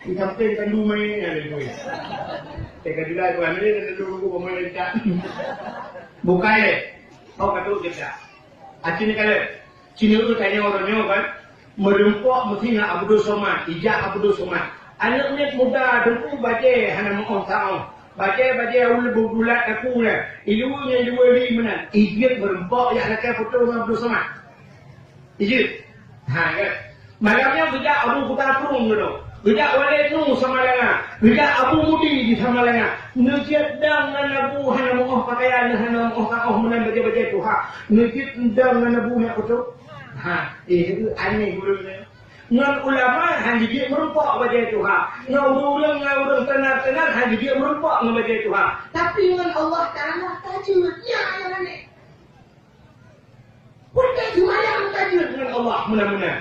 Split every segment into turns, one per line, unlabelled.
di samping kandu main ada tu. Teka dilai tuan ni ada dulu pemain lecak. Bukan le. Kau kata kita. Acini kale. Cina tu tanya orangnya kan. Merempok mesti nak Abdul Somad, ijak Abdul Somad. Anak ni muda dengku baca hana mau tahu. Baca ul bulat aku ni. Ilunya dua li mana? Ijak merempok yang nak foto dengan Abdul Somad. Ijak. Ha kan. Malamnya bijak Abu Bakar Prum dulu. Bijak Walid Nu sama dengan. Bijak Abu Mudi di sama dengan. Nejit dengan Abu hana mau pakaian hana mau tahu mana baca tu ha. Nejit dengan Abu yang foto. Ha, itu aneh guru ni. Ngan ulama hanya dia merempak baca Tuhan. Ngau tenar hanya dia merempak baca Tuhan. Tapi ngan Allah Taala tajud ya yang aneh. Bukan semayang tajud dengan Allah mana-mana.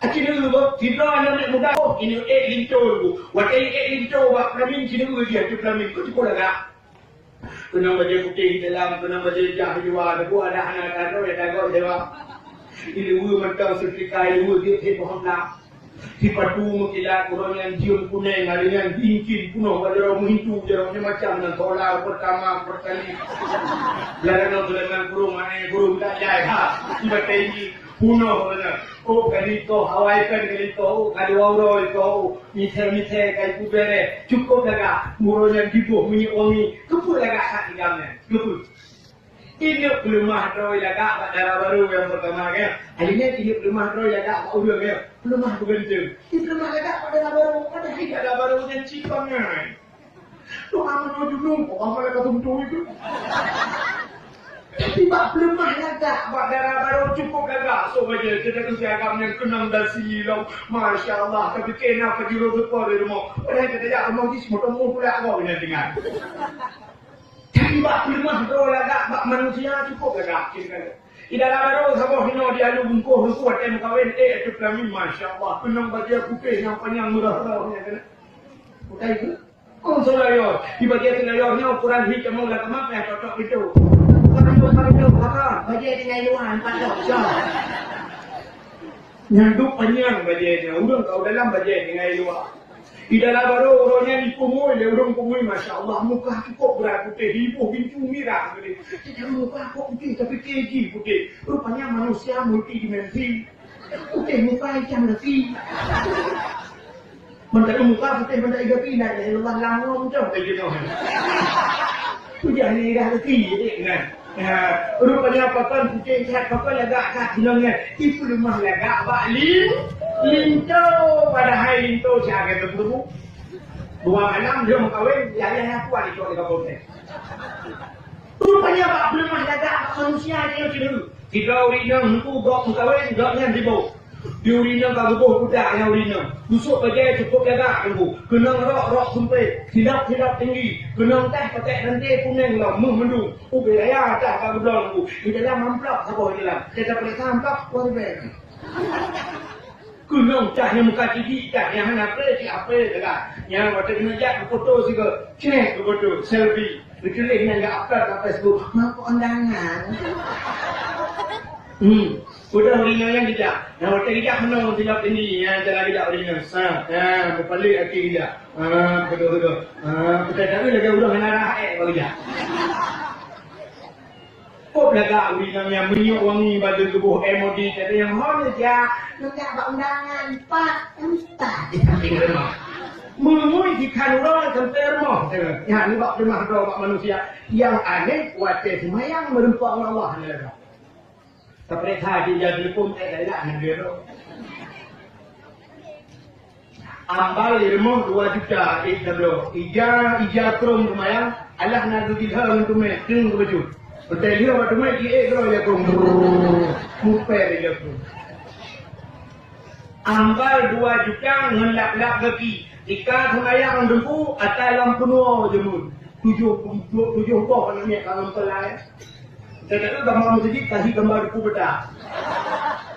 Akhirnya dulu kita anak muda ini linto dulu. Waktu linto wak kami sini dia tu kami tu sekolah tak. Kena baca putih dalam, kena baca jahiliah, ada anak kado ada kau jawab. Ilu macam setrika ilu dia pohon lah. Si padu mukila kurang yang cium kuning, ada yang dingin kuno, ada orang menghitu, jarangnya macam dan solar pertama perkali. Larang dengan guru mana guru tak jaya, tiba tinggi kuno benar. Oh kalito, Hawaii kalito, kado auroi kau, mite kai kubere, cukup laga, guru yang dibuh wangi, cukup laga kat diamnya, cukup. Ini pelemah roy laga darah baru yang pertama kan. Akhirnya ini pelemah roy laga udah kan. Pelemah bergenceng. Ini pelemah laga darah baru, ada darah baru yang cipangnya. Tu aman dulu, orang mana kata betul itu. Tapi bak pelemah laga, bak darah baru cukup laga. So baca kita kesiagaan yang kenang dan silau. Masya Allah, tapi kena pergi lupa di rumah. Padahal kita tak rumah di semua temu pula kau dengan dengar. Tapi bak pelemah tu laga, bak manusia cukup laga. Ida baru sama hino dia lu bungkuh kuat yang kawin itu kami Masya Allah. Kenang baca putih yang panjang murah-murahnya kan. Bukan itu? Kau selayor. Di bagian selayornya ukuran hitam mau laga apa yang cocok itu. Orang itu apa? Baca dengan luan pada jauh. Nyanduk panjang bajanya. Urang kau dalam baca dengan luan. Di dalam baru orangnya dipungui, orang pungui, Masya Allah, muka cukup berat putih, hibuh, bincu, mirah. Tidak muka kok putih, tapi keji putih. Rupanya manusia multidimensi. Putih muka macam nasi. Menteri muka putih, menteri iga pindah, jadi Allah langom macam kayak gitu. Pujian ini dah nasi, jadi kan. Rupanya pakan putih, sehat pakan lagak kat hilangnya. Itu rumah lagak, baklim. Linto pada hari linto siapa yang bertemu 2 malam dia mengkawin yang kuat itu di kampung ni. Rupanya bak belemah laga manusia dia macam kita urina hentu gok mengkawin goknya dibawa. Dia urina kat gebuh budak yang urina. Busuk bagai cukup laga tunggu. Kenang rok sampai silap tinggi. Kenang teh patek nanti kuning lah mendung. Ubi raya teh kat gedong tu. Di dalam amplop apa di dalam. Kita periksa amplop warna. Kunung cahnya muka gigi cahnya hanya apa dah. Yang waktu kena jat foto juga, cek foto selfie. Betul yang enggak upload ke Facebook. Mak undangan. Sudah urina yang tidak. Yang waktu tidak menang tidak ini yang jalan tidak urina. Berpaling aki tidak. Betul. Kita tahu lagi udah menarah bagi dia. Kok laga urina yang minyak wangi pada tubuh emodi jadi yang mana dia nak buat undangan pak entah di samping rumah mengui di kanurang sampai rumah ya ni buat rumah buat manusia yang aneh kuatnya semayang merempak Allah ni laga tapi tadi jadi pun tak ada nak dia ambal ilmu 2 juta ija krom semayang Allah nak dilham untuk meeting baju betul dia waktu mai dia kalau dia kong mupai dia kong ambal 2 juta ngelak-lak kaki jika semayang dengku atas lampu nur jemur 7 boh namanya kalau pelai saya kata gambar masjid kasih gambar buku bedah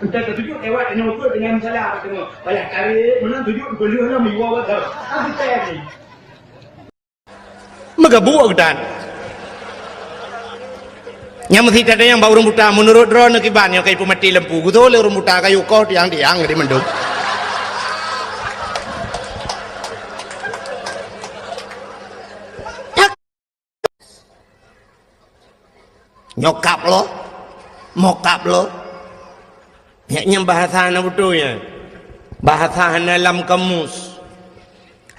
entah ketujuh lewat dengan ukur dengan salah tengok banyak kali mana tujuh boleh lah miwa betul apa saya ni
megabu dan yang mesti ada yang bau rambutan menurut drone kiban yang kayak pemati lempu gitu le rambutan kayu kau tiang di mendung nyokap lo, mokap lo. Yang bahasa na betulnya. Bahasa dalam kamus.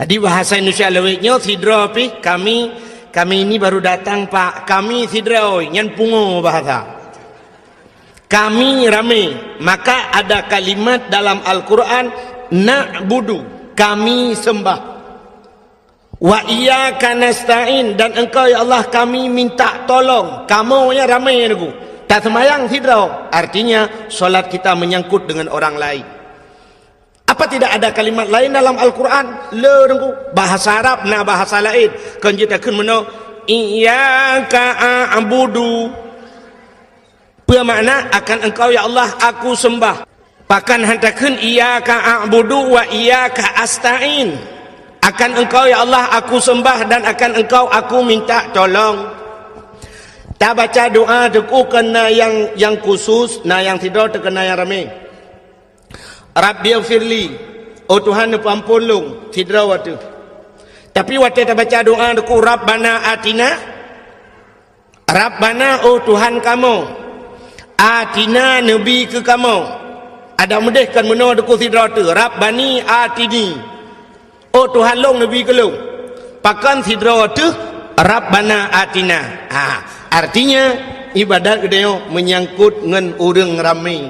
Jadi bahasa Indonesia lewitnya sidra pi kami ini baru datang Pak. Kami sidra oi, nyan pungo bahasa. Kami ramai. Maka ada kalimat dalam Al-Quran na'budu, kami sembah. Wa iyyaka nasta'in, dan engkau ya Allah kami minta tolong. Kamu yang ramai aku. Tak sembahyang sidra. Artinya solat kita menyangkut dengan orang lain. Apa tidak ada kalimat lain dalam Al-Quran? Le bahasa Arab na bahasa lain. Kan kita kun meno iyyaka a'budu. Bermakna akan engkau ya Allah aku sembah. Bahkan hantakeun iyyaka a'budu wa iyyaka asta'in. Akan engkau ya Allah aku sembah dan akan engkau aku minta tolong. Tak baca doa deku kena yang khusus, nah yang tidak terkena yang ramai. Rabbighfirli, oh Tuhan ampun long, tidak waktu. Tapi waktu tak baca doa deku Rabbana atina, Rabbana oh Tuhan kamu, atina nabi ke kamu. Ada mudah kan menurut deku tidak tu. Rabbani atini, oh Tuhan long nabi ke long. Pakan tidak tu Rabbana atina. Artinya ibadat gedanya menyangkut dengan orang ramai.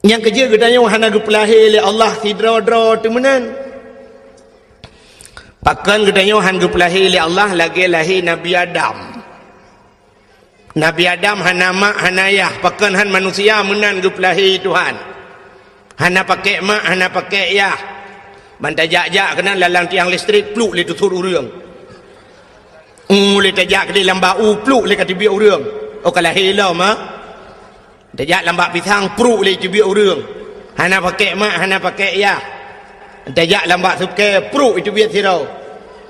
Yang kerja gedanya hana gepelahi oleh Allah sidra-dra temenan. Pakan gedanya hana gepelahi oleh Allah lagi lahir Nabi Adam. Nabi Adam hana mak hana ayah. Pakan han manusia menan gepelahi Tuhan. Hana pakai mak hana pakai ayah. Bantai jak-jak kena lalang tiang listrik pluk le tutur urang. Boleh tajak ke dalam bau pluk le kata biar orang. Oh kalau hilau mah tajak lambak pisang pruk le biar orang. Hana pakai mak hana pakai ya. Tajak lambak suke pruk itu biar sirau.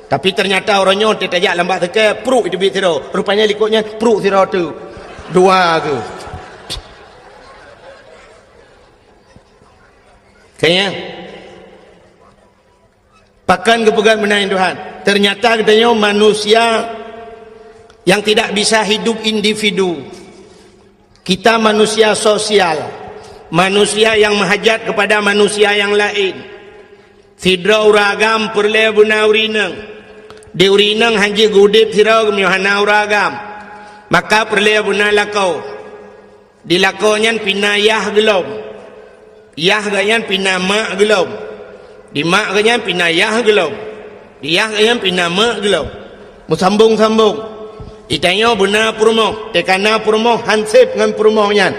Tapi ternyata orangnya tajak lambak suke pruk itu biar sirau. Rupanya likutnya pruk sirau tu. Dua tu. Kayaknya pakan kepegang menaik Tuhan. Ternyata katanya manusia yang tidak bisa hidup individu. Kita manusia sosial. Manusia yang menghajat kepada manusia yang lain. Sidra uragam perle buna urinang. Di urinang hanji gudip sidra kemiohana uragam. Maka perle buna lakau. Di lakaunya pinayah gelom. Yah ganyan pinama gelom. Di mak ganyan pinayah gelom. Dia yang pinama gelap. Musambung-sambung. Itanya benar purmoh. Tekana purmoh hansip dengan purmohnya.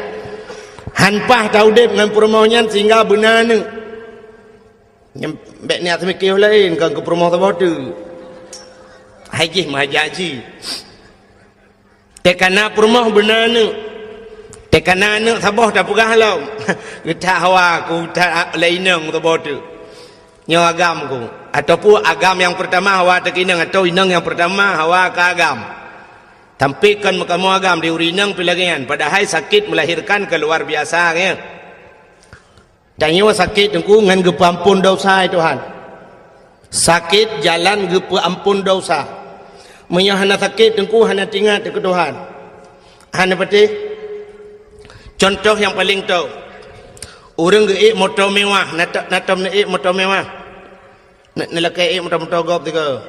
Hanpah taudip dengan purmohnya sehingga benar ni. Nyembek ni atas mikir lain kan ke purmoh tersebut tu. Haji mahaji. Tekana purmoh benar ni. Tekana ni sabah dah pegah lau. Kita hawa ku tak lainang tersebut tu. Nyawa agam ku. Ataupun agam yang pertama hawa terkinang atau inang yang pertama hawa ke agam. Tampilkan kamu agam di urinang pilagian. Padahal sakit melahirkan keluar biasa ya. Dan nyawa sakit tengku ngan gepampun dosa Tuhan. Sakit jalan gepampun dosa. Menyahana sakit tengku hana tinggal ke Tuhan. Hana peti. Contoh yang paling tahu. Orang ge motor mewah, natam ne motor mewah. Nelakai motor gop tiga.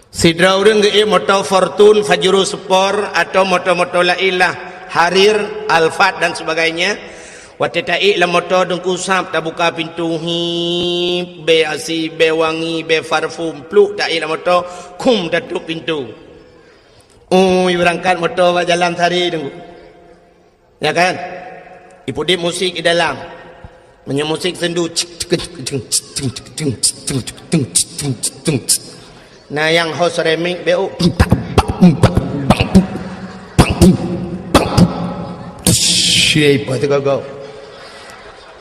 Sidra orang ge motor Fortune, Fajro Sport atau motor-motor lain lah, Harir, Alphard dan sebagainya. Waktu taik lah motor dengku sap tak buka pintu hi, be asi, be wangi, be parfum, pluk taik lah motor, kum tutup pintu. Berangkat motor jalan hari dengku. Ya kan? Ibu dia musik di dalam. Punya musik sendu. Nah yang host remix BO. Siapa tu kau?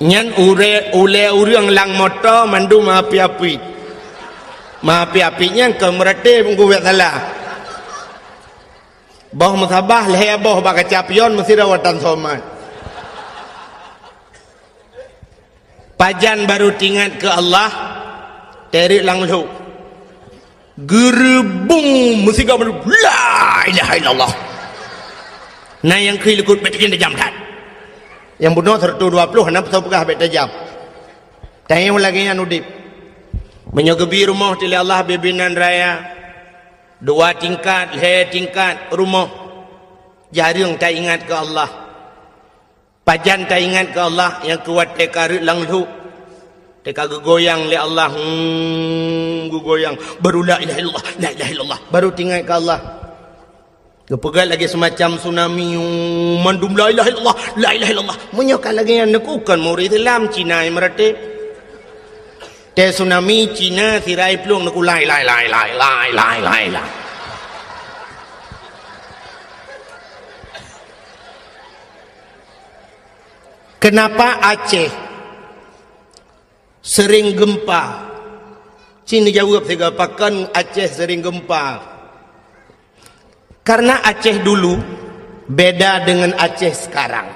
Nyan ule urang lang motor mandu maapi-api. Maapi-apinya ke merate menggugat salah. Bah musabah leh bah baka capion mesti rawatan somat. Pajan baru tingat ke Allah terik langlu. gerebung mesti kau la ilaha illallah. Nah yang kiri lekut betul jam dah. Yang bunuh 120 nak tahu pegah betul jam. Tanya lagi yang udip. Menyogebi rumah tili Allah bibinan raya. 2 tingkat, 3 tingkat rumah. Jarang tak ingat ke Allah. Pajan tak ingat ke Allah yang kuat teka langlu. Teka goyang li Allah. Goyang baru la ilaha illallah, la ilaha illallah. Baru tinggal ke Allah. Kepegal lagi semacam tsunami mandum la ilaha illallah, la ilaha illallah. Menyokal lagi yang nekukan murid Islam Cina yang meratip. Te tsunami Cina tirai pelung neku la ilaha illallah. Kenapa Aceh sering gempa? Cina jawab tiga pakan Aceh sering gempa. Karena Aceh dulu beda dengan Aceh sekarang.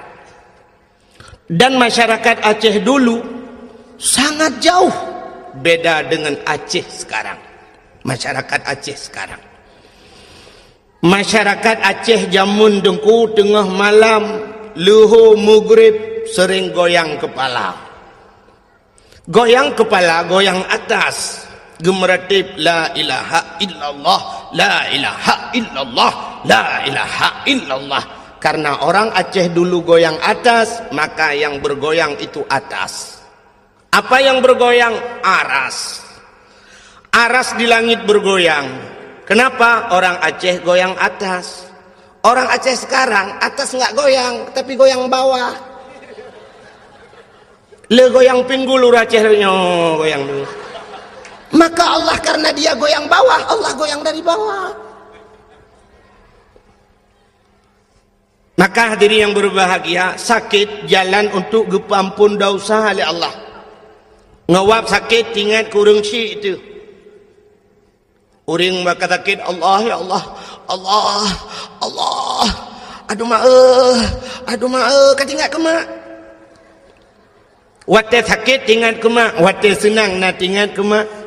Dan masyarakat Aceh dulu sangat jauh beda dengan Aceh sekarang. Masyarakat Aceh sekarang. Masyarakat Aceh jamun dengku tengah malam luhur maghrib sering goyang kepala. Goyang kepala, goyang atas. Gemeratip la ilaha illallah, la ilaha illallah, la ilaha illallah. Karena orang Aceh dulu goyang atas, maka yang bergoyang itu atas. Apa yang bergoyang? Aras. Aras di langit bergoyang. Kenapa? Orang Aceh goyang atas. Orang Aceh sekarang atas nggak goyang, tapi goyang bawah. Le goyang pinggul Aceh goyang dulu. Maka Allah karena dia goyang bawah, Allah goyang dari bawah. Maka hadirin yang berbahagia, sakit jalan untuk gepampun dosa oleh Allah. Ngawap sakit ingat kurang syik itu. Uring bakal sakit Allah ya Allah, Allah, Allah. Aduh maaf, kata ingat ke mak. Wate sakit ingat ke mak, wate senang nak ingat ke mak.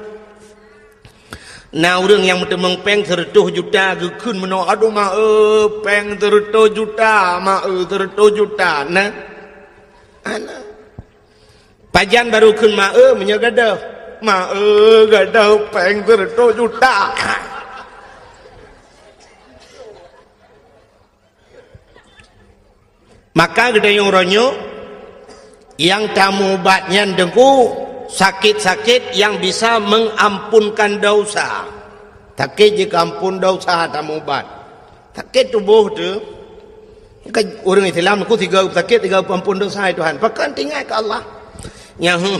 Nah orang yang mengpeng 100 juta gekun meno aduh maaf peng 100 juta maaf 100 juta nah ana pajan baru kun maaf menyagadah maaf gadah peng 100 juta. Maka gede yang ronyo yang tamu obatnya dengku sakit-sakit yang bisa mengampunkan dosa. Sakit jika ampun dosa tamu obat. Sakit tubuh tu orang Islam aku 3 sakit 3 ampun dosa Tuhan. Pakan tinggal ke Allah. Yang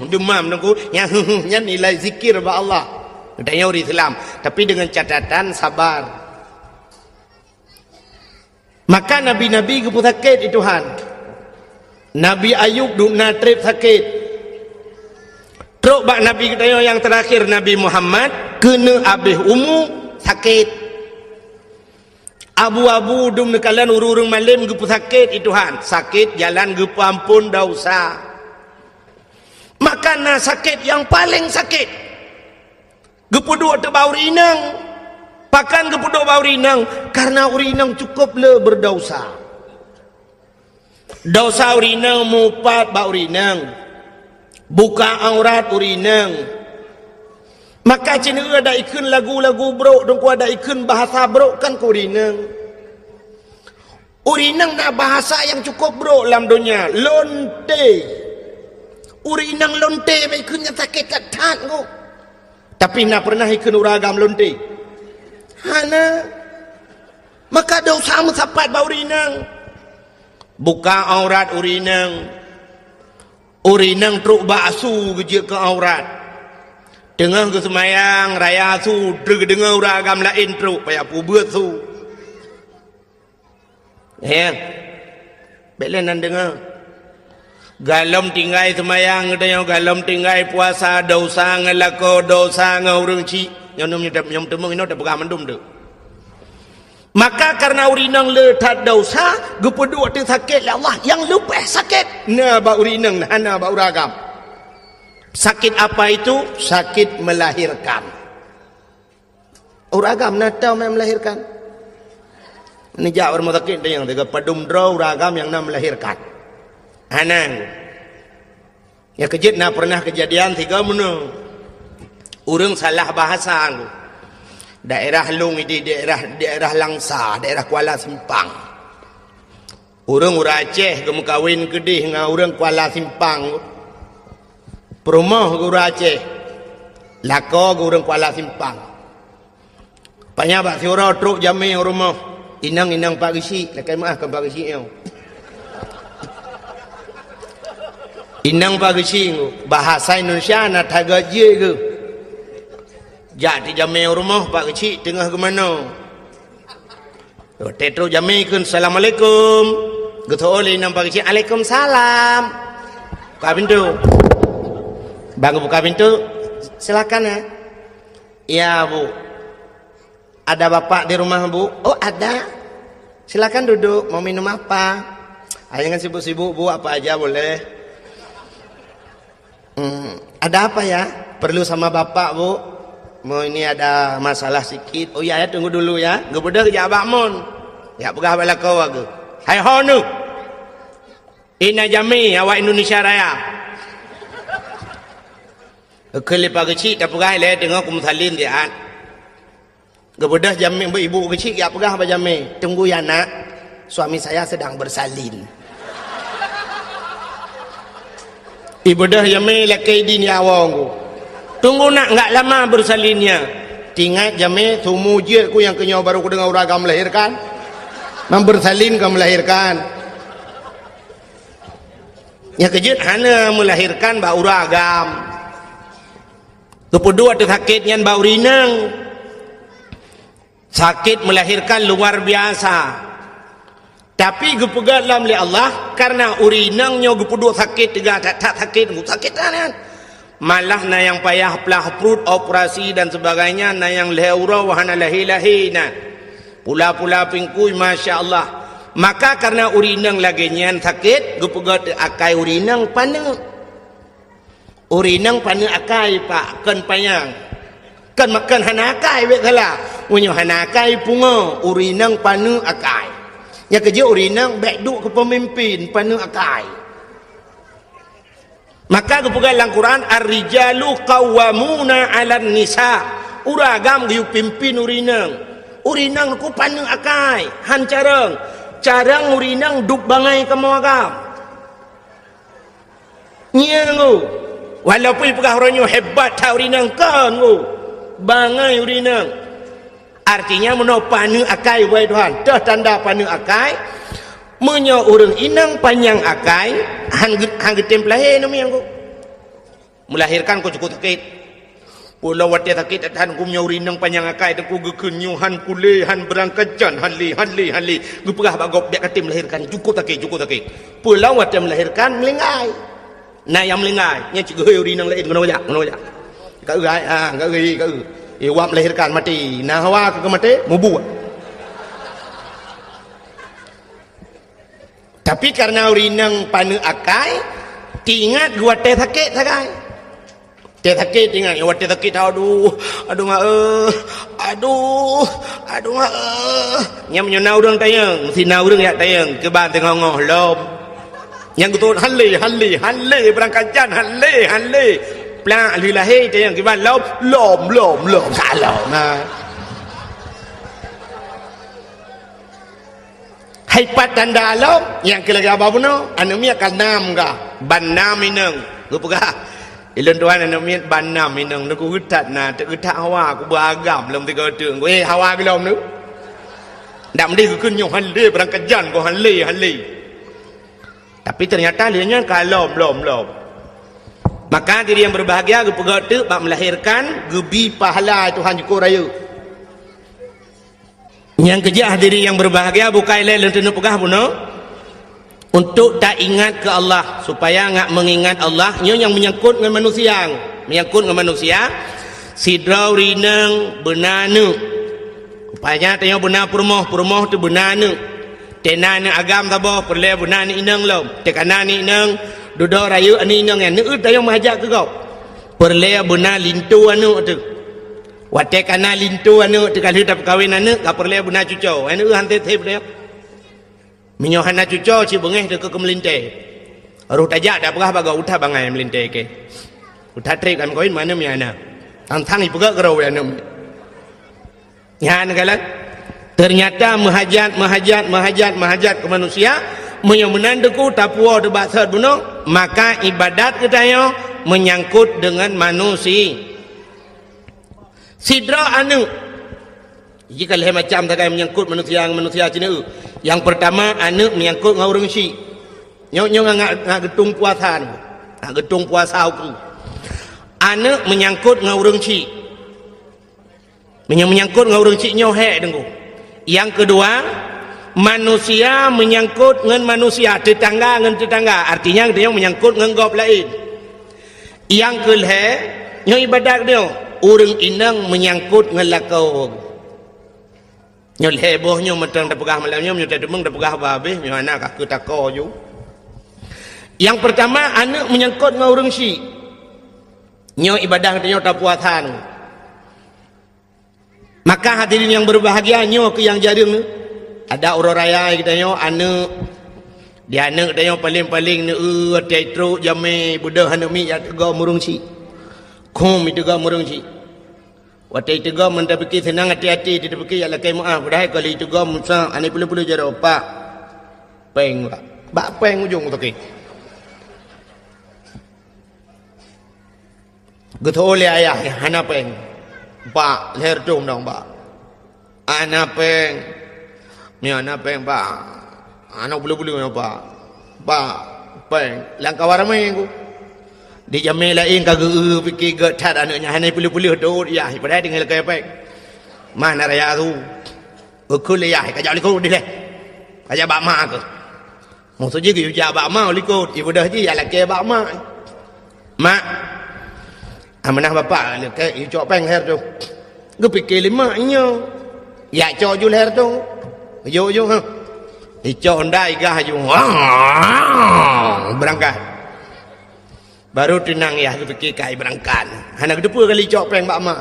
demam aku yang nilai zikir ba Allah. Katanya orang Islam, tapi dengan catatan sabar. Maka nabi-nabi ke sakit Tuhan. Nabi Ayub duk natrip sakit. Teruk bak Nabi kita yang terakhir Nabi Muhammad kena habis umur sakit. Abu-abu dum nekalan urung malam gepu sakit Tuhan. Sakit jalan gepu ampun dosa. Maka na sakit yang paling sakit. Gepu dua tu bau rinang. Pakan gepu dua bau rinang karena urinang cukup le berdosa. Dosa urinang mupat bau urinang, buka aurat urinang. Maka cina ada ikun lagu-lagu bro, dongku ada ikun bahasa bro kan urinang. Urinang na bahasa yang cukup bro dalam dunia. Lonte, urinang lonte, ikunnya sakit katan ko. Tapi nak pernah ikun uragam lonte. Hana, maka dosa musapat bau urinang. Buka aurat urinang. Urinang truk baksu kerja ke aurat. Tengah ke semayang raya su dengar orang agam lain truk payah puber su. Ya. Belenan dengar. Galom tinggal semayang katanya galom tinggal puasa dosa ngelako dosa ngurung cik. Yang temung ini dah pegang mendum tu. Maka karena urinang letak dosa, gepedua tu sakit lah Allah yang lupa sakit. Na ba urinang, na ba uragam. Sakit apa itu? Sakit melahirkan. Uragam natau yang melahirkan. Ini jauh rumah sakit yang tiga padum draw uragam yang nak melahirkan. Anang. Ya kejut nak pernah kejadian tiga menung. Urang salah bahasa aku. Daerah Lung ini daerah Langsa, daerah Kuala Simpang. Urang Aceh kamu kawin kedih dengan urang Kuala Simpang. Perumah ke urang Aceh. Lako ke urang Kuala Simpang. Banyak bak siura truk jami rumah. Inang Pak Gisi, lakai maaf kan Pak Gisi yo. Inang Pak Gisi bahasa Indonesia nak tagaje ke. Jadi jami rumah Pak Gisi tengah ke mana? Tetro jami kun assalamualaikum. Getol inang Pak Gisi, Waalaikumsalam. Buka pintu. Bang buka pintu. Silakan ya. Ya, Bu. Ada bapak di rumah, Bu? Oh, ada. Silakan duduk. Mau minum apa? Jangan sibuk-sibuk, Bu. Apa aja boleh. Ada apa ya? Perlu sama bapak, Bu? Mau ini ada masalah sikit. Oh ya, tunggu dulu ya. Gebudah kerja abak mon. Ya, pegah bala kau aku. Hai honu. Ina jami awak Indonesia Raya. Kelip kecil tak pegah le tengok kumsalin dia. Gebudah jami ibu kecil ya pegah apa jami. Tunggu ya nak. Suami saya sedang bersalin. Ibu dah jami lakai din ya awang. Tunggu nak enggak lama bersalinnya. Tingat jami sumu je ku yang kenyau baru ku dengar uragam melahirkan. Bersalin ke melahirkan. Ya kejut hana melahirkan ba uragam. Kedua tu sakitnya bau rinang. Sakit melahirkan luar biasa. Tapi gepegat dalam oleh Allah karena urinangnya gepeduk sakit tiga tak sakit kan. Malah na yang payah pelah perut operasi dan sebagainya na yang leura wahana lahina. Pula-pula pingkui masya-Allah. Maka karena urinang lagi nyan sakit gepegat akai urinang paneng. Urinang paneng akai pak kan payang. Kan makan hanakai wek kala. Unyo hanakai punga urinang panu akai. Ya kerja urinang baik duk ke pemimpin panu akai. Maka kepegang dalam Quran ar-rijalu qawwamuna 'alan nisa. Uragam diu pimpin urinang. Urinang ku panu akai. Han carang urinang duk bangai ke mawagam. Nya ngo. Walaupun pegah orangnya hebat ta urinang kan ngo. Bangai urinang. Artinya meno panu akai wai Tuhan. Dah tanda panu akai. Menyo urang inang panjang akai hang getem lahir nami angku. Melahirkan ku cukup sakit. Pulau wati sakit tan ku menyo urinang panjang akai dan ku gekenyuhan kulehan berangkajan hali. Gu pegah bagop dak katim melahirkan cukup sakit. Pulau wati melahirkan melingai. Nah yang melingai nya cegeh urinang lain ngono ya. Kau gai kau. Iwak melahirkan mati. Nah hawa ke mati mubu. Tapi karena urinang panu akai, tingat gua teh sakit sakai. Teh sakit tingat, gua teh sakit aduh mak Nyam nyona urang tayang, sina urang ya tayang ke ban tengah ngoh lom. Yang betul halle berangkat jan halle. Plan lilahi tayang ke ban lom salam. Nah. Haipat dan dalam yang kira apa puno anumia kanam ga banam ineng gupga ilun tuan anumia banam ineng nuku utat na te utat hawa ku beragam lom tiga teung hawa ke lom nu ndak mesti ku kunyo halle berangkat jan ko halle tapi ternyata lianya kalom lom maka diri yang berbahagia gupga tu bak melahirkan gebi pahala Tuhan syukur ayu. Yang kerja diri yang berbahagia bukan lain lentu pegah puno untuk tak ingat ke Allah supaya ngak mengingat Allah nyo yang menyangkut dengan manusia sidrau rinang benanu upaya tanya benar permoh tu benanu tenana agam tabo perle benani inang lom tekanani inang duduk rayu ani inang yang neut tayang mahajak ke kau perlea benar lintu anu tu watek kana lintu anu tu kalau dah kahwin anu ka perlea benar cuco anu hantai tep dia minyo hana cuco ci bengeh de ke melinte aruh tajak dah perah baga utah bangai melinte ke utah trek kan kahwin mana mi ana tang ipuga kerau anu ya negala ternyata menghajat ke manusia menandaku tapua de basat buno maka ibadat kita yo menyangkut dengan manusia sidra anu jika leh macam tak menyangkut manusia cina yang pertama anu menyangkut ngau urang si nyo ngak getung puasan ngak getung puasa aku anu menyangkut ngau urang si menyangkut ngau urang si nyo he dengku yang kedua manusia menyangkut dengan manusia tetangga dengan tetangga artinya dia menyangkut dengan gop lain yang kelhe yang ibadat dia urang inang menyangkut dengan lakau nyol hebohnya matang dah pegah malamnya nyo tak demeng dah pegah babeh nyo anak aku tako ju yang pertama anak menyangkut dengan urang si nyo ibadah dia tak puasan maka hadirin yang berbahagia nyo ke yang jaring ada urang raya kita nyo anak dia anak dia paling-paling ni tetro jame budak anak mi ya tega murung si kom itu ga murung si watai tega men dak fikir senang hati-hati dia fikir ya lakai maaf dah kali itu ga musa ane pulu-pulu jaro pak peng bak peng ujung tu ke getole ayah hana peng pak leher dong dong pak ana peng mi ana peng pak anak bulu-bulu apa peng langkah waramai aku di jamil lain kagak fikir getat anaknya hanai pulu-pulu dot ya padahal dengan lekai peng mana raya tu ukul ya kajak likut dia kajak bak mak ke maksudnya ke kajak bak mak likut ibu dah ji ya lekai bak mak mak amanah bapak lekai cok peng her tu ke fikir limaknya ya cok ju her tu yo ha icok ndai gah ju berangkat baru tenang ya fikir kai berangkat hana kedua kali icok peng bak mak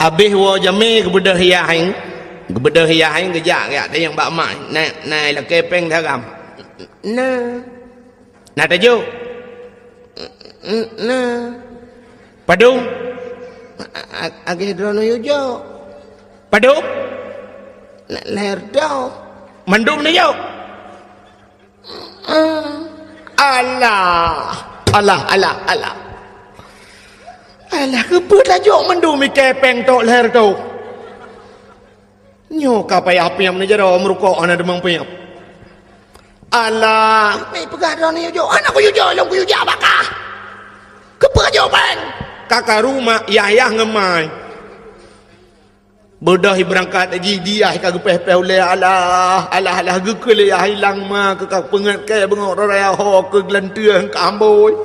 abih wo jame kebedah hiahin gejak ya dia yang bak mak nai la ke peng daram na tajo na padung age drono yo jo padung leher dah mandum ni yo Allah kebut lah jok mandum mi kepeng tok leher tu nyo ka payah piam ni jaro merukok ana demang piam Allah mai pegadon ni yo anak ku yo long ku yo bakah kebut jok peng kakak rumah yayah ngemai bodoh berangkat haji dia kagak peh-peh oleh Allah gekele ya hilang ma ke pengat ke bengok raya ho ke gelanteur ke amboi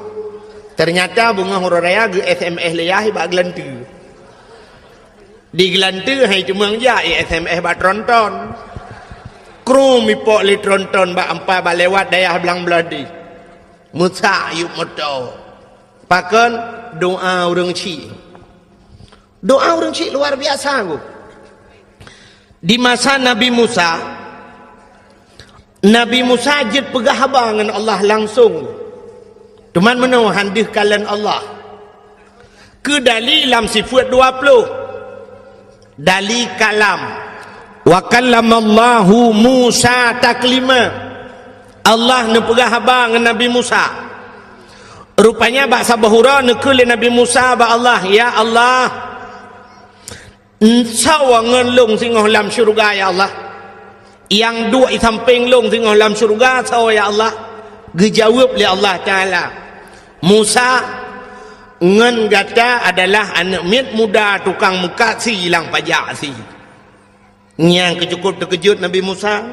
ternyata bunga raya ge SMS leyah ba gelanteur di gelanteur hai cumang ja SMS ba tronton kru mi pok li tronton ba ampa ba lewat dayah belang beladi musa yuk moto pakan doa urang ci luar biasa aku di masa Nabi Musa jid pegah abang dengan Allah langsung teman menau handih kalian Allah ke dalam sifat 20 dali kalam wa kallamallahu Musa taklima Allah ne pegah abang dengan Nabi Musa rupanya bahasa bahura ne ke Nabi Musa ba Allah ya Allah sawangan long singoh lam syurga ya Allah yang dua di samping long singoh lam syurga saw ya Allah dijawab oleh Allah Ta'ala Musa ngan gata adalah anak mit muda tukang muka si hilang pajak si yang kecukup terkejut Nabi Musa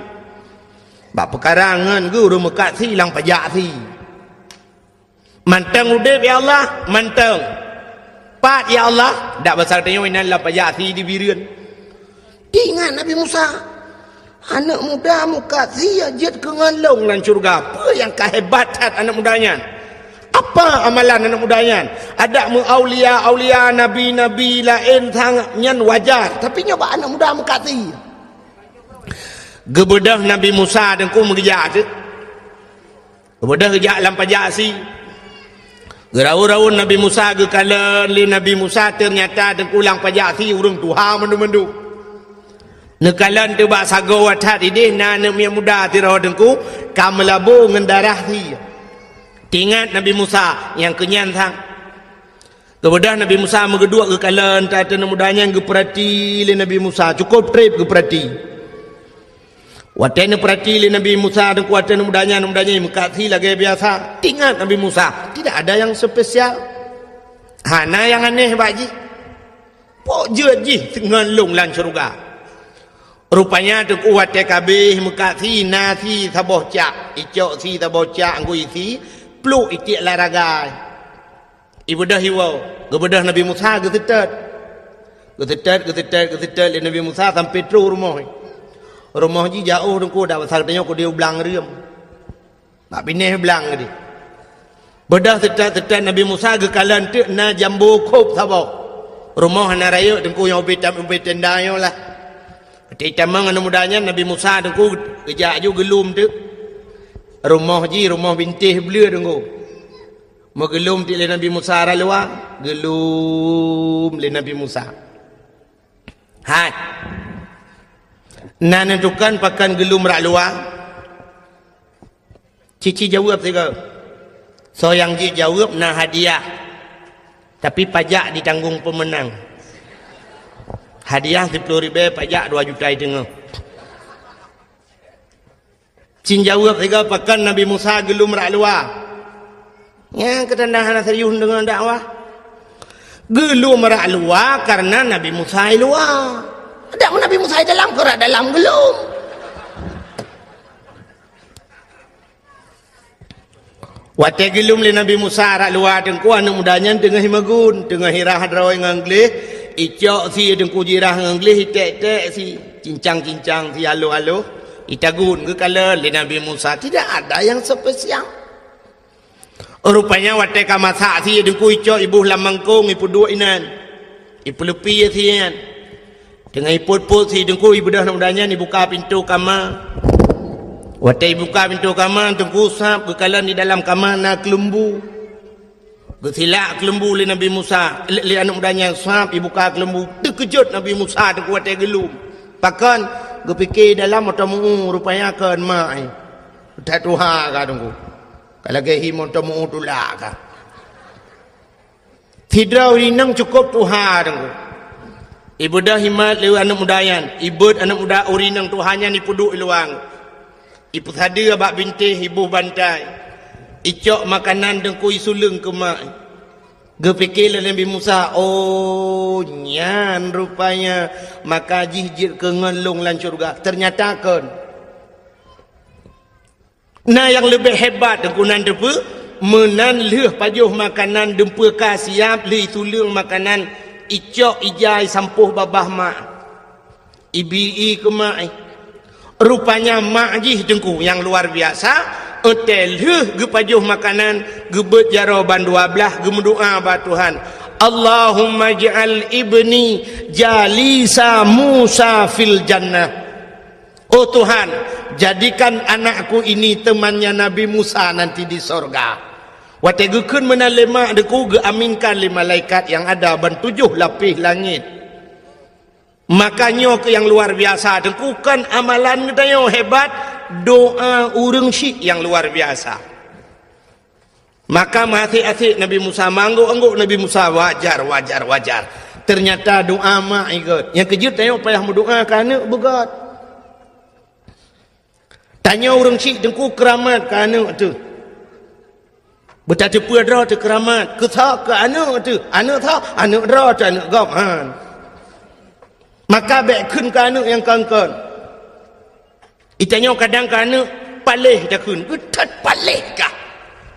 bak perkara ngan guru muka si hilang pajak si mantang udip ya Allah mantang Pat ya Allah dak besar tanya winan la pajak si di birian ingat Nabi Musa anak muda muka si ajat ke ngalong lan syurga apa yang kehebat anak mudanya apa Apa amalan anak mudanya? Ada mu aulia nabi lain sangat nyan wajar. Tapi nyoba anak muda mengkati. Gebedah Nabi Musa dan ku mengejar tu. Gebedah kejak lampajak si. Gerau-rau Nabi Musa ke kala li Nabi Musa ternyata dan ulang pajak si urang Tuhan mendu-mendu. Nekalan tu bak sago watat idih na anak muda tirau dengku kamelabu ngendarah si. Ingat Nabi Musa yang kenyan sang. Kemudian Nabi Musa megedua ke kalan tata mudanya yang perhati le Nabi Musa cukup trip ke perhati. Watene perhati le Nabi Musa dan kuatan mudanya mengkasi lagi biasa. Ingat Nabi Musa tidak ada yang spesial. Hana yang aneh baji. Pok je dengan long lan syurga. Rupanya tu kuat kabeh mengkasi nasi saboh cak, icok si saboh cak anggu isi, peluk itik laragai. Ibu dah hiwau, gebedah Nabi Musa getetet le Nabi Musa sampai terus rumah. Rumah ji jauh dengku dah pasal tanya ku dia belang riam. Nak pineh belang dia. Bedah tetet Nabi Musa ke kalan tu na jambu kop sabok. Rumah na raya dengku yang ubit tenda yo lah. Ketika mana mudanya Nabi Musa dengku kejak ju gelum tu. Rumah bintih belia dengku. Mau gelum ti le Nabi Musa ra luar, gelum le Nabi Musa. Hai. Nan nentukan pakan gelum ra luar. Cici jawab tiga. So yang ji jawab na hadiah. Tapi pajak ditanggung pemenang. Hadiah 10,000, pajak 2 juta tengah. Cin jawab tiga pakan Nabi Musa gelum ra luar. Ya ketandahan serius dengan dakwah. Gelum ra luar karena Nabi Musa luar. Ada Nabi Musa dalam kerak dalam gelum. Wate gelum le Nabi Musa ra luar tengku anak mudanya tengah himagun, tengah hirah hadrawai ngangglih. Icok si dengku jirah ngangglih tek si cincang si halo itagun ke kala le Nabi Musa tidak ada yang spesial. Rupanya wate ka masak si dengku icok ibu lamangkung ibu dua inan. Ibu lepi si yan. Dengan iput-put si dengku ibu dah mudanya ni buka pintu kamar. Wate buka pintu kamar dengku sap ke kala di dalam kamar nak lembu. Gesilak kelembu le Nabi Musa le anak mudanya sap ibu buka kelembu terkejut Nabi Musa tu kuat gelum pakan gepikir dalam otamu rupanya kan mai tak tuha ka tunggu kalau ge him otamu tulak ka tidak urinang cukup tuha tunggu ibu dah himat le anak mudayan ibu anak muda urinang tuhannya ni puduk luang ibu sadia bak bintih ibu bantai icok makanan dengku isulung ke mak. Gepikirlah Nabi Musa, oh nyan rupanya maka jihjit ke ngelung lan syurga. Ternyata kan. Nah yang lebih hebat dengku nan depa menan leh pajuh makanan dempa ka siap le isulung makanan icok ijai sampuh babah mak. Ibi ke mak. Rupanya mak jih dengku yang luar biasa. Hotel gepajuh makanan gebet jaroban 12 gemdoa ba Tuhan Allahumma ja'al ibni jalisa Musa fil jannah. Oh Tuhan, jadikan anakku ini temannya Nabi Musa nanti di sorga. Wategukeun meunang lema deku ge aminkan li malaikat yang ada ban 7 lapis langit. Makanya ke yang luar biasa dengkukan amalan kita hebat. Doa urang syik yang luar biasa. Maka masih-asik Nabi Musa mangguk-angguk Nabi Musa wajar. Ternyata doa mak ikut. Yang kejut tanya payah berdoa kerana begat. Tanya urang syik dengku keramat kerana tu. Betapa dah tu keramat. Kesah ke anak tu. Anak tak, anak dah tu anak gaman. Maka baik kun ke anak yang kangkan. Itanya kadang kana palih takun getat palih kah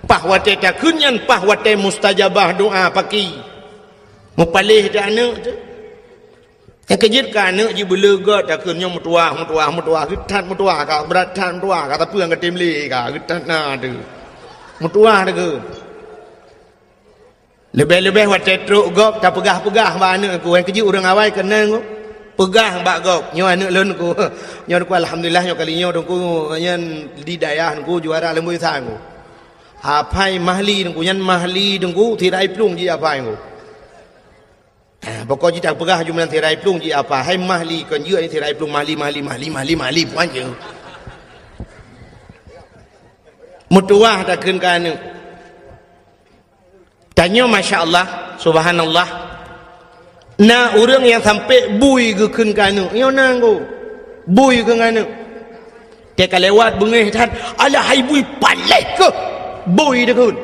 pahwate takunyan pahwate mustajabah doa paki mu palih dak anak tu yang kejit ka anak ji belega takunnya mutua getat mutua ka beratan mutua ka tapi yang ketimli ka getat na tu mutua tu Lebih-lebih waktu truk gop tak pegah-pegah ba anak aku. Yang kerja orang awal kena aku. Pegah bak gop. Nyo anak lun aku. Nyo aku alhamdulillah nyo kali nyo aku nyan di dayah aku juara lembu sang aku. Apai mahli aku nyan mahli aku tirai plung ji apai aku. Pokok ji tak pegah jumlah tirai plung ji apa. Hai mahli kon je ni tirai plung mahli puan je. Mutuah tak keun ka anak. Tanya Masya Allah, Subhanallah. Na orang yang sampai bui ke keun ka anak. Yo nang go. Bui ke anak. Dia lewat bengih tan. Alah hai bui paleh ke. Bui dah keun.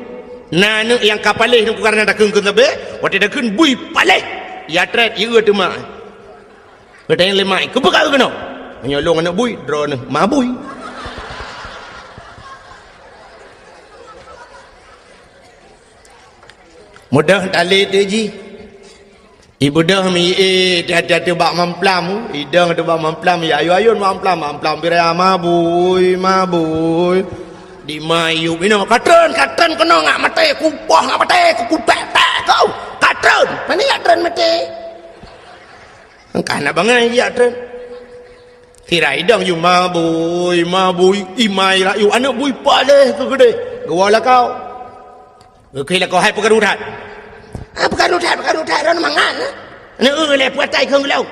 Na anak yang kapaleh tu kerana dah keun lebih. Waktu dah keun bui paleh. Ya tret ya tu mak. Kata yang lemai. Kepekak ke kena? Menyolong anak bui. Draw ni. Ma bui. Mudah tali tu ji. Ibu dah mi dah bak mamplam. Idang tu bak mamplam. Ya ayun mamplam birai mabui. Di mayu bina katron kena ngak mati kupah ngak mati kupek kau. Katron. Mana ya katron mati? Engkau nak bangai ya katron. Kira idang you mabui imai lah you anak bui paleh ke gede. Gawalah kau. Kira kau hai pegarudat. Pegarudat ron mangan. Ni le puatai khung lau.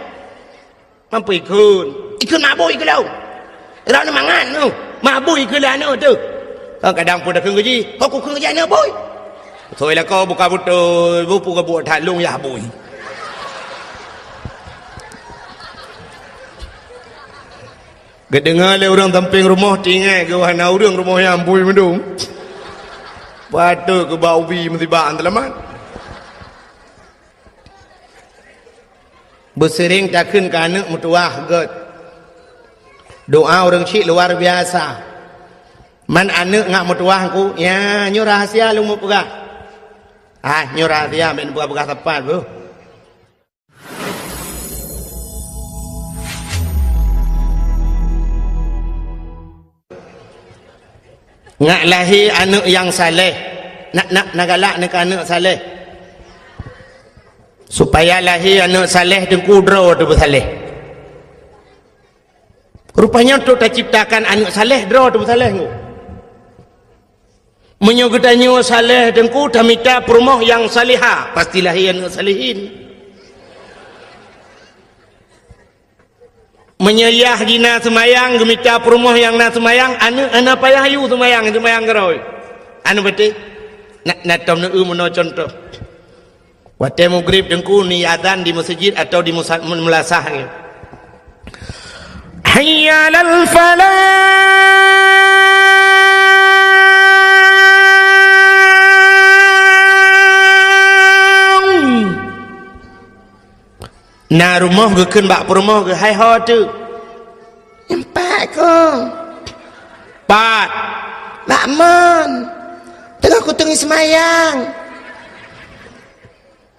Mampu ikun mabui ke lau. Ron mangan tu. Mabui ke lah anu tu. Kadang pun dah khung gaji. Kau khung gaji anu bui. Thôi lah kau buka betul. Bupu ke buat talung ya bui. Kedengar le orang tamping rumah tinggal ke wahana orang rumah yang bui mendung. Pada ke bau bi mesti baan telaman. Bersering takkan ke anak mutuah god. Doa orang cik luar biasa. Man anak ngak mutuah aku, ya nyo rahasia lu mau pegah. Nyo rahasia men pegah tepat bu. Ngak lahir anak yang saleh. Nak galak nak anak saleh. Supaya lahir anak saleh dan kudra tu bersaleh. Rupanya tu tak ciptakan anak saleh dra tu bersaleh tu. Menyogetanyo saleh dan ku dah minta perumah yang salihah, pasti lahir anak salihin. Menyayah dina semayang gemita perumah yang na semayang anak payah ayu semayang geroi. Anu betul. Nak tom nu mono contoh. Waktu maghrib dengku ni azan di masjid atau di mulasah ni. Hayya 'alal falah. Na rumah ke keun bak perumah ke hai ho tu. Empat ko. Pat. Lakman. Tengah ku tengi semayang.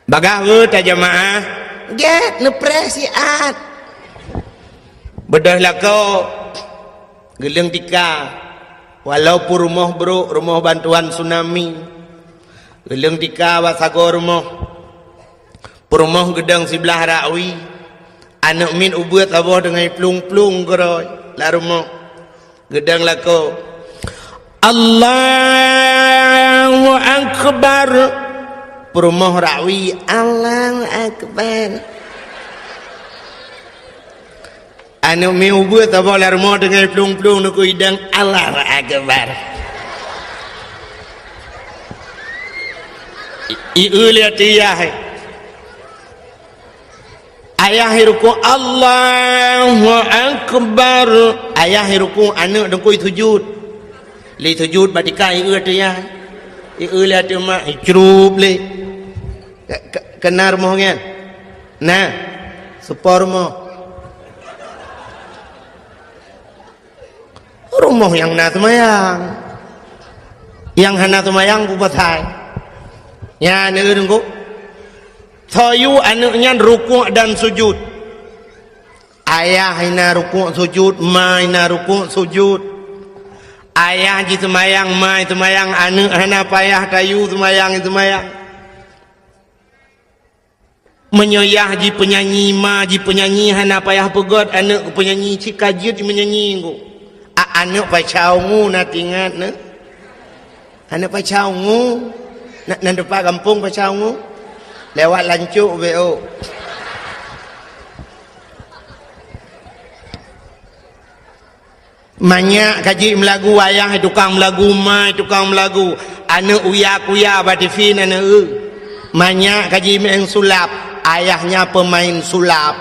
Bagah ta jemaah. Get nepres siat. Bedah lah kau. Geleng tika. Walaupun rumah bro, rumah bantuan tsunami. Geleng tika wasago rumah. Perumah gedang sebelah rakwi. Anak min ubuat abah dengan plung-plung geroi. La rumah. Gedang lah kau. Allahu Akbar. Perumah rakwi. Allahu Akbar. Anak min ubuat abah la rumah dengan plung-plung nuku hidang. Allahu Akbar. Iu lihat dia. Ayah ruku Allahu Akbar. Ayah ruku anak dengkui sujud. Li sujud badika ieu tu ya. Ieu lihat tu mak icrup le. Kenar moh ngan. Nah. Sepor moh. Rumah yang na semayang. Yang hana semayang ku patai. Ya ne dengku. Sayu anaknya rukuk dan sujud. Ayah ina rukuk sujud, ma ina rukuk sujud. Ayah ji semayang, ma semayang, anak hana payah tayu semayang. Menyoyah ji penyanyi ma ji penyanyi hana payah pegot anak ku penyanyi cikajut menyanyi ku. Anak pacau ngu na tingat na. Anak pacau ngu nak depan kampung pacau ngu. Lewat lancuk BO. Banyak kaji melagu wayang tukang melagu mai tukang melagu anak uya-kuya batifin anak banyak kaji main sulap ayahnya pemain sulap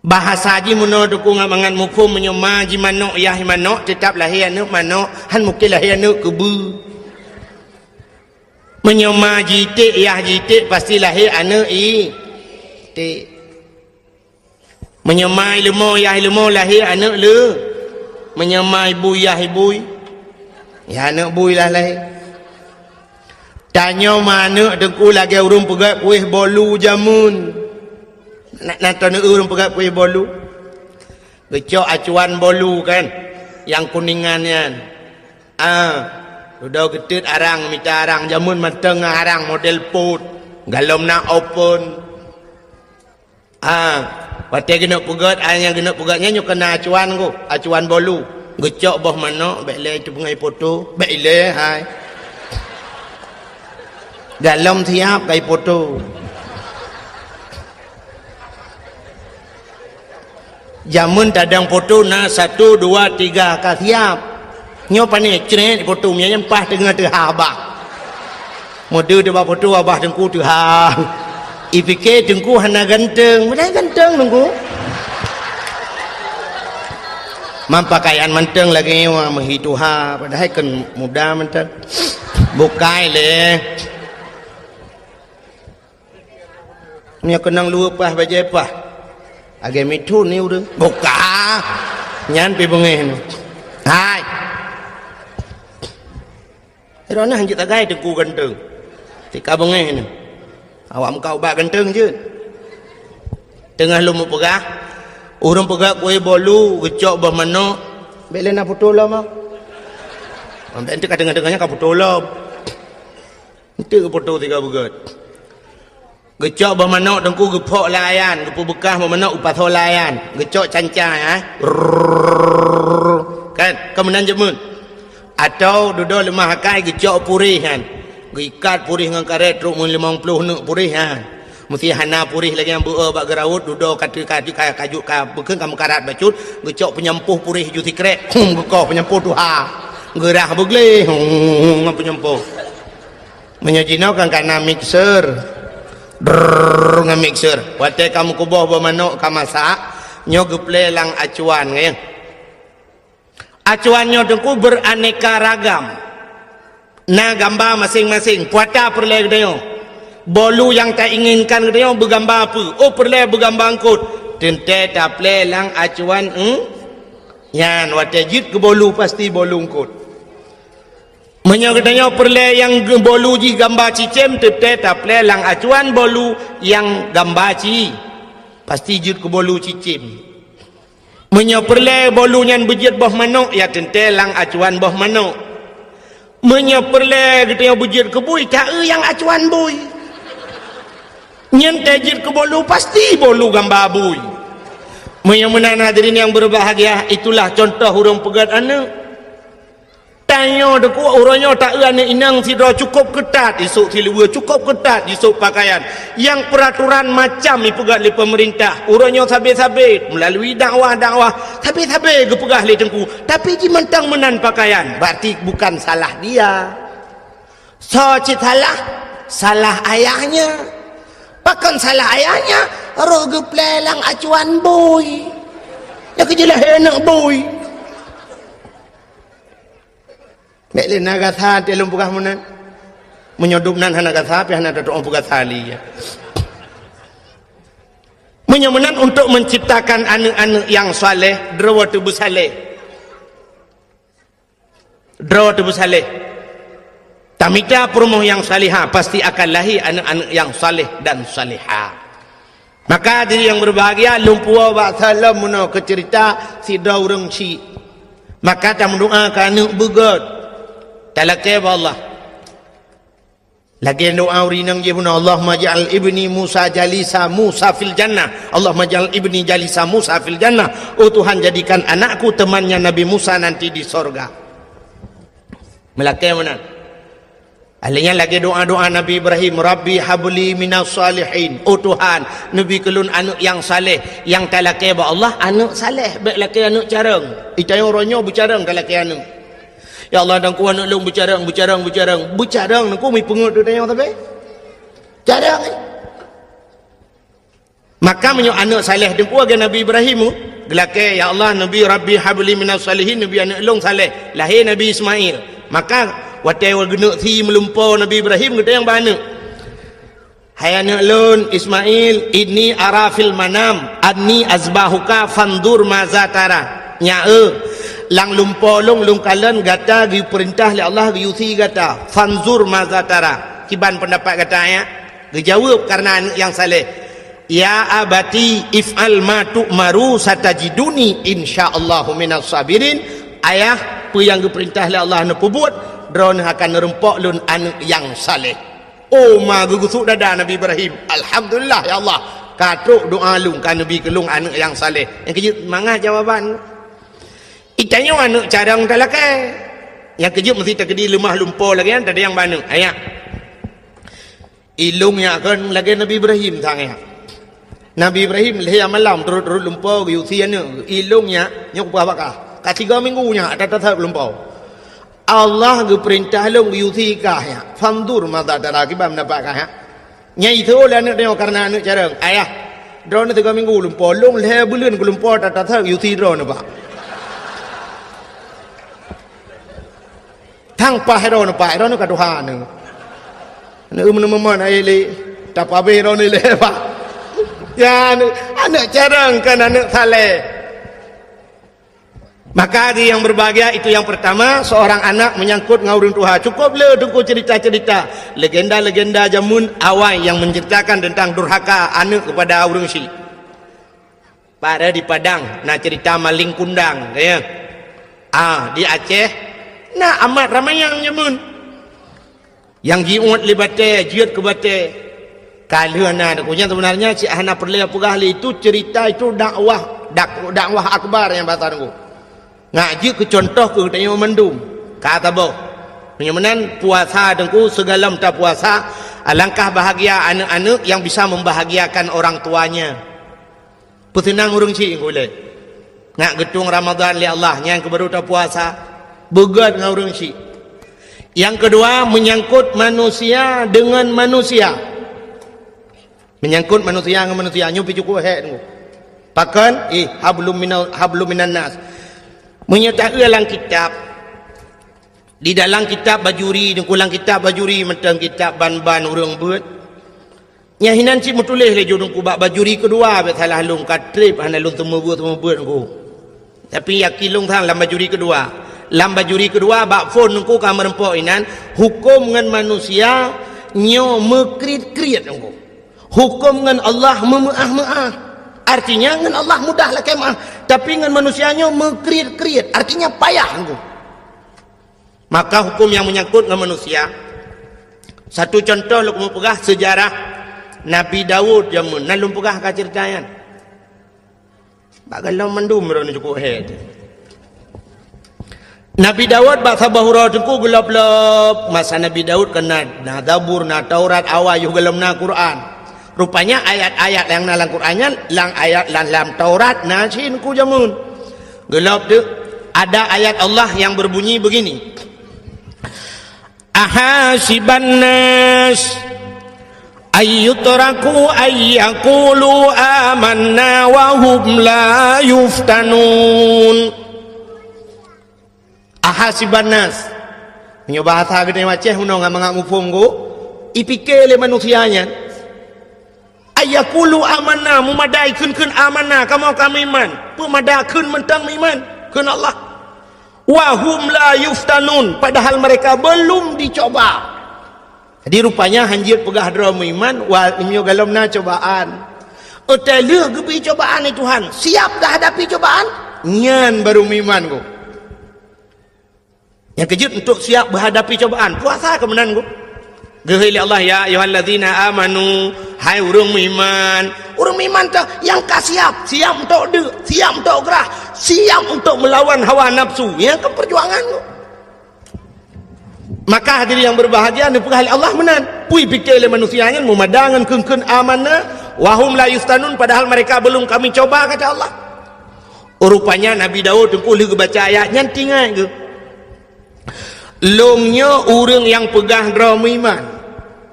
bahasa ji muno dukung mangan mukum menyoma ji manok yah manok tetap lahir anak manok han mungkin lahir anak kebu menyoma jitik yah jitik pasti lahir anak tik menyemai lemau yah lemau lahir anak le menyemai ibu yah ibu ya anak bui lah lahir tanya mana dengku lagi urung pegat kuih bolu jamun nak nak urung pegat kuih bolu gecok acuan bolu kan yang kuningannya udah getit arang minta arang jamun mateng arang model pot galom nak open Watai kena pegat, yang kena pegatnya nyo kena acuan ko, acuan bolu. Gecok boh mana, baiklah itu pengai foto, baiklah hai. Dalam siap kai foto. Jamun tadang foto na 1 2 3 ka siap. Nyo pane cret foto nya nyempah tengah teu habah. Mode de ba foto abah dengku teu ha. Ipike dengku hana ganteng, mudah ganteng dengku. Mampakaian menteng lagi wah mahituha, padahal kan muda menteng. Bukai le. Nya kenang lupa baje pah. Age mitu ni udah. Buka. Nyan pi bengen. Hai. Rona hanjut agai dengku ganteng. Tika bengen. Awak kau bak ganteng je. Tengah lu mau pegah. Orang pegah kuih bolu, gecok bah mana. Bela nak foto lah mak. Ambil ente kadang-kadangnya kau foto lah. Ente ke foto tiga begat. Gecok bah mana dengku gepok layan, gepu bekah bah mana upas layan. Gecok cancai kan kemenan jemun. Atau duduk lemah hakai gecok purih kan. Gikat purih dengan karet truk 50 nak purih ha. Mesti hana purih lagi yang buah bak gerawut duduk kaki kajuk bukan kamu karat bacut gecok penyempuh purih juti krek gekoh penyempuh tu ha. Gerah begle ngam penyempuh. Menyajinau kan kana mixer. Ngam mixer. Watai kamu kuboh bermanok ka masak nyo geple lang acuan ngayang. Acuannya dengku beraneka ragam. Nah gambar masing-masing puata perle dia bolu yang tak inginkan dia bergambar apa perle bergambar angkut tente tak ple lang acuan yan watajid ke bolu pasti bolu angkut menyokatanya perle yang bolu ji gambar cicem tente tak ple lang acuan bolu yang gambar ci pasti jid ke bolu cicem menyoperle bolu yang bejit boh manok ya tente lang acuan boh manok menyeperle kita yang bujit ke bui tak yang acuan bui nyen tajir ke bolu pasti bolu gambar bui menyamuna hadirin yang berbahagia itulah contoh urang pegat anak tanya deku urangnya tak anak inang sidra cukup ketat esok silua cukup ketat esok pakaian yang peraturan macam ipegat oleh pemerintah urangnya sabit-sabit melalui dakwah-dakwah sabit-sabit gepegah oleh tengku tapi ji mentang menan pakaian berarti bukan salah dia so salah ayahnya bahkan salah ayahnya roh geplelang acuan boy ya kejelah enak boy Mekle naga tha telum pugah munan menyoduk nan naga tha pe hana doa pugah tali ya menyemenan untuk menciptakan anak-anak yang saleh drawa tubuh saleh tamita perumoh yang salihah pasti akan lahir anak-anak yang saleh dan salihah maka diri yang berbahagia lumpua ba salam muno ke cerita si daurang si maka tak mendoakan anak begat talakai Allah Lagi doa urinang je pun Allahumma ja'al ibni Musa jalisa Musa fil jannah. Allahumma ja'al ibni jalisa Musa fil jannah. Oh Tuhan, jadikan anakku temannya Nabi Musa nanti di sorga. Melakai mana? Akhirnya lagi doa-doa Nabi Ibrahim, Rabbi habli minas salihin. Oh Tuhan, Nabi kelun anak yang saleh, yang talakai ba Allah anak saleh, baik laki anak carang. Itayong ronyo bercarang talakai anak. Ya Allah, dan ku anak long bercarang nangku mi pengut tu tayong tapi. Carang. Maka menyo anak saleh dengku aga Nabi Ibrahim gelake, ya Allah, Nabi Rabbi habli minas salihin, Nabi anak long saleh. Lahir Nabi Ismail. Maka watai wal genuk thi melumpau Nabi Ibrahim kita yang bana. Hai anak lun Ismail, inni arafil manam anni azbahuka fandur maza tara. Nya lang lumpau long kalan gata di perintah oleh Allah yusi gata fanzur maza tara. Kiban pendapat kata ya. Dijawab karena anak yang saleh. Ya abati if'al ma tu'maru satajiduni insyaallahu minas sabirin. Ayah, apa yang diperintah oleh Allah nak buat, drone akan nerempok lun anak yang saleh. Oh ma gugusuk dada Nabi Ibrahim. Alhamdulillah ya Allah. Katruk doa lung kan Nabi kelung anak yang saleh. Yang kejut mangah jawaban. Itanya anak carang talakai. Yang kejut mesti terkedi lemah lumpur lagi kan, tak ada yang mana. Ayat. Ilungnya kan lagi Nabi Ibrahim tanya. Nabi Ibrahim leh malam turut-turut lumpur yusiana. Ilungnya nyok bakah. Kat 3 minggunya ada tetap lumpau. Allah perintah long yuti kah ya. Fandur mata darah kibam nampak kah ya. Nyai tu lah nak tengok karena anak carang. Ayah, drone 3 minggu lumpau long leh bulan ke lumpau tak tetap yuti drone nampak. Tang pah drone nampak drone kat Tuhan ni. Nak mana-mana ele tak apa drone le pak. Ya anak carang kan anak saleh. Maka hari yang berbahagia itu yang pertama, seorang anak menyangkut ngaurin Tuhan. Cukuplah tunggu cerita-cerita legenda-legenda jamun awal yang menceritakan tentang durhaka anak kepada orang si. Pada di Padang nak cerita maling kundang ya. Di Aceh nah amat ramai yang jamun. Yang jiut libate, jiut ke bate. Kalau nak punya sebenarnya si Ahna perlu apa itu cerita itu dakwah akbar yang bahasa aku. Ngaji ke contoh ke tanya mendum kata boh menyamanan puasa dengku segalam tak puasa. Alangkah bahagia anak-anak yang bisa membahagiakan orang tuanya. Pesenang urang si boleh nak getung Ramadan li Allah yang kebaru tak puasa begat dengan urang si. Yang kedua, menyangkut manusia dengan manusia. Menyangkut manusia dengan manusia nyupi cukup hek tu pakan hablum minan nas. Menyertai dalam kitab, di dalam kitab bajuri dan kulang kitab bajuri mentang kitab ban-ban orang buat nyahinan si mutulih le jodong ku bajuri kedua bet salah lung katrip hana lung temu buat ku tapi yakin lung thang lam bajuri kedua bak phone ku kamar empok inan hukum dengan manusia nyo mekrit-krit ku hukum dengan Allah memeah-meah. Artinya dengan Allah mudahlah kemah, tapi dengan manusianya mengkriat-kriat, artinya payah. Maka hukum yang menyangkut dengan manusia. Satu contoh lu mau pegah sejarah Nabi Daud jamun, nalum pegah ka ceritanya. Bagalau mendum ron cukup head. Nabi Daud bahasa bahura tengku gelap-gelap masa Nabi Daud kena na Zabur na Taurat awal yo gelam na Quran. Rupanya ayat-ayat yang dalam Qurannya lang ayat dalam Taurat nasin ku jamun gelap tu ada ayat Allah yang berbunyi begini, ahasiban nas ayyutraku ayyaqulu amanna wa hum la yuftanun. Ahasiban nas nyo bahasa gede maceh uno ngamang ngufung go ipikele manusianya ayakulu amanah memadai kun amanah kamu kami iman pemadai kun mentang iman kun Allah wahum la yuftanun padahal mereka belum dicoba. Jadi rupanya hanjir pegah drum iman wal imyo galomna cobaan otelu gebi cobaan ni Tuhan siap dah hadapi cobaan nyan baru iman ku yang kejut untuk siap menghadapi cobaan puasa kemenan ku Gehil Allah ya ayyuhallazina amanu, hai urang beriman. Urang beriman tu yang siap untuk siap untuk gerah, siap untuk melawan hawa nafsu. Yang ke perjuangan tu. Maka hadirin yang berbahagia, nepegah Allah menan. Pui fikir oleh manusianya memadangan keun amanah, wahum la yuftanun, padahal mereka belum kami coba, kata Allah. Rupanya Nabi Daud tengku lagi baca ayatnya tinggal ke. Longnya orang yang pegang drama iman.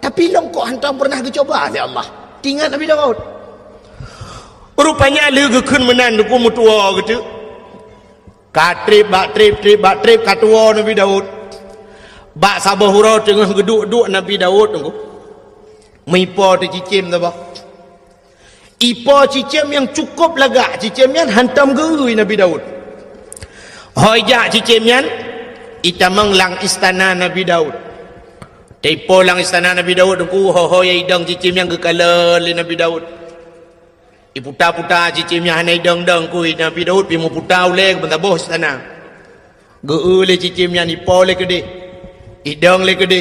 Tapi long kok hantar pernah dicoba oleh Allah. Tinggal Nabi Daud. Rupanya lagi keun menan tengku mutua gitu. Katrip bak trip katua Nabi Daud. Bak sabah hurau tengah geduk-duk Nabi Daud tengku. Mipo tu cicim tu bah. Ipo cicim yang cukup lagak, cicimnya hantam gerui Nabi Daud. Hojak cicimnya itamang lang istana Nabi Daud. Tepo lang istana Nabi Daud tengku hoya idang cicim yang gekala le Nabi Daud. Iputa-puta cicimnya hanai dang-dang kui Nabi Daud pi mu puta ule ke bentaboh istana. Geu le cicimnya ni po le kede. Idang le kede.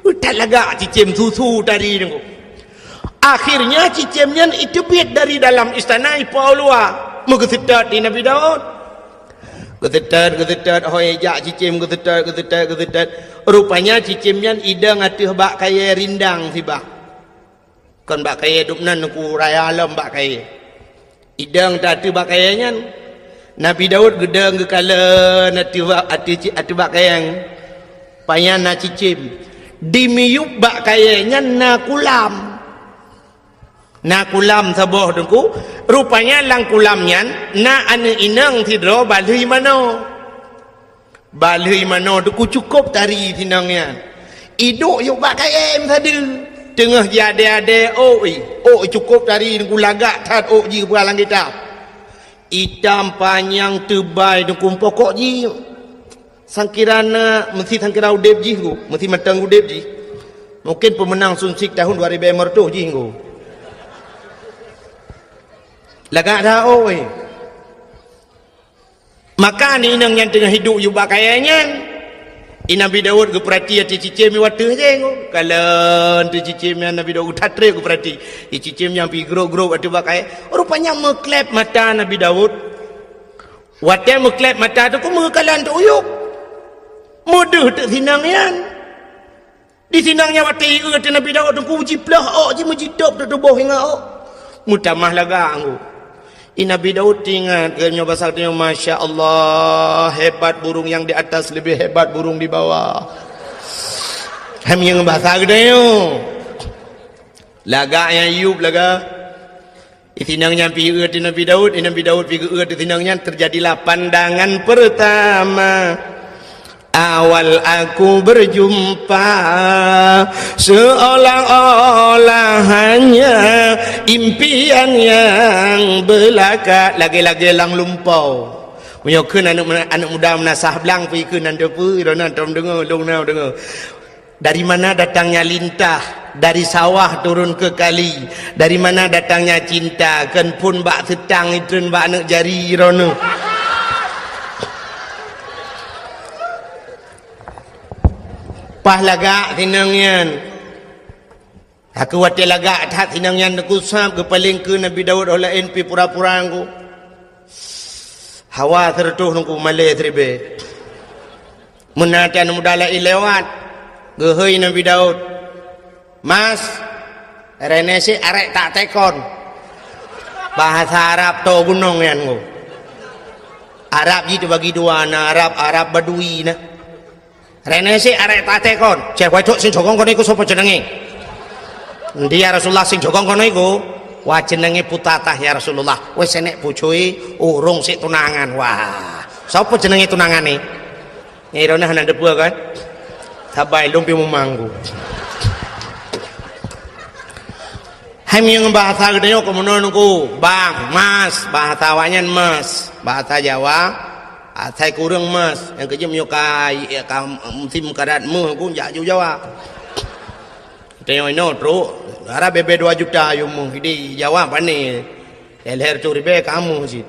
Tak lagak cicim susu tadi tengku. Akhirnya cicimnya itu biat dari dalam istana ipau luar. Mengesetat di Nabi Daud. Gesetat hoya cicim gesetat. Rupanya cicimnya idang atuh bak kaya rindang sibah. Kan bak kaya dupnan ku raya alam bak kaya. Idang tak atuh bak kayanya. Nabi Daud gedang gekala atuh bak kayang. Payan na cicim. Dimiyup bak kayanya na kulam. Na kulam saboh dengku. Rupanya lang kulamnya na ane inang tidro balui mano. Balui mano dengku cukup tari tinangnya. Iduk yuk bak kayem tadi. Tengah jade-ade cukup tari dengku lagak tat ji kepalang kita. Hitam panjang tebal dengku pokok ji. Sangkirana mesti sangkira udep ji ku. Mesti matang udep ji. Mungkin pemenang sunsik tahun 2000 ji ku. Lagak dah oi. Maka ni inang yang tengah hidup juga kayaknya. Nabi Daud ke perhati hati cicim mi watu je ko. Kalau tu cicim yang Nabi Daud tatre ke perhati. Cicim yang pi grow atu bakai. Rupanya meklep mata Nabi Daud. Wate meklep mata tu ko mengekalan tu uyuk. Mudah tak sinangnya. Di sinangnya wate ke Nabi Daud tu uji plah ji mujidop tu tubuh hingga mutamah laga anggu. Nabi Daud ingat kerana pasal dia Masya Allah, hebat burung yang di atas lebih hebat burung di bawah. Kami yang bahasa gede yo. Laga yang Ayub laga. Itinangnya pi di Nabi Daud, Nabi Daud pi di tinangnya terjadilah pandangan pertama. Awal aku berjumpa seolah-olah hanya impian yang belaka. Lagi-lagi lang lumpau. Menyokun anak muda menasah belang pergi ke nan depu irona tom dengar long nau dengar. Dari mana datangnya lintah? Dari sawah turun ke kali. Dari mana datangnya cinta? Kan pun bak setang itun bak anak jari irona. Pah lagak tinangnya. Aku wati lagak tak tinangnya aku sab ke paling ke Nabi Daud oleh NP pura-pura aku. Hawa tertuh nungku malai terbe. Menatan mudala lewat. Gehoi Nabi Daud. Mas, renesi arek tak tekon. Bahasa Arab to gunung yan ko. Arab gitu bagi dua na Arab Badui na. Renesi arek tak tekon. Cek wedok sing jogong kono iku sapa jenenge? Endi ya Rasulullah sing jogong kono iku? Wah jenenge Putatah ya Rasulullah. Wis enek bojoe urung sik tunangan. Wah, sapa jenenge tunangane? Nyirone ana debu kan? Sabai lumpi memanggu. Kami yang bahasa gede yo komunonku, Bang, Mas, bahasa wanyan Mas, bahasa Jawa. Saya kurang mas, yang kerja menyukai musim karatmu, aku jak Jawa. Tengok ini, terus, harap bebe 2 juta, yumu, jadi Jawa apa ni? Leher curi be kamu sih.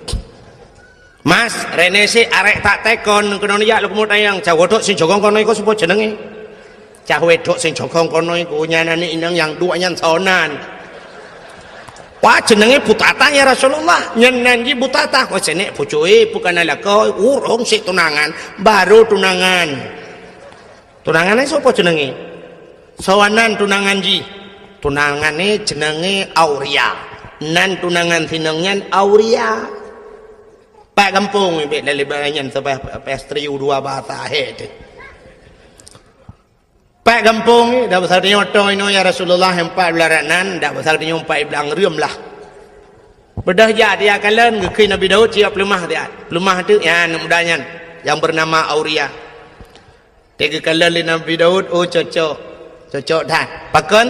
Mas, renesi arek tak tekon, kena niat lu kemudian yang jago tu si jogong kono ikut sebut jenenge. cah wedok sing jogong kono iku nyanane inang yang duanya sonan. Wah jenenge Butata ya Rasulullah. Nyenan iki Butata. Wah jenenge bojoe bukan alaka urung sik tunangan, baru tunangan. Tunangane sapa jenenge? Sawanan tunangan ji. Tunangane jenenge Auria. Nan tunangan sinengnya Auria. Pak kampung ibet lelebanyan sampai pestriu dua bahasa het. Pak kampung dah besar dia otoy no ya Rasulullah empat belaranan dah besar dia empat belang riam lah. Bedah jadi akalan ke Nabi Daud siap lemah dia. Lemah tu ya mudanya yang bernama Auria. Tiga kalan Nabi Daud oh cocok dah. Bahkan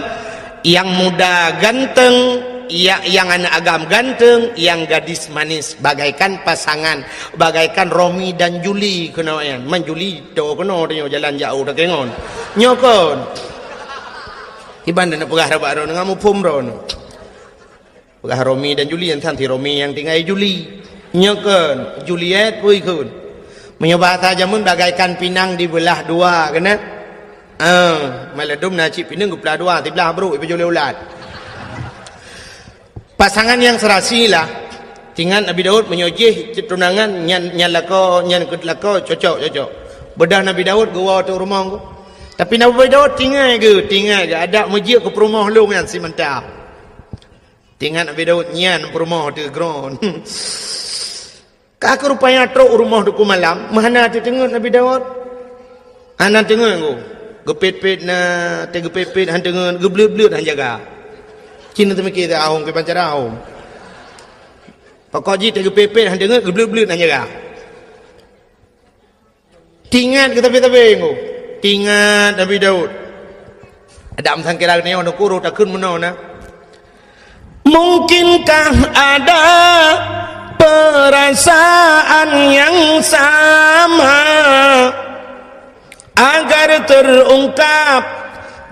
yang muda ganteng, yang anak agam ganteng, yang gadis manis, bagaikan pasangan, bagaikan Romi dan Juli kena yan. Man Juli do kena dia jalan jauh dah kengon. Nyokon. Iban nak pegah rabak ro ngamu pum ro. Pegah Romi dan Juli yang santi Romi yang tinggal Juli. Nyokon, Juliet pui kun. Menyebah saja mun bagaikan pinang dibelah dua kena. Maladum nacip pinang belah dua, dibelah bro ibu Juli ulat. Pasangan yang serasi lah. Tinggal Nabi Daud menyojih tunangan nyan lako nyan kedlako cocok. Bedah Nabi Daud gua tu rumah ku. Tapi Nabi Daud tinggal ke ada masjid ke rumah lu yang si mentah. Tinggal Nabi Daud nyan rumah tu gron. Kak rupanya truk rumah tu malam. Mana tu tengok Nabi Daud? Anak tengok ku. Gepet-pet na tegepet-pet han tengok geblut-blut han jaga. Cina tu mikir dah ahong ke pancara ahong. Pakok ji tega pepet han dengar geblut-blut han jaga. Tingat ke tepi-tepi ngo. Tingat Nabi Daud. Ada amsan kira ni ono kuru tak kun meno na. Mungkinkah ada perasaan yang sama agar terungkap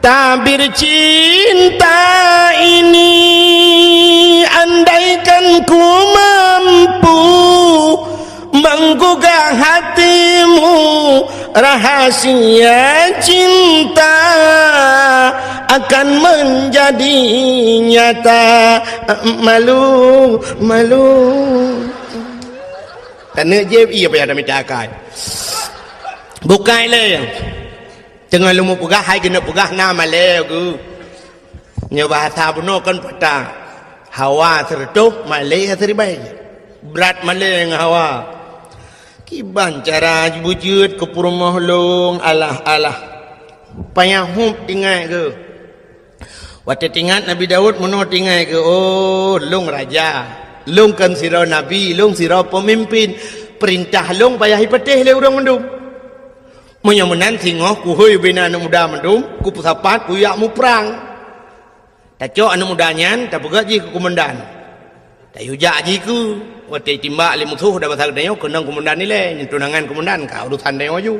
tabir cinta ini, andaikan ku mampu menggugah hatimu, rahasia cinta akan menjadi nyata. Malu Tanya je iya payah dah minta akal. Bukai le. Jangan lu mau pegah hai kena pegah nama le ku. Nya bahasa buno kan patah. Hawa tertuh malay seribai. Berat malay dengan hawa. Kiban cara wujud ke rumah long alah. Payah hup tinggal ke. Waktu tinggal Nabi Daud menuh tinggal ke. Oh, long raja. Long kan sirau Nabi, long sirau pemimpin. Perintah long payah hipatih le urang mendum. Menyamunan singoh ku hoi bina anak muda mendum, ku pusapat ku yak mu perang. Tak cok anak mudanya, tak pegat ji ke komandan. Tak yujak ji ku. Waktu timbak li musuh dah pasal dia kenang komandan ni le, tunangan komandan kau urusan dia maju.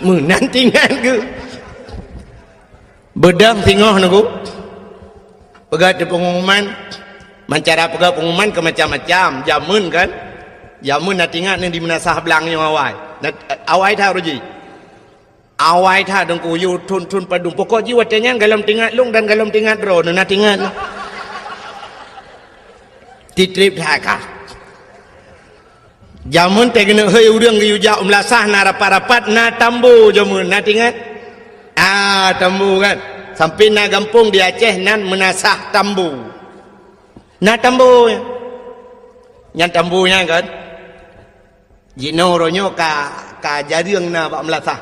Menan tinggal ke. Bedang singoh naku. Pegat di pengumuman, mencara pegat pengumuman ke macam-macam, jamun kan. Jamun nak tinggal ni di menasah belangnya awal. Awai tha roji. Awai tha dong ku yu tun padung. Pokok ji watanya galam tinggal lung dan galam tinggal ro na tinggal. Titrip tha ka. Jamun te kena hei urang yu ja umlasah na rapat-rapat na tambu jamun na tinggal. Tambu kan. Sampai na gampung di Aceh nan menasah tambu. Na tambu. Yang tambunya kan. Jino ronyo ka jariang na bak melasah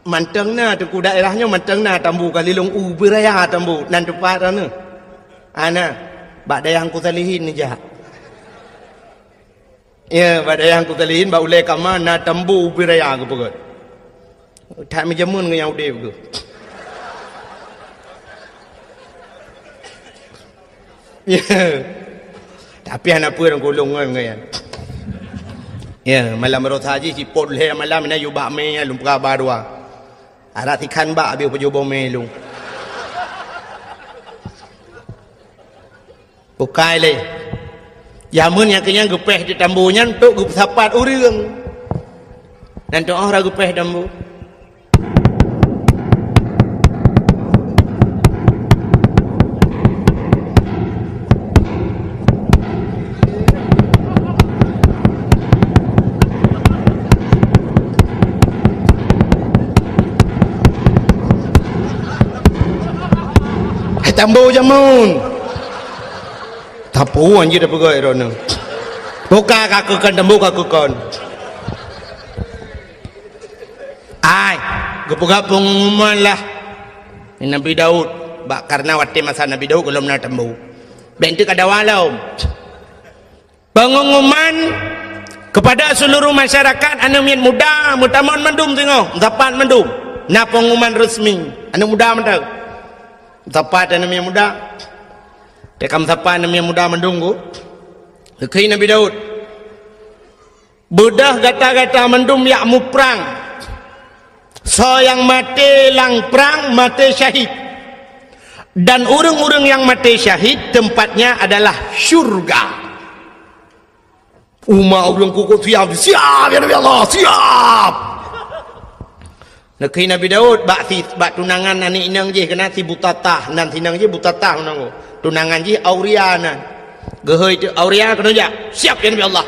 manteng na tu ku daerahnya manteng na tambu kalilong beraya tambu nan tepat ana bak daerah ku salihin ni jah ya bak daerah ku salihin bak ulai kama na tambu beraya ku pegot tak mejamun ngau dev ku ya tapi anak pun golong ngayan. Ya, malam berot haji si pot le malam na yu ba me lum pra ba dua. Ara ti kan ba abi po jobo me lum. Bukai le. Yamun yang kenyang gepeh di tambunya untuk gup sapat urang. Dan doa ora gepeh tambu. tambu jamun tapu anjir dah pegai rono buka kakukan tambu kakukan ai gepuga pengumuman lah Nabi Daud karena waktu masa Nabi Daud belum nak tambu bentuk ada walau pengumuman kepada seluruh masyarakat anu mian muda mutamon mendum tengok dapat mendum na pengumuman resmi anu muda mentau dapat anu mian muda tekam dapat anu mian muda mendunggu kei Nabi Daud budah gata-gata mendum yak mu perang so yang mati lang perang mati syahid dan orang-orang yang mati syahid tempatnya adalah syurga. Umat orang kuku siap ya Nabi Allah siap. Nak Nabi Daud bak tunangan anak inang je kena si butatah nan sinang je butatah nang tunangan je Auria nan. Gehoi tu Auria kena ja siap ya Nabi Allah.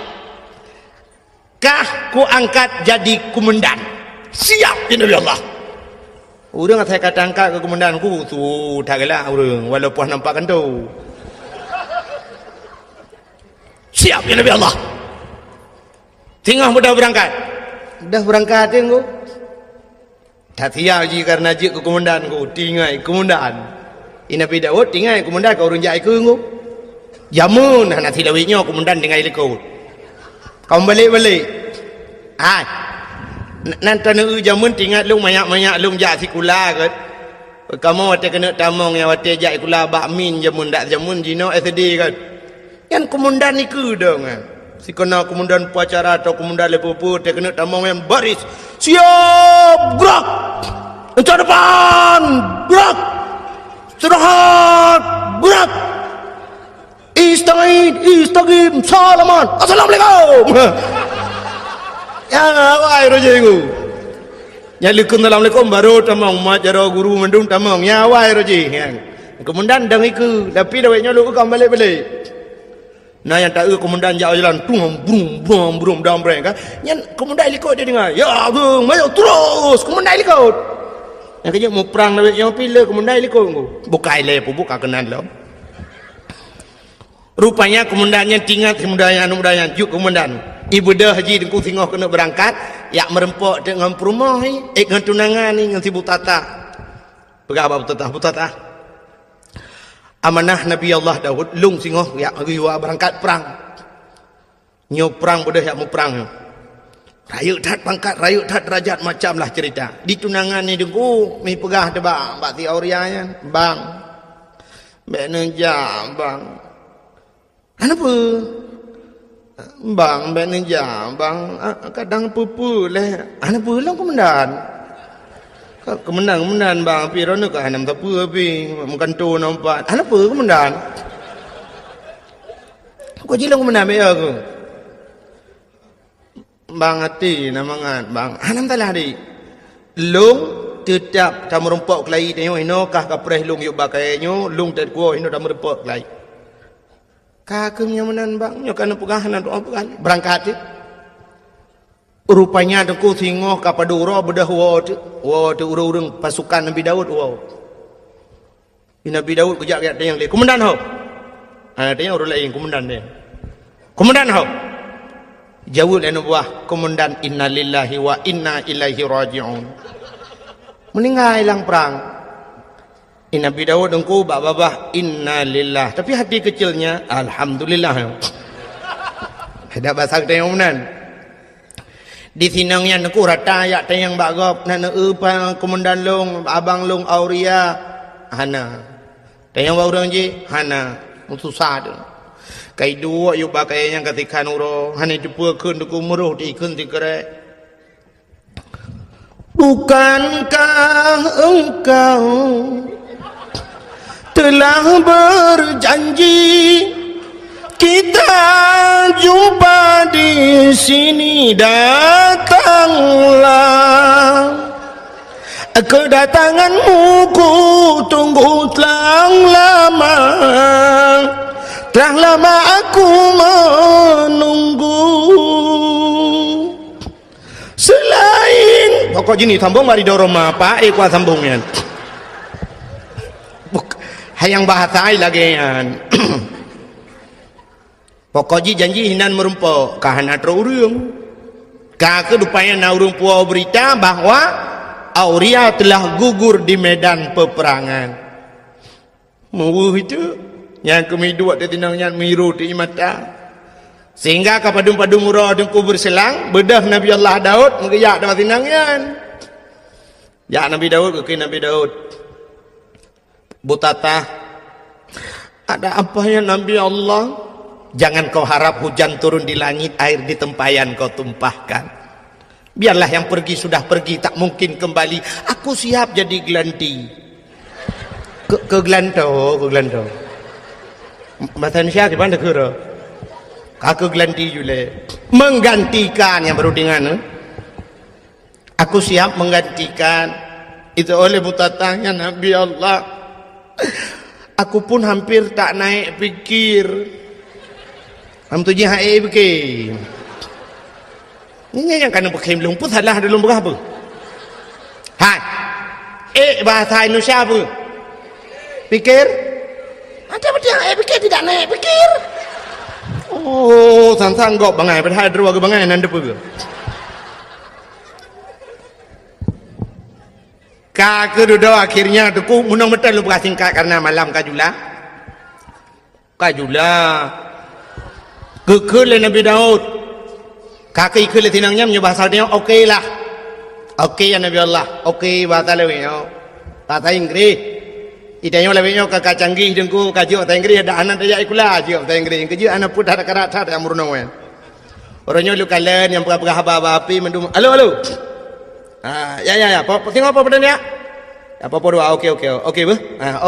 Kah ku angkat jadi komandan. Siap ya Nabi Allah. Orang saya kata angkat ke komandan ku tu tak gelak orang walaupun nampak kan tu. Siap ya Nabi Allah. Tengah mudah berangkat. Dah berangkat tengok. Tak siap je karena je ke komandan ku. Tinggal komandan. Ini Nabi Daud tinggal komandan kau orang jai ke ku. Jamun nak silawitnya komandan tinggal ikut. Kau balik-balik. Nanti nak jamun tinggal lu banyak-banyak lu jak sikula ke. Kamu wate kena tamong yang wate jak kula bakmin jamun dak jamun jino SD kan. Yang komandan ni ke dong kan. Si kena komandan upacara atau komandan lepopo dia kena tamong yang baris siap gerak encah depan gerak istirahat gerak istagim salaman assalamualaikum ya awai rojengu nyalikeun assalamualaikum baru tamong majaro guru mendung tamong ya awai roji komandan dang iku tapi dawainya lu kam balik-balik. Nah yang tak komandan jalan brum dambreng kan. Yang komandan ikut dia dengar. Ya bung, mayo terus komandan ikut. Yang kaya mau perang lawet yang pilih komandan ikut ku. Bukai le pu buka kenan lo. Rupanya komandannya tinggal komandan juk komandan. Ibu dah haji dengku singoh kena berangkat, yak merempok dengan perumah dengan tunangan ni dengan si Butata. Berapa Butata? Amanah Nabi Allah Daud lung singoh ya riwa berangkat perang nyo perang bodoh yak mu perang rayuk tat pangkat rayuk tat derajat macamlah cerita di tunangan ni dengku mi pegah tebak bak ti aurianya bang mek nenja bang apa bang mek nenja bang kadang pupu leh ana pulang komandan Kemendan bang api rono ke hanam tapu api mengkanto nampak apa kemendan kau jilang kemendan biar aku bang hati namangan bang hanam talah di lung tetap tak merempok kelai tengok ino kah kapreh lung yuk bakainya lung tak kuah ino tak merempok kelai kakemnya menan bang nyokan pegahan atau apa kan berangkat je rupanya dengku singoh kapadura bedah wa tu urang pasukan Nabi Daud wa. Nabi Daud kejak dia yang komandan ho. Ada yang orang lain komandan dia. Komandan ho. Jawab anu buah komandan innalillahi wa inna ilaihi raji'un. Meninggal hilang perang. Nabi Daud dengku babah innalillah tapi hati kecilnya alhamdulillah. Ada bahasa kita yang menan. Di sinangnya aku rata yak tayang bagop na neupa komandan long abang long Auria hana tayang orang je hana susah tu kai dua yu bakai yang ketika nuro hana jumpa keun tu muruh di keun ti kere bukankah engkau telah berjanji kita jumpa di sini datanglah kedatanganmu ku tunggu telah lama aku menunggu selain pokok gini sambung mari dorong apa kuat sambungnya hayang bahasai lagi kan. Pokoknya janji hinan merumpok kahana terurung. Kaka rupanya na urung puau berita bahwa Auria telah gugur di medan peperangan. Mau itu yang kami dua di tinangnya miru di mata. Sehingga kapadung-padung murah dengku berselang bedah Nabi Allah Daud mengeyak dalam tinangnya. Ya Nabi Daud ke Nabi Daud. Butata, ada apa ya Nabi Allah? Jangan kau harap hujan turun di langit, air di tempayan kau tumpahkan. Biarlah yang pergi sudah pergi, tak mungkin kembali. Aku siap jadi gelanti. Ke gelanto. Bahasa Indonesia gimana kira? Aku gelanti juga. Menggantikan yang baru dengan. Aku siap menggantikan. Itu oleh butatanya Nabi Allah. Aku pun hampir tak naik pikir. Am tu jiha bekim. Ini yang kan bekim lumpur salah ada lumpur apa? Hai. Bahasa Indonesia apa? Pikir? Ada apa dia pikir tidak naik pikir? Oh, sang-sanggok bangai pada dua ke bangai nanda apa? Kaka duduk akhirnya tu munang betul lu singkat karena malam kajula. Kekele Nabi Daud. Kaka ikut tinangnya bahasa dia okey lah. Okey ya Nabi Allah. Okey bahasa lewenya. Bahasa Inggris. Idanya lewenya kakak canggih dengku kaji bahasa Inggris ada anak dia ikulah aji bahasa Inggris. Kaji anak pun ada karat yang murnawan. Orangnya lu kalian yang berapa api mendum. Halo. Ya. Tengok apa pada ni ya? Apa dua? Okey bu.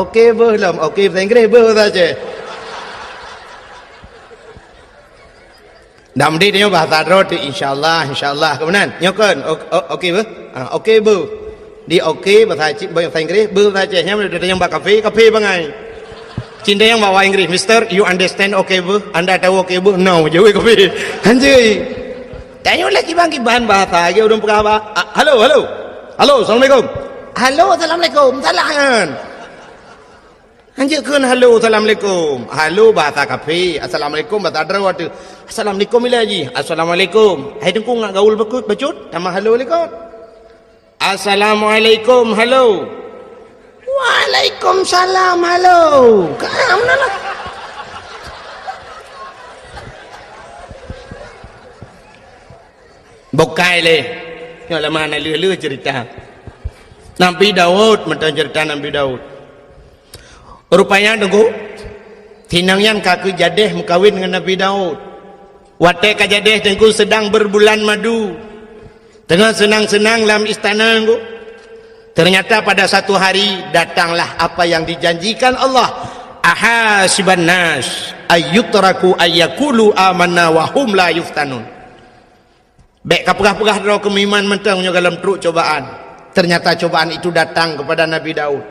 Okey bu lam. Okey bahasa Inggris bu saja. Nam dia bahasa roti insyaallah kemudian nyokan okey bu. Okey bu. Di okey bahasa Inggris bu saja. Yang bawa kafe bangai. Cinta yang bawa Inggris, Mister, you understand okey bu? Anda tahu okey bu? No, jauh kafe. Anjay. Tanya lagi bang bahan bahasa aja udah apa? Halo, assalamualaikum. Halo, assalamualaikum. Salahan. Anjirkan halo, assalamualaikum. Halo bahasa kafe. Assalamualaikum bahasa Darawat. Assalamualaikum ilaji. Assalamualaikum. Hai dengku nak gaul becut. Nama halo alaikum. Assalamualaikum. Halo. Waalaikumsalam. Halo. Kamu mana? Bokai le. Yang lama nak lừa cerita. Nabi Daud mentang cerita Nabi Daud. Rupanya tunggu. Tinangnya kaku jadeh mengkawin dengan Nabi Daud. Watai kajadeh tengku sedang berbulan madu. Tengah senang-senang dalam istana tengku. Ternyata pada satu hari datanglah apa yang dijanjikan Allah. Ahasiban nas ayyutraku ayyakulu amanna wa hum la yuftanun. Baik kapagah-pagah draw kemiman mentangnya dalam teruk cobaan. Ternyata cobaan itu datang kepada Nabi Daud.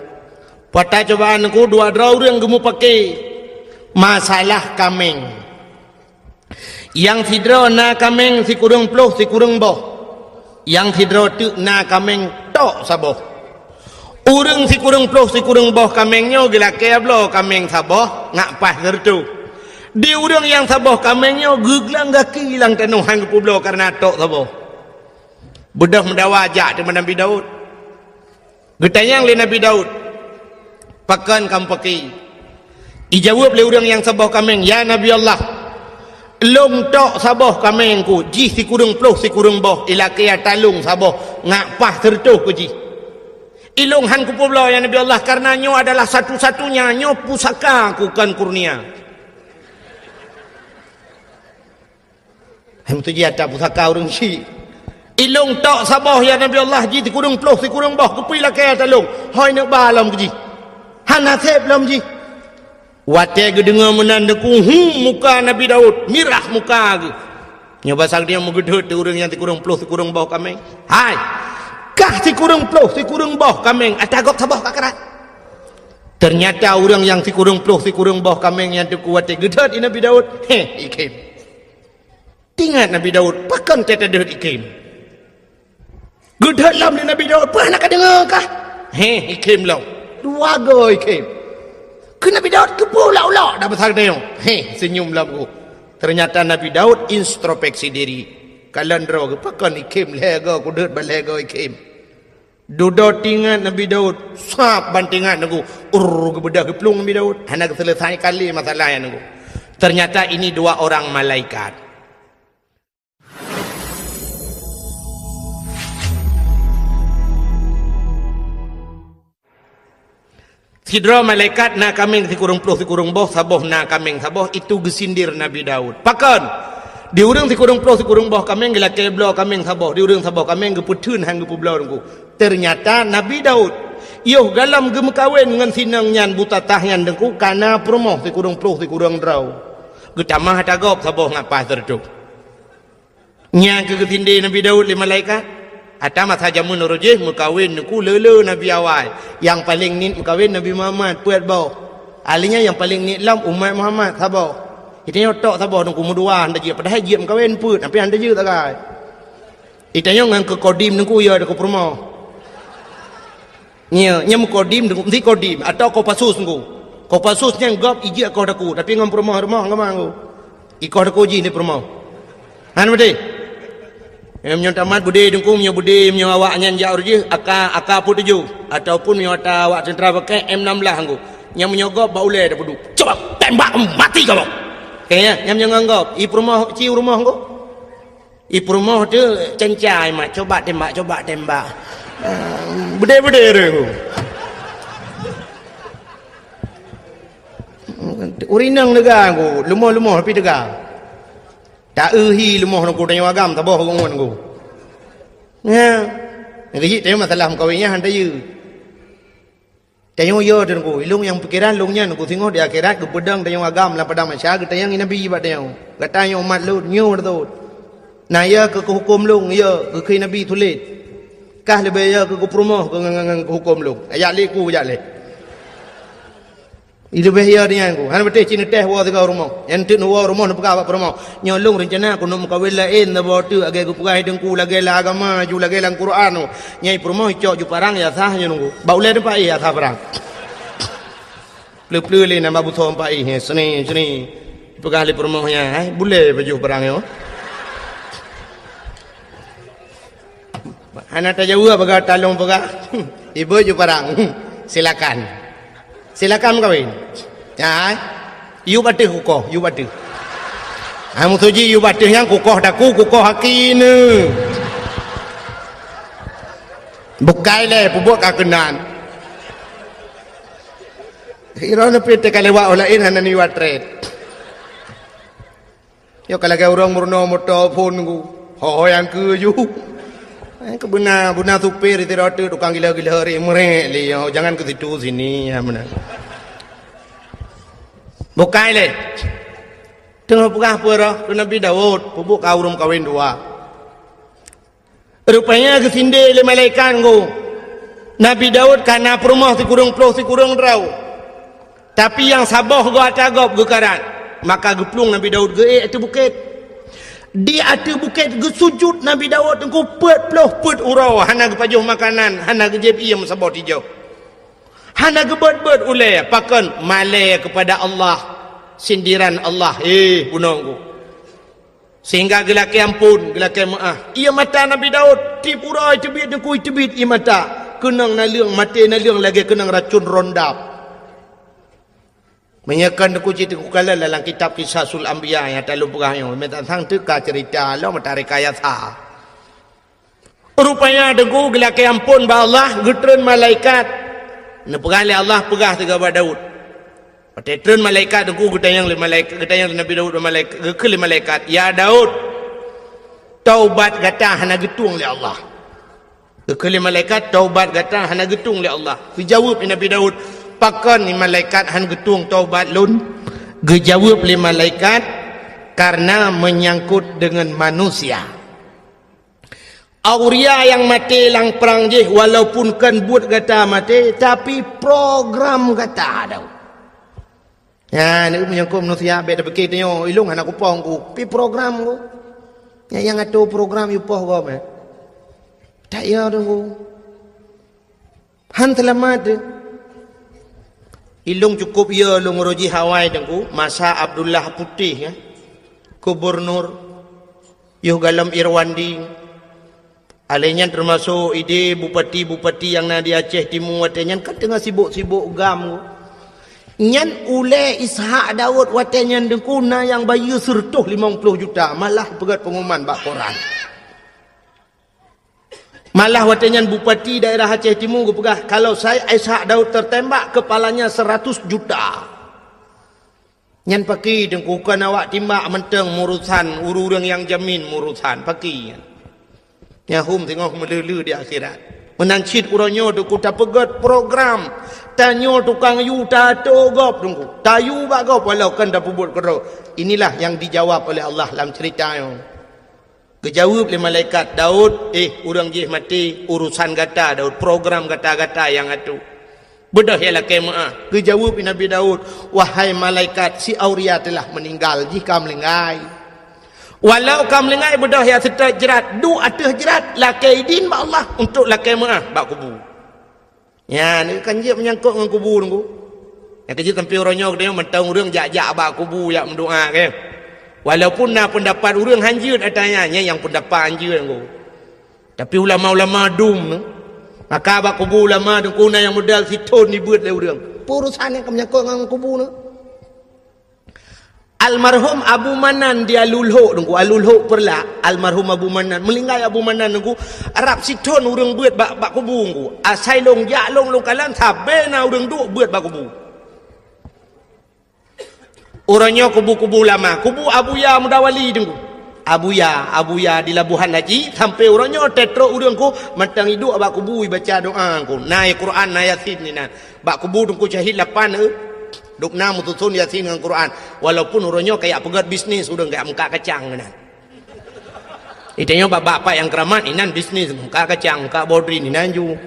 Pada cobaan aku dua draw yang gemu pakai masalah kameng. Yang sidro na kameng si kurang ploh si kurang boh. Yang sidro tu na kameng tok saboh. Urang si kurang ploh si kurang boh kamengnya gila keblo kameng saboh ngak pas gertu. Di urang yang saboh kamengnya geglang gaki hilang tanuhan ke publo karena tok saboh. Bedah mendawajak dengan Nabi Daud. Getanyang le Nabi Daud. Pakan kamu pakai. Dijawab le urang yang saboh kameng, ya Nabi Allah. Long tok saboh kamengku, ji si kurang ploh si kurang boh ilakia talung saboh ngak pas tertuh ku ji. Ilung han ku publo ya Nabi Allah karena nyo adalah satu-satunya nyo pusaka ku kan kurnia. Hem tu ji ada pusaka urang si. Ilung tok saboh ya Nabi Allah ji si kurang ploh si kurang boh ku pi lakia talung. Hoi nak balam ku ji. Han nasib lam ji. Watai ke dengar menandaku muka Nabi Daud mirah muka ke nyoba sang dia mengedut tu orang yang ti kurang ploh ti kurang bau kameng. Hai kah ti kurang ploh ti kurang bau kameng atagok sabah kakarat. Ternyata orang yang ti kurang ploh ti kurang bau kameng yang tu watai gedut di Nabi Daud ikim tingat Nabi Daud pakan teta deut ikim gedut lam di Nabi Daud pernah nak dengar kah ikim lam dua go ikim Ke Nabi Daud ke pula-ula dah besar tengok. Senyum lah aku. Ternyata Nabi Daud introspeksi diri. Kalandra ke pakan ikim lega ku deut balega ikim. Duda tingat Nabi Daud, sap bantingan aku. Ke bedah ke pelung Nabi Daud. Hana selesai kali masalah yang aku. Ternyata ini dua orang malaikat. Sidra malaikat na kaming si kurung puluh si kurung boh saboh na kaming saboh itu gesindir Nabi Daud. Pakan di urang si kurung puluh si kurung boh kaming gila keblo kaming saboh di urang saboh kaming geputun hang gepublo nunggu. Ternyata Nabi Daud yoh galam gemekawin dengan sinang nyan buta tahyan dengku kana promoh si kurung puluh si kurung draw. Getamah tagap saboh ngapa tertu. Nyang ke gesindir Nabi Daud li malaikat. Atama saja menurujih mukawin ku lele Nabi awal. Yang paling ni mukawin Nabi Muhammad puat bau. Alinya yang paling ni lam umat Muhammad sabar. Itanya tok sabar nungku mudua anda je padahal je mukawin put tapi anda je tak kai. Itanya ngan ke kodim nungku ya deku permo. Nya mukodim nungku mesti kodim atau ko pasus nungku. Ko pasus yang gop iji ko deku tapi ngam permo rumah ngam ngu. Iko deku ji ni permo. Han bede. Yang tamat budi dengku punya budi punya awak nyan jauh je aka pun tuju ataupun punya awak awak tentera pakai M16 angku yang menyogop baulai dah bodoh coba tembak mati kau kayaknya yang menganggap i rumah ci rumah angku i rumah tu cencai mak coba tembak budi reng urinang negara angku lumah tapi tegak tak ehi lemah nak tanya agam tak boh ngon ku. Ya. Ngi tanya masalah mukawinnya handa ye. Tanya yo dan ku ilung yang pikiran lungnya ku tengok di akhirat ku pedang tanya agam la padang masyarakat tanya nabi ba tanya. Katanya umat lu nyu tu. Nah ya ke hukum lung ya ke nabi tulis. Kah lebih ya ke promoh ke hukum lung. Ayat le ku ayat le. Itu bahaya dia aku. Han betul cina teh wa tiga rumah. Yang tu wa rumah nak pegang apa rumah. Nyolong rencana aku nak mukawin lain na botu agai aku pegang hidungku lagi la agama ju lagi lang Quran. Nyai rumah cok ju parang ya sah nya nunggu. Bau le depa ya sah parang. Pleu le nama buto empa seni pegang le rumahnya. Boleh baju parang yo. Anak tajau pegang talong pegang. Ibu ju parang. Silakan kawin. Ya. You batih kukoh, you batih. Amu tuji you batih yang kukoh daku kukoh hakine. Bukai le pubuk kakenan. Kira na pite kalewa olain hanan ni watret. Yo kalaga urang murno moto phone ku. Ho yang ke you. Buna supir itu rotu tukang gila-gila hari merek liyo jangan ke situ sini ya mana bukai le tengah pegah pura tu Nabi Daud pubuk kaurum kawin dua rupanya kesinde le malaikat go Nabi Daud kana perumah si kurung draw tapi yang sabah go atagop go karat maka geplung Nabi Daud ge itu bukit di atas bukit gesujud Nabi Daud tengku put urau hana gepajuh makanan hana gejep iem sabot hijau hana gebet ulai pakan malai kepada Allah sindiran Allah punongku sehingga gelaki ampun gelaki maaf ia mata Nabi Daud tip urau tebit tengku tebit ia mata kenang naliang mati naliang lagi kenang racun rondap menyakan aku cerita kukala dalam kitab Kisah Sul Anbiya yang tak lupa yang minta sang teka cerita lo matarik ayat ha rupanya dengku gelaki ampun ba Allah getren malaikat ne pegang Allah pegah tiga ba Daud patren malaikat dengku getayang Nabi Daud malaikat ke malaikat ya Daud taubat gata hana getung li Allah ke malaikat taubat gata hana getung li Allah dijawab Nabi Daud pakan ni malaikat han getung taubat lun gejawab li malaikat karena menyangkut dengan manusia auria yang mati lang perang je walaupun kan buat kata mati tapi program kata ada ya ni menyangkut manusia beda begitu yo ilung anak kupong ku pi program ku yang atu program yu poh go me tak ya tu han selamat Ilung cukup ya lung roji Hawaii dengku masa Abdullah Putih ya. Gubernur yuh galam Irwandi. Alenya termasuk ide bupati-bupati yang di Aceh Timur watenyan kan tengah sibuk-sibuk gam. Nyan ule Ishak Daud watenyan dengkuna yang bayu sertuh 50 juta malah pegat pengumuman bak koran. Malah watenyan bupati daerah Aceh Timur pegah kalau saya Ishak Daud tertembak kepalanya 100 juta. Nyan paki dengkukan awak timbak menteng murusan ururang yang jamin murusan paki. Nyahum tengok melulu di akhirat. Menancit uranyo dengku tak pegat program. Tanyo tukang yu tato gop dengku. Tayu bak gop walau kan dah pubut kero. Inilah yang dijawab oleh Allah dalam ceritanya. Kejawab oleh malaikat Daud, orang jih mati urusan gata Daud, program gata-gata yang itu. Bedah ialah kemah. Kejawab Nabi Daud, wahai malaikat si Auria telah meninggal jika melengai. Walau kam lengai bedah ya serta jerat, du atah jerat lakai din ba Allah untuk lakai mah bak kubur. Ya ni kan dia menyangkut dengan kubur nunggu. Yang kerja tempi orangnya dia mentang orang jak-jak bak kubur yak mendoa ke. Walaupun nak pendapat orang hanjut atanya yang pendapat hanjut nunggu. Tapi ulama-ulama dum maka bak kubur ulama dengkuna yang modal siton dibuat oleh orang. Urusan yang menyangkut dengan kubur ni. Almarhum Abu Manan dia lulhuk nunggu alulhuk perla almarhum Abu Manan melinggai Abu Manan nunggu Arab siton urang buat bak kubur nunggu asai long jak long kalan sabena urang duk buat bak kubur orangnya kubu-kubu lama kubu Abu Ya Mudawali nunggu Abu Ya di Labuhan Haji sampai orangnya tetro urang ku matang hidup bak kubur baca doa ku naik Quran naik Yasin ni nah bak kubur nunggu syahid 8 Dukna mutusun Yasin dengan Quran walaupun orangnya kayak pegat bisnis udah kayak muka kacang kan. Itanya bapak-bapak yang keramat inan bisnis muka kacang muka bodri ni nanju.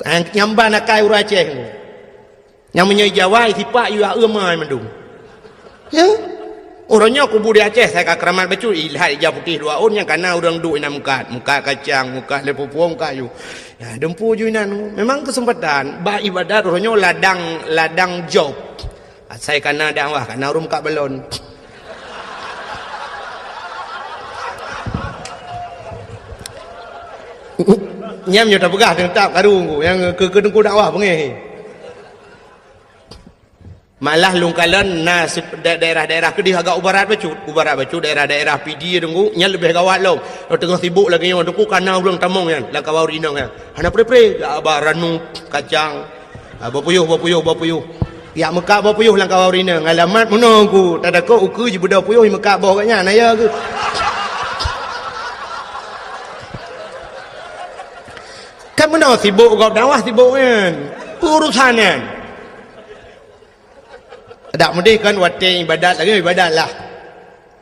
Nyamba nak kai ura Aceh. Yang menyai Jawa sifat yu amai mendung. Ya. Orangnya kubur di Aceh saya keramat betul ilhat hijau putih 2 on yang kana orang duk inan muka kacang muka lepupuang kayu. Ya dempu ju inan memang kesempatan ba ibadat orangnya ladang job. Saya kena dakwah kena rum kak belon. Nyam nyo tak pegah tetap karung yang ke dengku dakwah pengeh. Malah lungkalan nas daerah-daerah ke dia agak ubarat bacu daerah-daerah PD dengku nya lebih gawat lo. Tengah sibuk lagi yang dengku kana urang tamong kan la kawau rinang kan. Hana pre-pre baranu kacang. Bapuyuh. Ya Mekah bawa puyuh lang kawau rina ngalamat menunggu tak ada kau uku je budak puyuh Mekah bawa katnya naya ke kan mana sibuk kau dakwah sibuk kan urusan kan tak mendih kan watin ibadat lagi ibadat lah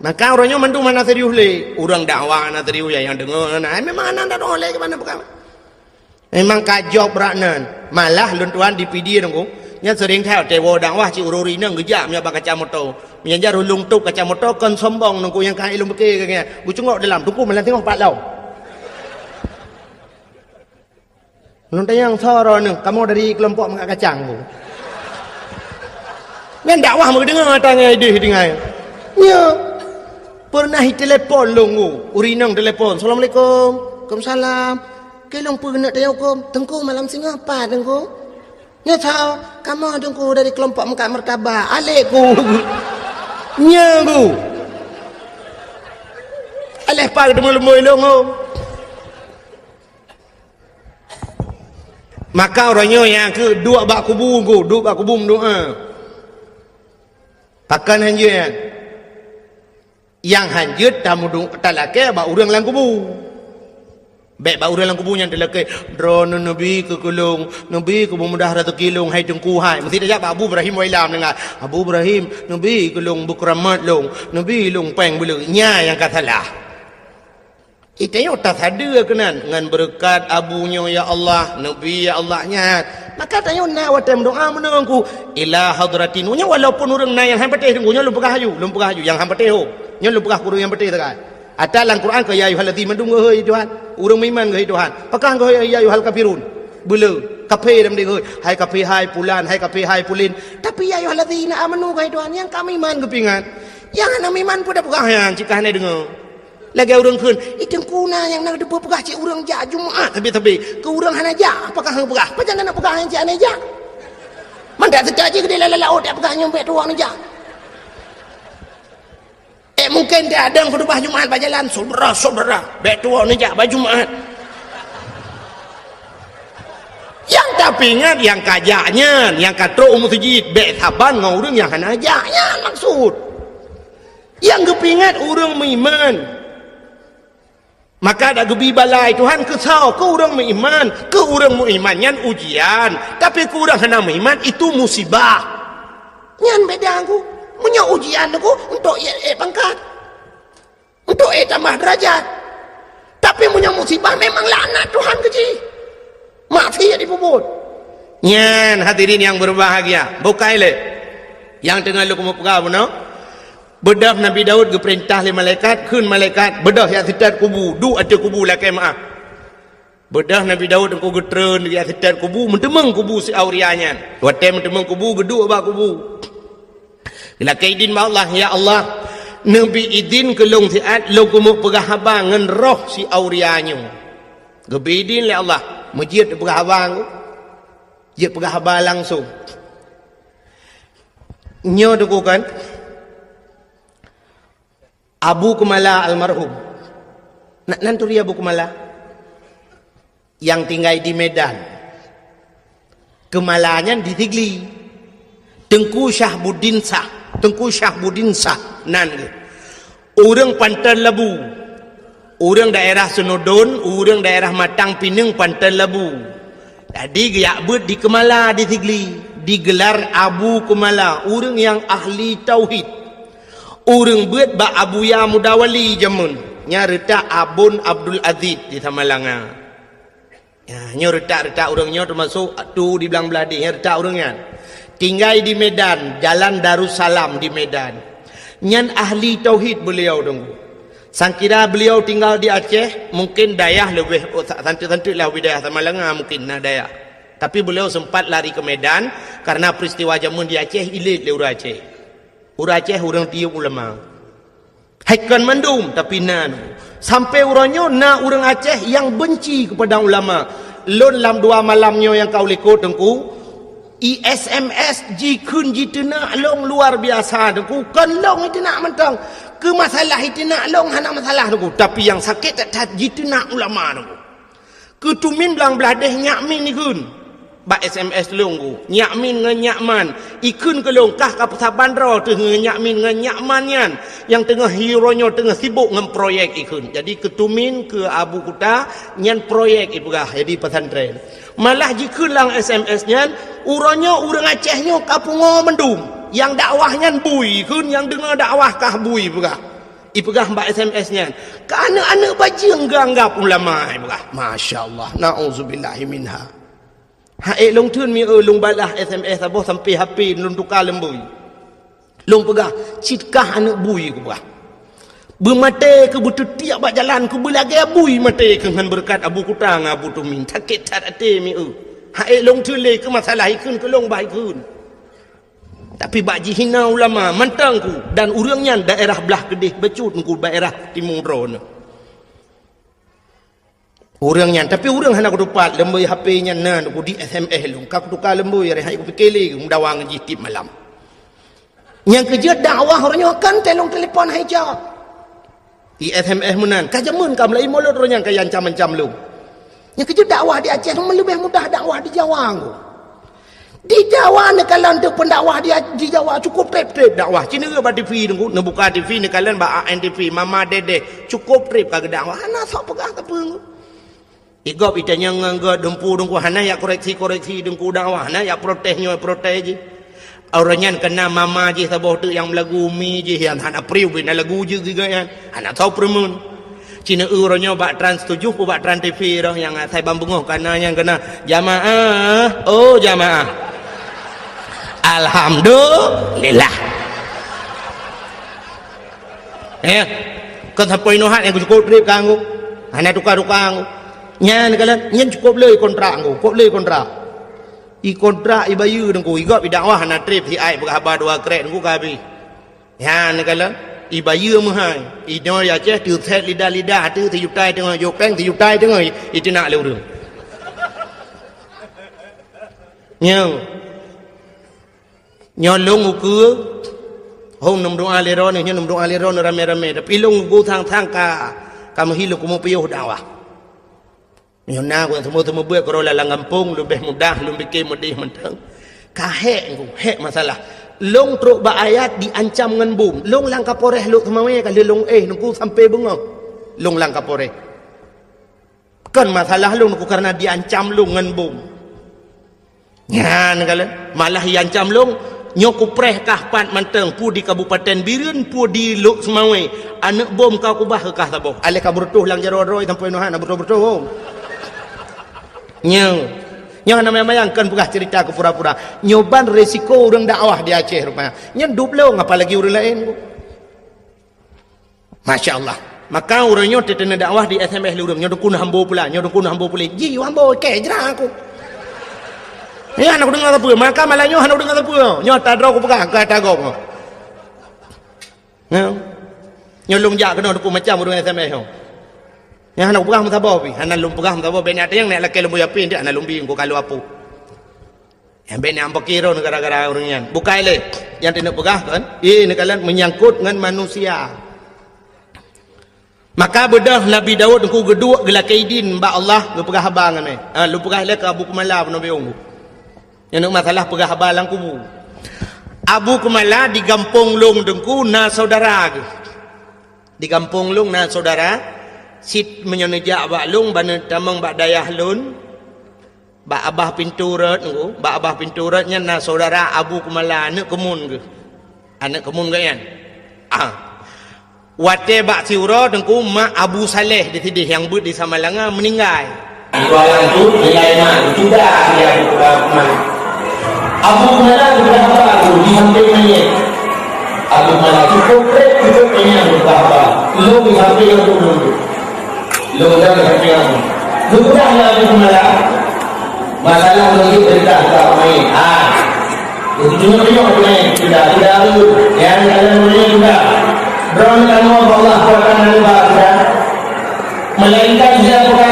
maka orangnya mandu mana serius le orang dakwah mana serius ya yang dengar memang anak tak boleh ke mana bukan memang kajok beraknan malah luntuan di PD dengku nya sering theo tewo dakwah ci ururi nang gejak nya bak kaca motor menyanjar ulung tuk kaca motor kon sombong nungku yang kai ilung beke kaya bu cengok dalam tuku malah tengok pak lau nun tayang soro nang kamu dari kelompok mak kacang bu ngan dakwah mau dengar tangai deh dengai nya pernah telepon lungu urinang telepon assalamualaikum waalaikumsalam kelong pernah tayaukum tengku malam singa apa tengku nya tahu kamu dengku dari kelompok muka mertabak alekku nya ku aleh pak demu-demu longo maka orangnya yang ke dua bak kubu doa pakan hanjut yang hanjut tamu talake bak urang lang kubu baik bau dalam kubunya telake drone nabi ke kulung nabi ke mudah ratu kilung hai tengku hai mesti dia jawab Abu Ibrahim wailam dengar Abu Ibrahim nabi kulung bukramat long nabi long peng bulu nya yang kata lah itanya tak ada kenan dengan berkat abunya ya Allah nabi ya Allahnya maka tanya nak watam doa menengku ila hadratin nya walaupun orang yang hampateh dengunya lu pegah hayu yang hampateh nya lu pegah kurung yang beteh dekat Atalan Quran ke ya ayuhallazina mendung hei Tuhan urang iman ke Tuhan pakang ke ya ayuhal kafirun bela kafe dalam dia hai kafe hai pulan hai kafe hai pulin tapi ya ayyuhallazina amanu hai Tuhan yang kami iman kepingan yang anak iman pun dah pegah yang jika hanya dengar lagi orang kun itu kuna yang nak depa pegah cik orang ja Jumaat tapi ke orang hana ja apakah hang pegah apa jangan nak pegah yang cik hana ja mandak sedar je ke dia lalau dak pegah nyampe tuang ja mungkin dia ada khutbah Jumaat berjalan saudara bek tua ni ja baju Jumaat yang tapi ingat yang kajaknya yang katrok masjid bek saban ngau orang yang hana ajaknya maksud yang kepingat orang beriman maka ada gebi balai Tuhan kesal ke orang beriman ke orang beriman yang ujian tapi ke orang hana beriman itu musibah yang beda aku punya ujian aku untuk pangkat untuk tambah derajat tapi punya musibah memang laknat Tuhan kecil maafia dipuput nyan hadirin yang berbahagia bukai le yang tengah lu kamu pegah benar bedah Nabi Daud ke perintah le malaikat kun malaikat bedah yang setat kubu du ada kubu lah maaf bedah Nabi Daud engkau getren yang setat kubu mentemeng kubu si aurianya waktu mentemeng kubu gedu apa kubu bila kaidin Allah ya Allah Nabi idin kelung siat lu kamu pegah abang ngan roh si aurianya gebidin le Allah masjid pegah abang dia pegah abang langsung nyo tu kan Abu Kumala almarhum nanti Abu Kumala yang tinggal di Medan kemalanya di Tigli Tengku Syahbuddin Sah nan orang Pantai Labu orang daerah Senodon orang daerah Matang Pinang Pantai Labu jadi giak di Kemala di Tigli digelar Abu Kumala orang yang ahli tauhid orang buat ba Abu Ya Mudawali jamun nya retak Abun Abdul Aziz di Tamalanga ya nya retak orangnya termasuk tu di belang beladi nya retak orangnya tinggal di Medan Jalan Darussalam di Medan nyan ahli tauhid beliau dong sangkira beliau tinggal di Aceh mungkin dayah lebih santai-santai lah wilayah Tamalanga mungkin nah dayah tapi beliau sempat lari ke Medan karena peristiwa jamun di Aceh ilit le urang Aceh urang Aceh orang tiup ulama haikan mandum tapi nan sampai orangnya na orang Aceh yang benci kepada ulama lon lam dua malamnya yang kau lekot tengku SMS ji kun ji tenak long luar biasa tengku kan long itu nak mentang ke masalah itu nak long hana masalah tengku tapi yang sakit tak ji tenak ulama tengku ketumin belang beladeh nyakmin ni kun ba SMS long nyakmin ngan nyakman ikun ke long kah ka saban ro tu nyakmin ngan nyakman yan yang tengah hero-nya tengah sibuk ngan proyek ikun jadi ketumin ke Abu Kuta nyan proyek ibugah jadi pesantren malah jikun lang SMS nyan uranya urang Acehnya kapungo mendum yang dakwahnya bui kun yang dengar dakwah kah bui ibugah ibugah ba SMS nyan ka anak-anak bajing ganggap ulama ibugah masyaallah nauzubillahi minha hae long thun mi long balah SMS abo sampai HP long tukar lembui long pegah citkah anak bui ku bah bermate ke butuh tiap bak jalan ku belagi bui mate ke ngan berkat Abu Kutang Abu Tumin sakit tak ate mi hae long thun le ke masalah ikun ke long baik kun tapi bak jihina ulama mantang ku dan urangnya daerah belah Kedih becut ku daerah Timur Ron orangnya tapi orang hana kudupat lembui HP-nya nan ku di SMS lu ka kutukar lembui hai ku pikele ku mudawang jitip malam yang kerja dakwah orangnya kan telong telefon hai jawab di SMS menan ka jamun ka melai molot orangnya ka yang macam lu yang kerja dakwah di Aceh lebih mudah dakwah di Jawa ku di Jawa ne kalan tu pendakwah di Jawa cukup trip dakwah cina ke ba TV ku ne buka TV ne kalan ba ANTV Mama Dede cukup trip ka dakwah hana sok pegah ka pung igop itanya ngangga dempu dengku hana ya koreksi dengku dakwah hana ya protesnya protes je orangnya kena mama je sabah tu yang lagu mi je yang hana priu bina lagu je juga yang hana tahu permun cina orangnya bak trans 7 pu bak trans TV dah yang saya bambungoh kana yang kena jamaah oh jamaah alhamdulillah kan sampai nohat yang cukup trip kanggu hana tukar-tukar nyan kalian nyan cukup le kontrak aku kok le kontrak I kontrak I bayu dengku I got I dakwah na trip si ai berkhabar dua krek dengku kabi. Ya ni kala I bayu mahai. I no ya che tu set lidah tu ti yutai tengah yo peng ti yutai tengah I nak leu rung. Nyo long uku hong nom doa leron ni nom doa leron rame-rame tapi long go thang ka mahilo ko mo piyo dakwah. Nyo na ko semua buat kalau lalang kampung lebih mudah lebih ke mudih mentang. Ka hek masalah. Long truk ba ayat diancam ngan bom. Long lang kaporeh lu temawe ka long nungku sampai bengok. Long lang kaporeh. Kan masalah long ku karena diancam long ngan bom. Ya negala malah diancam long nyoku preh kah pat manteng pu di Kabupaten Biren pu di Luk Semawe anak bom kau kubah kah taboh ale kaburtuh lang jaro roi sampai nohan bertuh nyo namanya bayangkan bukan cerita ke pura-pura nyoban resiko orang dakwah di Aceh rupanya nyen dublong apalagi orang lain Masya Allah maka orang nyo tetena dakwah di SMS lurung nyo dukun hambo pula ji hambo ke jera aku ya anak dengar apa maka malah nyo anak dengar apa nyo tadro aku pegang ke tagok nyo lung jak kena dukun macam orang SMS nyo yang anak pegang mata pi anak lum pegang mata babi ada yang nak laki lembu yapin dia anak lumbi ko kalau apa yang ben yang pakiro gara-gara orangnya bukai le yang tidak pegang kan ini kalian menyangkut dengan manusia maka bedah Nabi Daud ku geduk gelakaidin ba Allah lu pegah habang ni lu pegah le ke Abu Kumala Nabi Ungu yang masalah pegah habalang kubu Abu Kumala di Gampong Long dengku na saudara di Gampong Long na saudara sit menyonejak bak long bana tamang bak dayah lun bak abah pintu rat ngku bak abah pintu ratnya na saudara Abu Kumala anak kemun ke kan wate bak siura dengku mak Abu Saleh di tidih yang but di Samalanga meninggal ibarat tu nilai mak sudah dia Abu Kumala berapa tu di samping mayat Abu Kumala cukup penyang berapa lu di samping tu lu dah berpikiran sudahlah Abu Kumala masalah lagi cerita tak main itu cuma tengok main tidak lu yang kalian mulai sudah berangkat Allah akan menambah melainkan siapa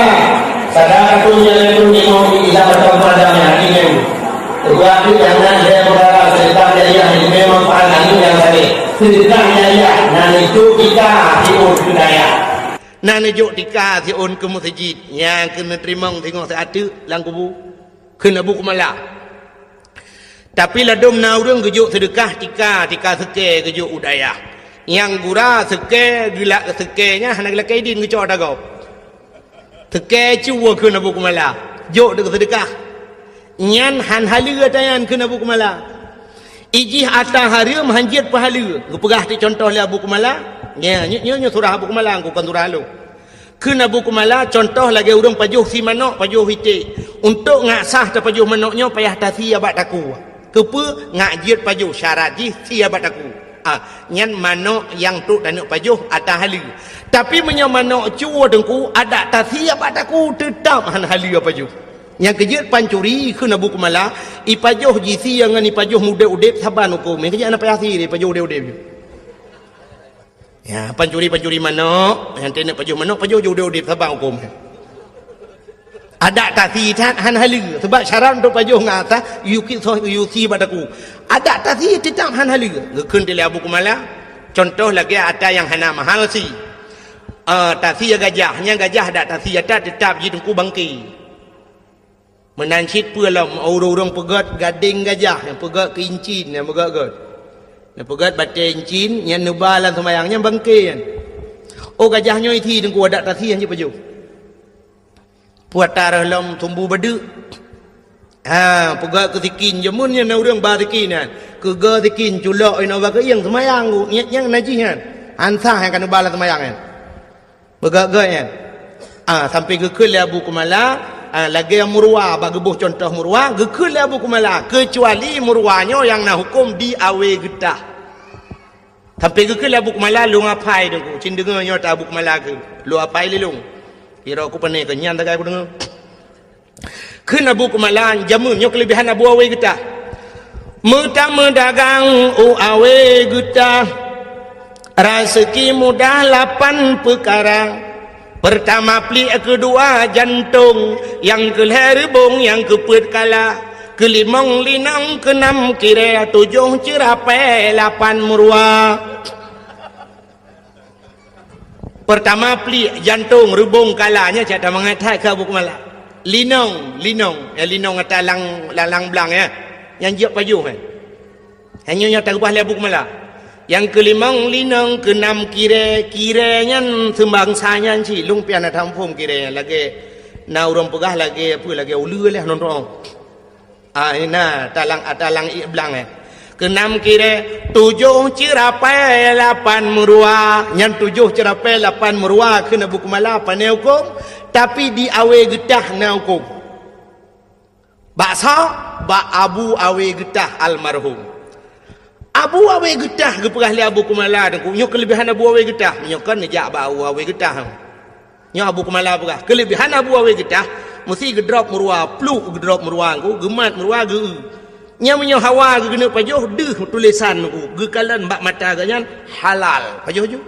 sadar tu jalan tu mau kita bertemu padanya ini buat jangan dia berkata cerita dia yang memang pandang yang tadi ceritanya ya dan itu kita hidup budaya nak nejuk tika si on ke masjid yang kena terima tengok seatu lang kubu kena Abu Kumala tapi ladum na urang gejuk sedekah tika seke gejuk udaya yang gura seke gila sekenya hana gila kaidin gejuk dagau seke cuwa kena Abu Kumala jok de sedekah nyan han halia tayan kena Abu Kumala ijih atah harim hanjit pahala gepegah ti contoh le Abu Kumala nya surah Abu Kumala aku kan surah lu kena Abu Kumala contoh lagi urang pajuh si manok pajuh hiti untuk ngasah ta pajuh manoknya payah tasi abat aku kepe ngajit pajuh syarat ji si abat aku nyan manok yang tu dan pajuh atah halia tapi menyo manok cuo dengku ada tasi abat aku tetap han halia pajuh yang kejut pancuri kena Abu Kumala ipajuh jisi yang ni pajuh muda udep saban hukum yang kejut anak payah si pajuh udep ya pancuri manok yang tenek pajuh manok pajuh udep saban hukum ada tasi han halia sebab syarat untuk pajuh ngata yuki badaku ada tasi tetap han halia gekun di Abu Kumala contoh lagi ada yang hana mahal si tasi gajahnya gajah ada tasi ada tetap jidungku bangki menancit pulam orang pegat gading gajah yang pegat keincin yang pegat yang pegat batai incin yang nebalan semayangnya bangkian gajahnya itu dengku ada tasi yang je puat tarah lam tumbuh badu pegat ketikin jemun yang orang batikin ke tikin culok ina baka yang semayang yang najihan ansah yang kan nebalan semayang pegat sampai ke Abu Kumala lagi yang murwa bagi buh contoh murwa gekul Abu Kumala kecuali murwanya yang nak hukum di awe getah sampai gekul Abu Kumala lu ngapai dengku cin dengarnya tak Abu Kumala ke lu apai lelung kira aku pandai kenyan tak aku dengar Kena Abu Kumalan jamunya kelebihan Abu Awe getah. Mutama dagang awe getah. Rezeki mudah 8 perkara. Pertama pelik, kedua jantung, yang keherbung, yang keput kala, kelimang linang, keenam kira, 7 cerapai, 8 murwa. Pertama pelik jantung, rebung kalanya cak dah mengatai ke Abu Kumalah. Linong, linong atas lang belang ya. Yang jiap baju kan. Hanya yang tak ubah Abu Kumalah. Yang kelimang linong, keenam kiranya sembangsanya si lung pian ada tampum kira lagi na orang pegah lagi apa lagi ulu lah nonton. Ina talang belang keenam kira 7 cerapai 8 murwa. Yang 7 cerapai 8 murwa kena Abu Kumalah pandai hukum, tapi di awe getah na hukum. Baksa Abu Awe getah almarhum. Abu Awe getah ke perah li Abu Kumalah dengku. Nyo kelebihan Abu Awe getah. Nyo kan nejak Abu Awe getah. Nyo Abu Kumalah perah. Kelebihan Abu Awe getah mesti gedrop murwa, pluk gedrop murwa ku, gemat murwa ge. Nyo hawa ge kena pajoh deh tulisan ku. Ge kalan bak mata ganyan halal. Pajoh ju.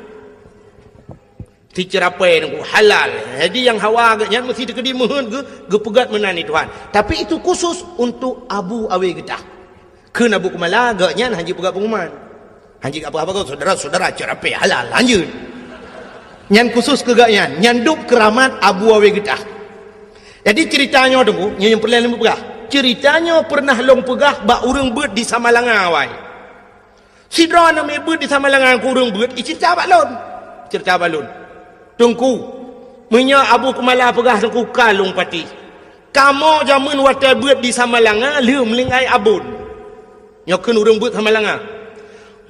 Ti cerapai dengku halal. Jadi yang hawa ganyan mesti dekedi mohon ge pegat menani Tuhan. Tapi itu khusus untuk Abu Awe getah. Kena Abu Kumalah agaknya haji pegat pengumuman. Haji apa-apa kau saudara-saudara cerapai halal lanjut. Yang khusus kegaknya nyanduk keramat Abu Awe getah. Jadi ceritanya tunggu, yang pernah lembu pegah. Ceritanya pernah long pegah bak urang beut di Samalanga awai. Sidra nama beut di Samalanga ku urang beut cerita balon. Cerita balon. Tunggu. Menya Abu Kumalah pegah tunggu kalung pati. Kamu jamun watai beut di Samalanga lu melingai abun. Nyokan urang beut Samalanga.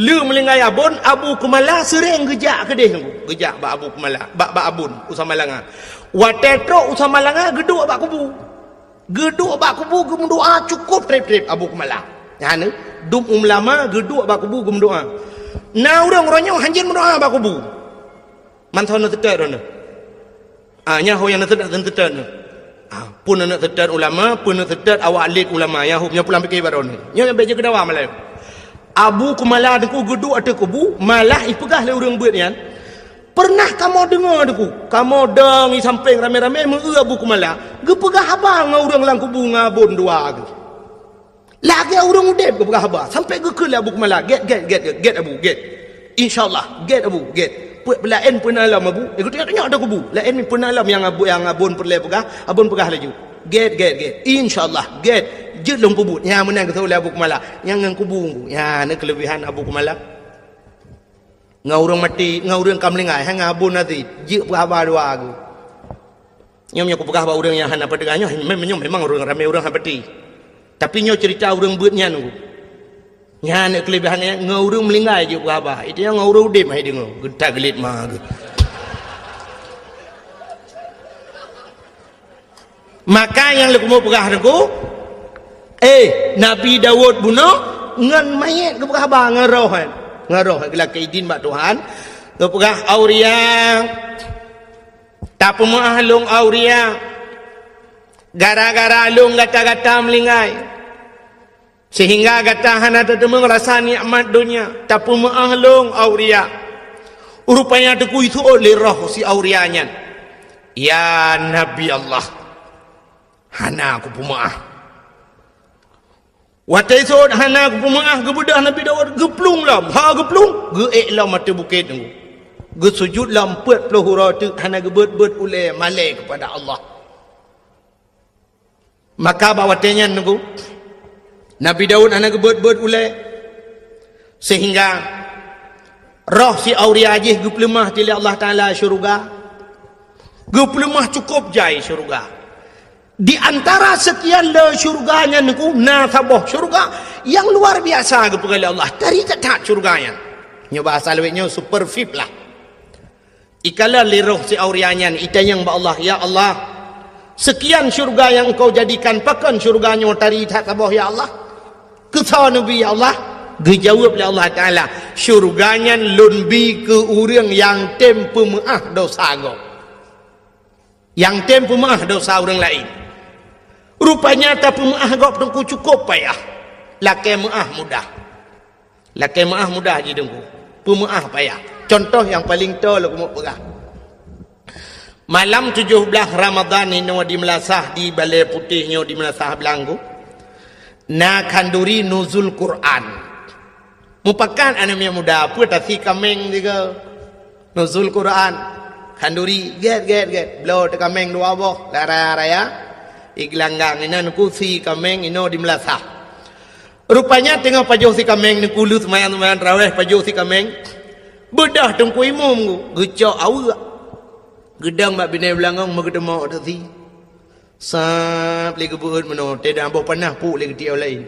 Lu melingai abun, Abu Kumalah sering gejak ke dia tunggu. Gejak bak Abu Kumalah, bak abun Usamalanga. Watetro Usamalanga geduk bak kubu. Geduk bak kubu gem doa cukup trip Abu Kumalah. Ya ne, dum lama geduk bak kubu gem doa. Na urang ronyo hanjin doa bak kubu. Manthon tetet ron. Nya ho yang tetet tetet. Pun nak tetet ulama, pun nak tetet awak alit ulama yang hubnya pulang fikir baron. Nya yang beje kedawa malai. Abu Kumalah deku geduk ada kubu, malah ipegah le urang beut nian. Pernah kamu dengar deku? Kamu dengi samping rame-rame mengeu Abu Kumalah, ge pegah abang ngau urang lang kubu ngabon dua ge. Lagi urang udep ge pegah abang, sampai ge ke Abu Kumalah, get Abu, get. Insyaallah, get Abu, get. Puak belain pun alam Abu. Aku tengok ada kubu. Lain pun alam yang abun perle pegah, abun pegah laju. Get. Insyaallah, get. Jelung kubu. Yang menang kata oleh Abu Kumalah. Yang ngang kubu. Ya, ni kelebihan Abu Kumalah. Ngau urang mati, ngau urang kamlingai, hang abun nanti. Jek pegah dua aku. Nyom aku pegah ba urang yang hana pedegahnya, memang urang ramai urang hapati. Tapi nyo cerita urang beutnya nunggu. Nya nak kelebihannya ngurung melingai je berapa. Itu yang ngurung udip hai dengar. Getah gelit mah. Maka yang leku mau pegah aku, Nabi Daud bunuh ngan mayat ke pegah bang ngarohan. Ngaroh gelak keidin bak Tuhan. Ke pegah Auria. Tak pemah long Auria. Gara-gara long gata-gata melingai. Sehingga kata hana tetemu rasa nikmat dunia, tapi maahlong Auria. Rupanya deku itu oleh roh si Aurianya. Ya Nabi Allah, hana aku pemaah. Watai sod hana aku pemaah kebudah Nabi Daud geplung lam, geplung, geeklah mata bukit tunggu. Gesujud lam 40 huruf tu hana gebet-bet oleh malai kepada Allah. Maka bawatenya tunggu. Nabi Daud anak gebet-bet ulai sehingga roh si Auria ajih geplemah tili Allah Ta'ala syurga, geplemah cukup jai syurga. Di antara sekian le syurganya niku nasabah syurga yang luar biasa kepada Allah dari tetap syurganya. Nyo bahasa lewetnya super VIP lah. Ikala li roh si Aurianya ita yang ba Allah, ya Allah, sekian syurga yang engkau jadikan pakan syurganya dari tatabah ya Allah. Kata Nabi ya Allah, dijawab oleh Allah Ta'ala, syurganya lunbi ke orang yang tempu maaf dosa go. Yang tempu maaf dosa orang lain. Rupanya tapi muah gop dengku cukup payah. Laki muah mudah. Laki muah mudah je dengku. Pemuah payah. Contoh yang paling tol aku mau pegang. Malam 17 Ramadan ini di Melasah di Balai Putihnya di Melasah Belanggu. Na kanduri nuzul Quran. Mupakan anaknya muda apa tasi kameng juga. Nuzul Quran. Kanduri get. Blow te kameng dua boh. Raya. Iglanggang ini nukusi kameng ini di Melasah. Rupanya tengah pajuh si kameng ni kulu semayan raweh pajuh si kameng. Bedah tengku imum gecok awak. Gedang mak binai belangang magedemo tadi. Sap lagi buat meno tidak ambo panah pu lagi dia lain.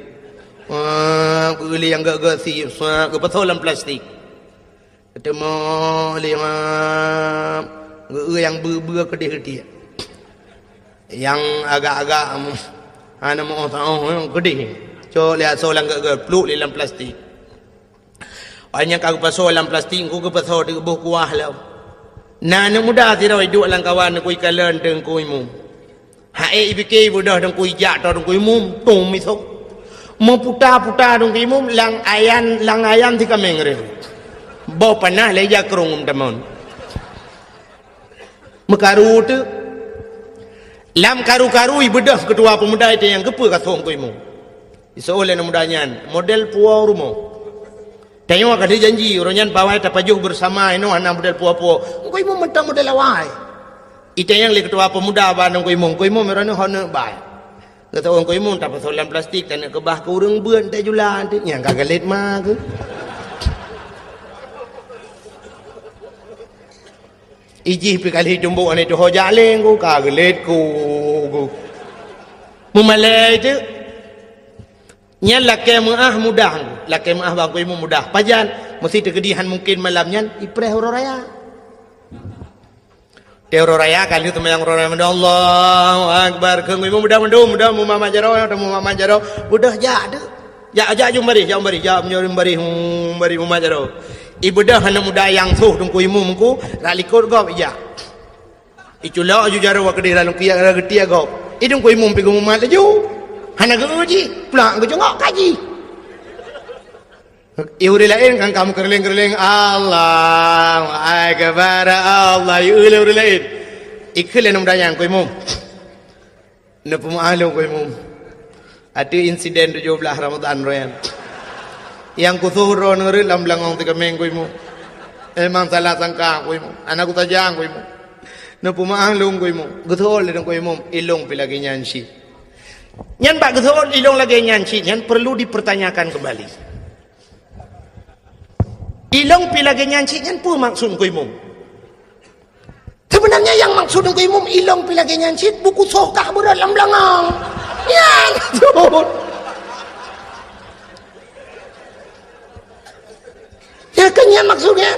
Guli yang gak si sap ke patolan plastik. Ketemu lima yang ber kedih. Yang agak-agak ana mau tahu yang kedih. Co lihat solang gak peluk dalam plastik. Hanya kau pasal dalam plastik kau ke pasal di buah kuah lah. Nana muda tidak hidup lang kawan kui kalan dengan kui mum. Hai ibike muda dengan kui jak atau dengan kui mum tung misok. Memputar dengan kui mum lang ayan di kameng re. Bawa panah leja kerung teman. Mekaru tu. Lam karu ibedah kedua pemuda itu yang kepu kasong kui mum. Isolen mudanya model puau rumah. Tengok ada janji orangnya bawai tapajuh bersama ino anak model puapo. Kau imu mentang model awai. Itu yang le ketua pemuda bandung kau imu merana hana bai. Kata orang kau imu tak pasolan plastik tak nak kebah ke urang beun tak julan tu. Yang kagalet mah ke. Iji pikali jumbo ane tu hoja leng ku kagalet ku. Mumalai tu nya laki muah mudah. Laki muah bang imu mudah. Pajan mesti terkedihan mungkin malamnya ipreh horo raya. Horo raya kali tu yang horo raya Allahu akbar. Keng imu mudah mu mama jaro mu mama jaro. Mudah jadu. Ya jum bari mama jaro. Ibu dah hana mudah yang suh tungku imu mungku ralikot gop ija. Iculah aju jaro wa kedih lalu kia getia gop. Idung ku imu pigu mama laju. Hana geji, pulang ke jongok kaji. Iuri lain kan kamu kerling Allah, akbar Allah. Iuri lain. Ikhlas nama yang kau imum. Napa malu kau imum. Ada insiden 17 Ramadan royan. Yang kusuhro nuri lam langong tiga minggu imum. Emang salah sangka kau imum. Anakku tajang kau imum. Napa malu kau imum. Betul dengan kau imum. Ilung pilagi nyansi. Nyan bak gethol ilong lagi nyanci nyan perlu dipertanyakan kembali. Ilong pi lagi nyanci nyan pu maksud ku imum. Sebenarnya yang maksud ku imum ilong pi lagi nyanci buku sokah beralam langang. Nyan betul. Ya kan nyan maksudnya.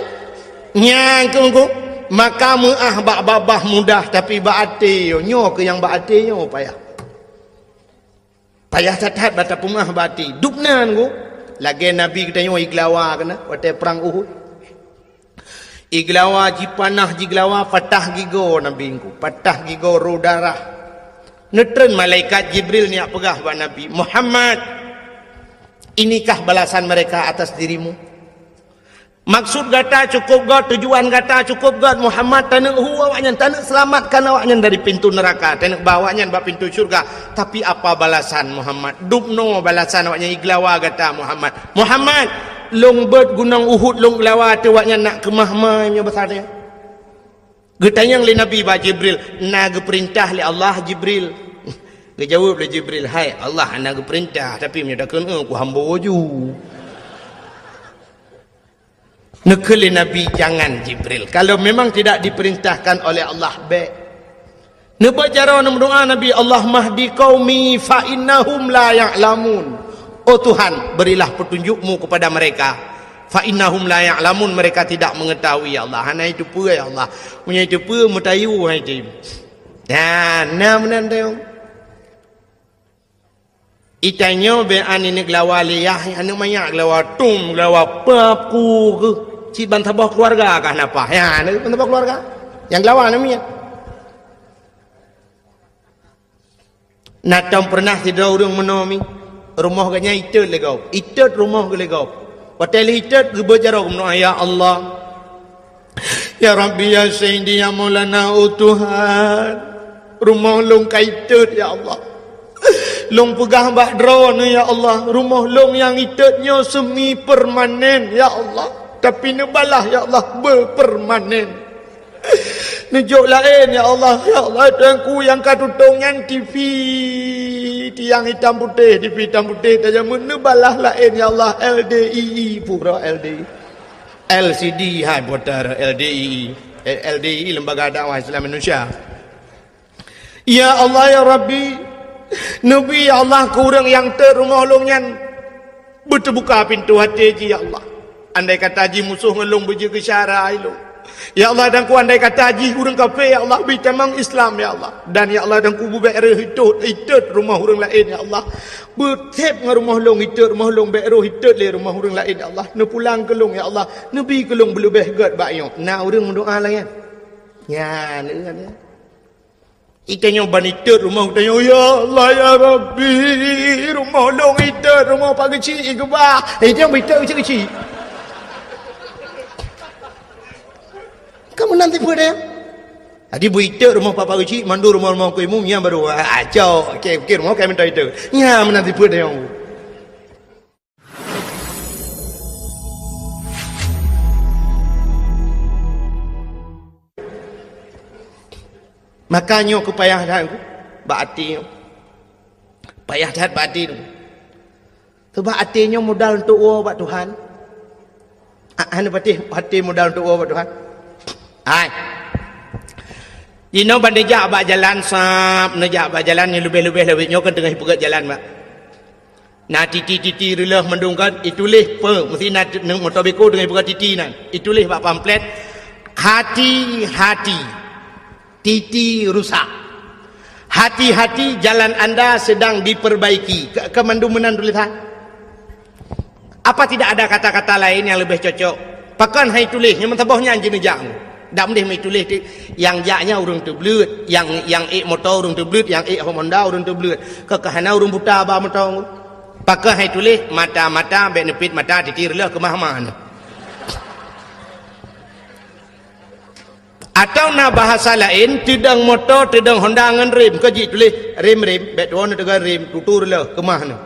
Nyan ku maka muah bak babah mudah tapi bak ate nyo ke yang bak ate nyo payah. Payah catat bata pumah bati dupnan ku lagi nabi kita nyo iglawa kena waktu perang Uhud iglawa jipanah jiglawa patah gigo nabi ku patah gigo darah netren malaikat Jibril ni pegah ba nabi Muhammad inikah balasan mereka atas dirimu. Maksud kata cukup god, tujuan kata cukup god Muhammad tanah awaknya tanah selamatkan awaknya dari pintu neraka, tanah bawanya ba pintu syurga. Tapi apa balasan Muhammad? Dubno balasan awaknya iglawa kata Muhammad. Muhammad long bird gunung Uhud long lawa tu awaknya nak ke mahmanya besar dia. Getanya li Nabi ba Jibril, na perintah li Allah Jibril. Gejawab li Jibril, hai Allah na perintah tapi menyatakan aku hamba waju. Nekeli Nabi jangan Jibril. Kalau memang tidak diperintahkan oleh Allah baik. Nebak cara berdoa Nabi Allah mahdi qaumi fa innahum la ya'lamun. Oh Tuhan, berilah petunjukmu kepada mereka. Fa innahum la ya'lamun, mereka tidak mengetahui ya Allah. Hana itu pura ya Allah. Punya itu pura mutayu hai tim. Ya, nam nanti. Itanya be ani nek lawali ya anu banyak lawa tum lawa papu ke si bantabah keluarga kah napa ya nek bantabah keluarga yang lawa namanya Natang pernah sidra urang menomi rumah ganya itet legau. Itet rumah ke legau. Hotel itet ke berjarah kumno ya Allah. Ya Rabbi ya Sayyidi ya Maulana oh Tuhan. Rumah long kaitet ya Allah. Long pegah bak drone ya Allah. Rumah long yang itetnya semi permanen ya Allah. Tapi nebalah ya Allah berpermanen. Nujuk lain ya Allah. Ya Allah tuanku yang katutungnya TV tiang hitam putih, TV hitam putih saja menebalah lain ya Allah. LDII pura LDI. LCD hai putar LDII. LDII Lembaga Dakwah Islam Indonesia. Ya Allah ya Rabbi. Nabi ya Allah kurang yang terumah longnya berterbuka pintu hati ya Allah. Andai kata haji musuh ngelong berjaga syarah ilung. Ya Allah dan ku andai kata haji urang kafir ya Allah bi tamang Islam ya Allah. Dan ya Allah dan ku be'reh hitut rumah urang lain ya Allah. Betep ngah rumah long hitut rumah long be'reh hitut le rumah urang lain ya Allah. Ne pulang ke long ya Allah. Nabi ke long belebeh gat bakyo. Na urang mendoa lah ya. Ya ne. Itanya banitut rumah utanya ya Allah ya Rabbi rumah long hitut rumah pak kecil ke bah. Itu yang hitut kecil. Kamu nanti pada ya? Adi buita rumah papa kecil, mandu rumah ku imum yang baru acau, kira rumah kami minta itu. Ya menanti pada yang. Makanya aku payah dah aku, baati, payah dah baati tu. Sebab hatinya modal untuk buat Tuhan. Anu hati modal untuk buat Tuhan. Hai. Ino bandejak bak jalan sap, nejak bak jalan ni lebih-lebih nyo kan tengah pegat jalan mak. Nah titi relah mendungkan itulis pe mesti nak motor beko dengan pegat titi nan. Itulis bak pamflet hati-hati. Titi rusak. Hati-hati jalan anda sedang diperbaiki. Kemandumenan tulisan. Apa tidak ada kata-kata lain yang lebih cocok? Pakan hai tulis yang mentabahnya anjing nejak. Tak boleh mai tulis yang jaknya urang tu belut, yang motor urang tu belut, yang Honda urang tu belut. Kekahana urang buta ba motor. Pakai hai tulis mata-mata benefit mata titirlah ke mahmah. Atau na bahasa lain tidang motor, tidang Honda ngan rem kaji tulis rem bet tuan dengan rem tuturlah ke mahna.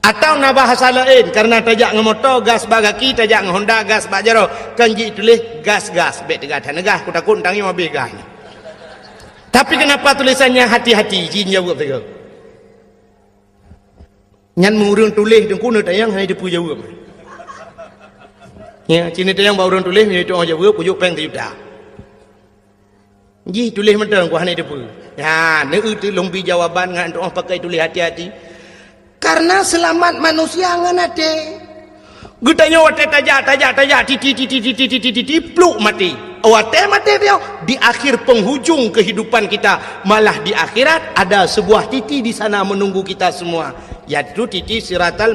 Atau na bahasa lain karena tajak nge motor gas bagaki tajak nge Honda gas bajaro kanji tulis gas bet tegat gas ku takut tangi mobil gas. Tapi kenapa tulisannya hati-hati jin jawab tegak. Nyan murung tulis deng kuna tayang hai depu jawab. Ya cini tayang ba urang tulis ni tu jawab pujuk peng tiuda. Ji tulis mentang ku hanai depu. Ya ne tu lombi jawaban ngan tu pakai tulis hati-hati. Karena selamat manusia nganate. Gutanya wate tajak titi pluk mati. Wate mati dia di akhir penghujung kehidupan kita, malah di akhirat ada sebuah titi di sana menunggu kita semua. Yaitu titi siratal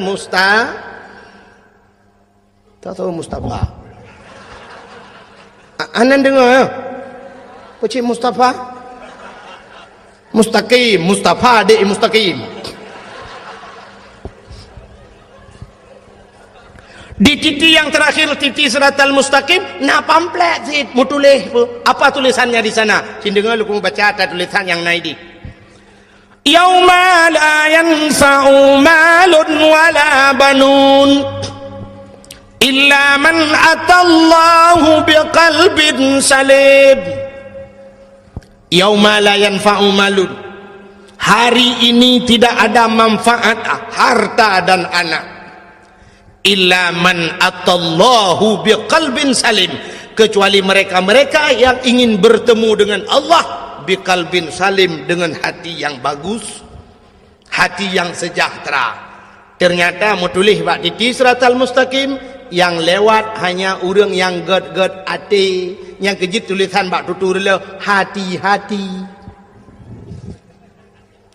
tahu Mustafa. Anan dengar ya? Pecik Mustafa? Mustaqim, Mustafa dek mustaqim. Di titi yang terakhir titi siratal mustaqim na pamflet sit mu tulis apa tulisannya di sana sindengar lu baca ada tulisan yang naidi yauma la yanfa'u malun wala banun illa man atallahu biqalbin salim. Yauma la yanfa'u malun, hari ini tidak ada manfaat harta dan anak illa man atallahu biqalbin salim, kecuali mereka-mereka yang ingin bertemu dengan Allah biqalbin salim, dengan hati yang bagus, hati yang sejahtera. Ternyata mau tulis bak titi siratal mustaqim yang lewat hanya orang yang ged ate, yang kejit tulisan bak tutur le hati-hati.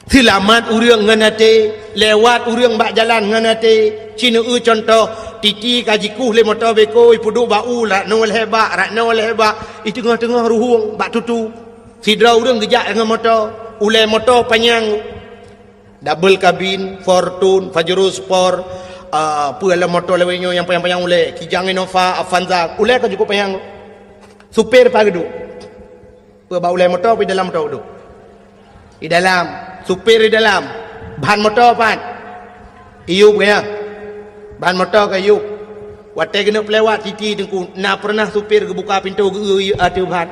Selamat urang nganate, lewat urang bak jalan nganate. Cina contoh titi kajiku le motor beko ipudu bau rak nol hebak itu tengah-tengah ruhung bak tutu sidra urang gejak dengan motor ulai motor panjang, double cabin, Fortune, Pajero Sport, pula motor lewenya yang panjang-panjang ulai, Kijang Innova, Avanza, ulai kan cukup panjang. Supir pagi duduk. Bawa ulai motor di dalam motor duduk. Di dalam, supir di dalam, bahan motor pan, iup ya, bahan motor ke iup. Watai kena pelewat titi tengku, nak pernah supir ke buka pintu ke ada bahan.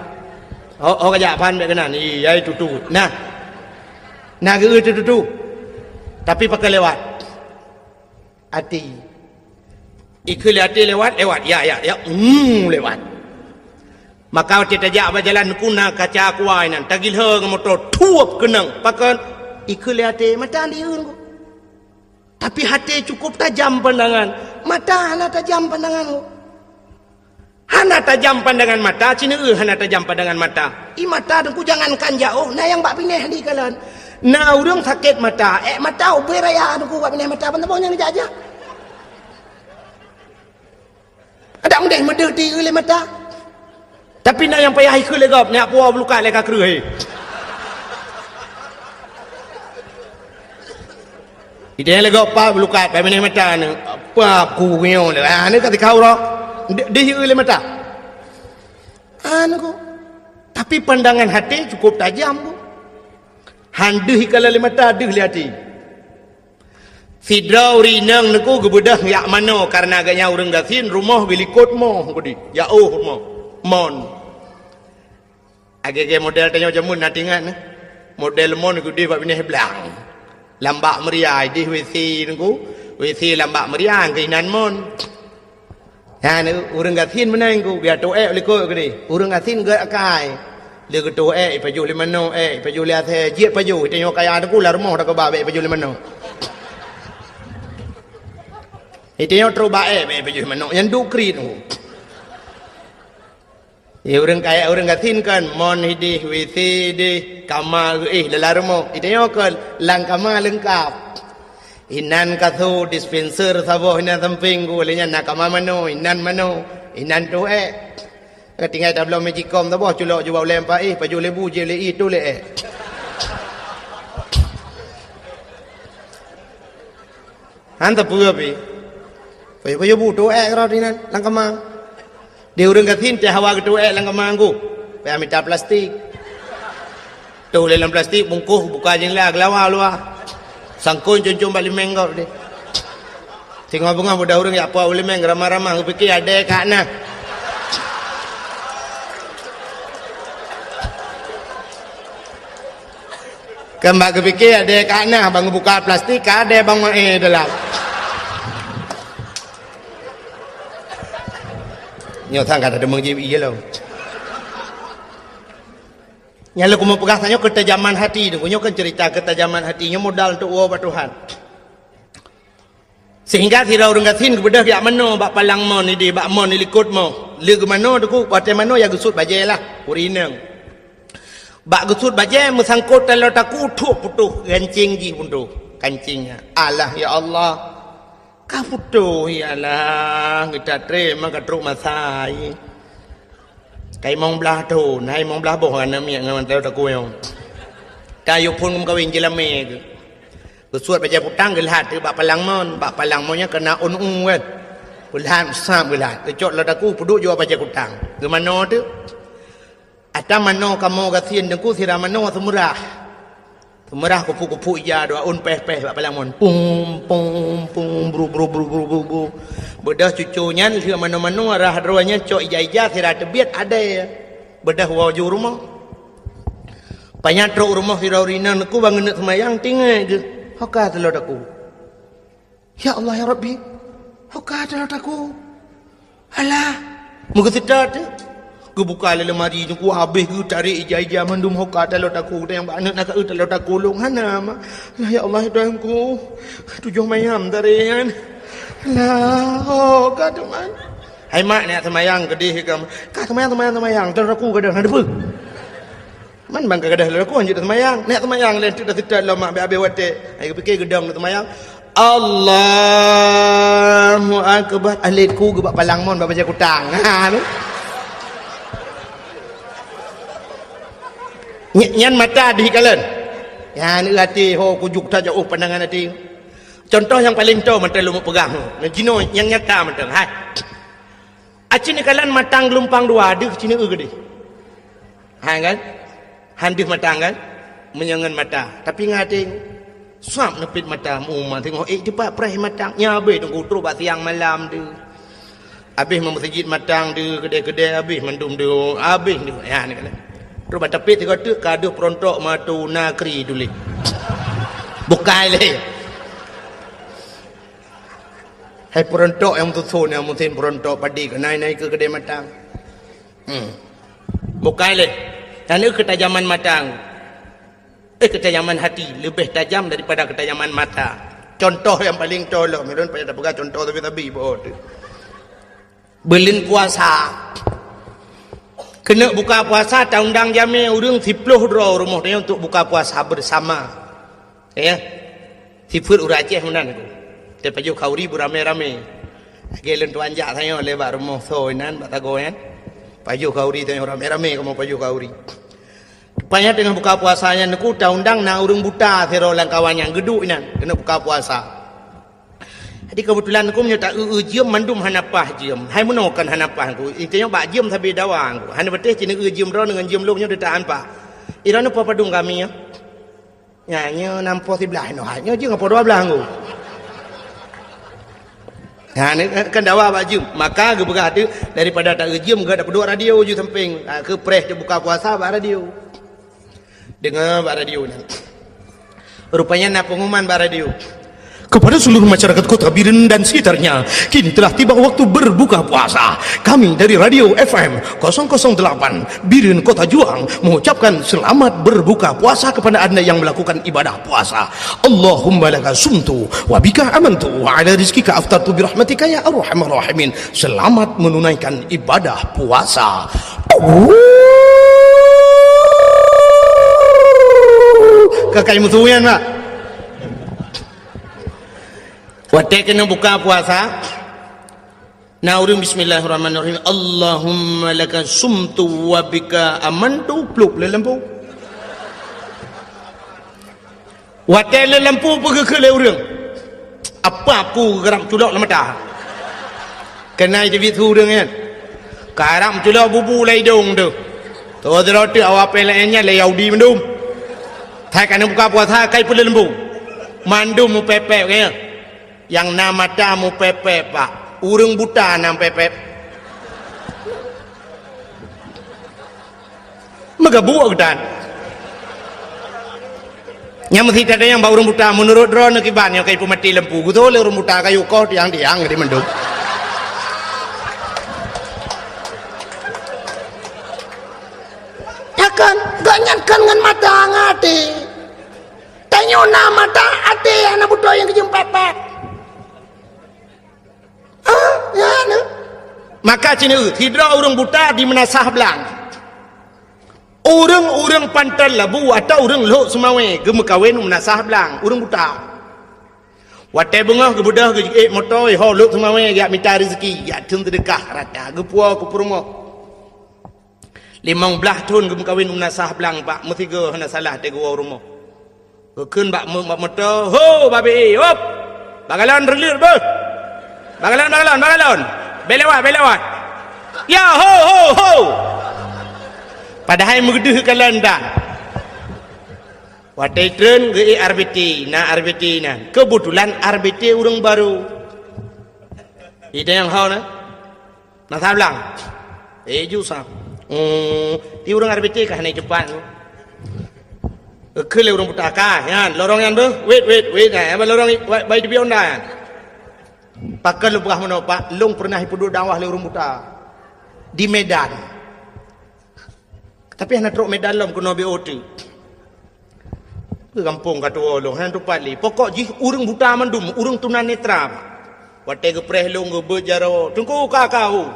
Oh kajak bahan baik kena ni, ya itu tu. Nah ke itu tu. Tapi pakai lewat. Hati. Ikut hati lewat, ya, lewat. Maka kita tajak berjalan kuna kaca kuai nan, tagil hang motor tuap kenang, pakai ikut hati mata diun. Tapi hati cukup tajam pandangan, mata hana tajam pandangan. Hana tajam pandangan mata, cina hana tajam pandangan mata. Mata tu jangankan jauh, nah yang bak pineh di kalan. Nah urang sakit mata, mata uber raya tu bak pineh mata, pantabau yang aja. Ada mudeh medeti oleh mata. Tapi nak yang payah ikut legap, nak puas belukat leka kerui. Dia legap apa belukat, pai mana mata ni? Apa aku punya ni? Ni kata kau rak. Dia oleh mata. Anu. Tapi pandangan hati cukup tajam tu. Handeh kalau le mata adeh le hati. Sidrau rinang neku gebedah yak mano karena agaknya urang gasin rumah bilikot mo budi. Ya rumah. Mon. Agak model tanya jamun natingan. Model mon ku dia bab ni belang. Lambak meriah di WC niku. WC lambak meriah keinan mon. Ha ni urang gasin menang ku biar toek likot ke ni. Urang gasin gerak kai. Dia ketua paju le mano paju le athe jiet paju tengok kaya tu la rumah dak ba paju le mano. Tengok teroba paju le mano yang dukri tu. Orang kaya orang gatin kan mon hidi WC di kamar dalam rumah. Tengok kan lang kamar lengkap. Inan katho dispenser sabo inan samping ku lenya nak kamar mano inan inan tu tinggal dah belum magicom tu boh culok jual lempar paju lebu je le itu le Hanta pura pi. Paju bu tu kau di nan langkamang. Dia urang gatin teh hawa tu langkamang ku. Paya minta plastik. Tu le dalam plastik bungkus buka jeng lah gelawa luar. Sangkun cuncung balik menggau deh. Tengok bunga budak urang ya apa boleh meng ramah-ramah fikir ada kat nah. Kembali fikir ada kat nah bang buka plastik ada bang dalam. Nyotang kata ada mengjib iya lo. Nyala ku mau pegang tanya ketajaman hati tu. Kunyo kan cerita ketajaman hatinya modal untuk uang Tuhan. Sehingga tidak orang gatin kepada pihak mano bak palang mon ni di bak mon ni likut mo. Li ke mano tu ku pate mano ya gusut bajai lah urineng. Bak gusut bajai mesangkut kalau taku tuh putuh kancing ji pundu kancingnya. Allah ya Allah. Ka putuh ya Allah kita terima ka truk masai. Kai mong belah tu, nai mong belah boh kan miak ngawan teu taku yang. Kayu pun kawin jelame ke. Gusut bajai putang gelhat tu bak palang monnya kena un kan. Gelhat sam gelhat. Kecot la taku puduk jo bajai putang. Ke mano tu? Ada mano kamu kasihan dengku sirah mano semurah. Semurah kupu-kupu iya doa un peh-peh bak palamon. Pum bru. Bedah cucunya sirah mano-mano arah rohnya cok ija-ija sirah tebiat ada ya. Bedah waju rumah. Banyak truk rumah sirah urina aku bangun semayang tinggal je. Haka telur aku. Ya Allah ya Rabbi. Haka telur aku. Alah. Muka sedar tu. Ku buka lemari tu ku habis ku tarik ija-ija mandum hoka telur aku yang anak nak telur aku long hana ma. Ya Allah Tuhan ku. Tujuh mayam tarian. Lah hoka tu man. Hai mak nak semayang kedih kam. Ka semayang telur aku gadah ada apa? Man bang gadah telur aku anjut semayang. Nak semayang le tidak sedar lah mak be wate. Ai fikir gedang nak semayang. Allahu akbar. Alitku ke bak palang mon bak baca kutang. Ha tu. Nyan mata di kalian Ya ni hati ho kujuk tak jauh pandangan hati. Contoh yang paling tahu mentang lu pegang. Nan cino yang nyata mentang. Hai. Acini kalan matang lumpang dua ada cina gede. Hai kan? Handih matang kan? Menyangan mata. Tapi ngati suap nepit mata mumah tengok cepat perih matang. Nya habis tunggu terus bak siang malam tu. Habis memasjid matang tu kedai-kedai habis mendum tu. Habis tu. Ya ni kalan. Terus bak tepit tengok tu kaduh perontok matu nakri tulis. Bukai le. Hai perontok yang tusun yang mungkin perontok padi ke naik ke kedai matang. Bukai le. Dan itu ketajaman matang. Ketajaman hati lebih tajam daripada ketajaman mata. Contoh yang paling tolong, mereka pada pegang contoh tapi boh. Belin puasa. Kena buka puasa tak undang jami urang 10 draw rumah dia untuk buka puasa bersama. Ya. Sifut urang Aceh menan aku. Te paju kauri beramai-ramai. Gelen tu anjak saya lebar rumah soinan batago kan. Paju kauri tanya ramai-ramai kamu paju kauri. Rupanya dengan buka puasanya neku tak undang na urang buta sero lang kawan yang geduk inan kena buka puasa. Jadi kebetulan aku menyata jiem mandum hanapah jiem. Hai menokan hanapah aku. Itanya bak jiem tapi dawang aku. Hana betih cina jiem ro dengan jiem loknya detaan pak. Irana apa padung kami ya? Nya nampo sebelah no hanya je ngapo 12 aku. Ha ni kan dawa bak jiem. Maka ge berah tu daripada tak jiem ge dapat 2 radio je samping. Ke press dia buka puasa bak radio. Dengar bak radio ni. Rupanya nak pengumuman bak radio. Kepada seluruh masyarakat kota Biren dan sekitarnya, kini telah tiba waktu berbuka puasa. Kami dari Radio FM 008 Biren Kota Juang mengucapkan selamat berbuka puasa kepada anda yang melakukan ibadah puasa. Allahumma laka sumtu wa bika amantu wa ala rizkika aftartu birahmatika ya arhamar rahimin. Selamat menunaikan ibadah puasa. Kakak musuhan pak. Watek kena buka puasa. Nah urang bismillahirrahmanirrahim. Allahumma laka sumtu wa bika amantu pluk le lampu. Watek le lampu pergi ke le urang. Apa aku geram culak le mata. Kena jadi tu urang kan. Karam culak bubu lai dong tu. Tu roti awak pelainya le yaudi mendum. Thai kena buka puasa kai pun le lampu. Mandum pepek kaya. Yang nama tamu pepep pak, urang buta nam pepep. Maka buat dan. Yang mesti ada yang bawa urang buta menurut drone kibannya kayak pemati lempu. Gitu le urang buta kayu kau tiang di mendung. Ya kan, ganyankan dengan mata ngati. Tanya nama mata ate anak buta yang kejem pepep. Ya, no. Maka cina tidak orang buta di menasah belang. Orang-orang pantal labu atau orang lok semawe gem kawin menasah belang. Orang buta. Watai bengah ke budah ke motor ho lok semawe ya minta rezeki ya tun sedekah rata ge puau ke rumah. 15 tahun gem kawin menasah belang pak mesti ge hana salah te gua rumah. Ge keun bak motor ho babe hop. Bagalan relir beuh. Bagalan. Belewat. Ya ho. Padahal megedeh kalan dah. Watai tren ge RBT na. Kebetulan RBT urang baru. Ida yang hau na. Na sablang. Jusah. Ti urang RBT kah naik cepat. Ke le urang putaka, yan, lorong yan beuh. Wait. Apa lorong bai di bionda. Pakal lu berah mana pak? Long pernah hidup dakwah le urang buta di Medan. Tapi hana truk Medan lom kena BOT. Ke kampung kata long hana tempat li. Pokok ji urang buta mandum, urang tunanetra. Watai ke preh long ke berjaro. Tunggu kakau.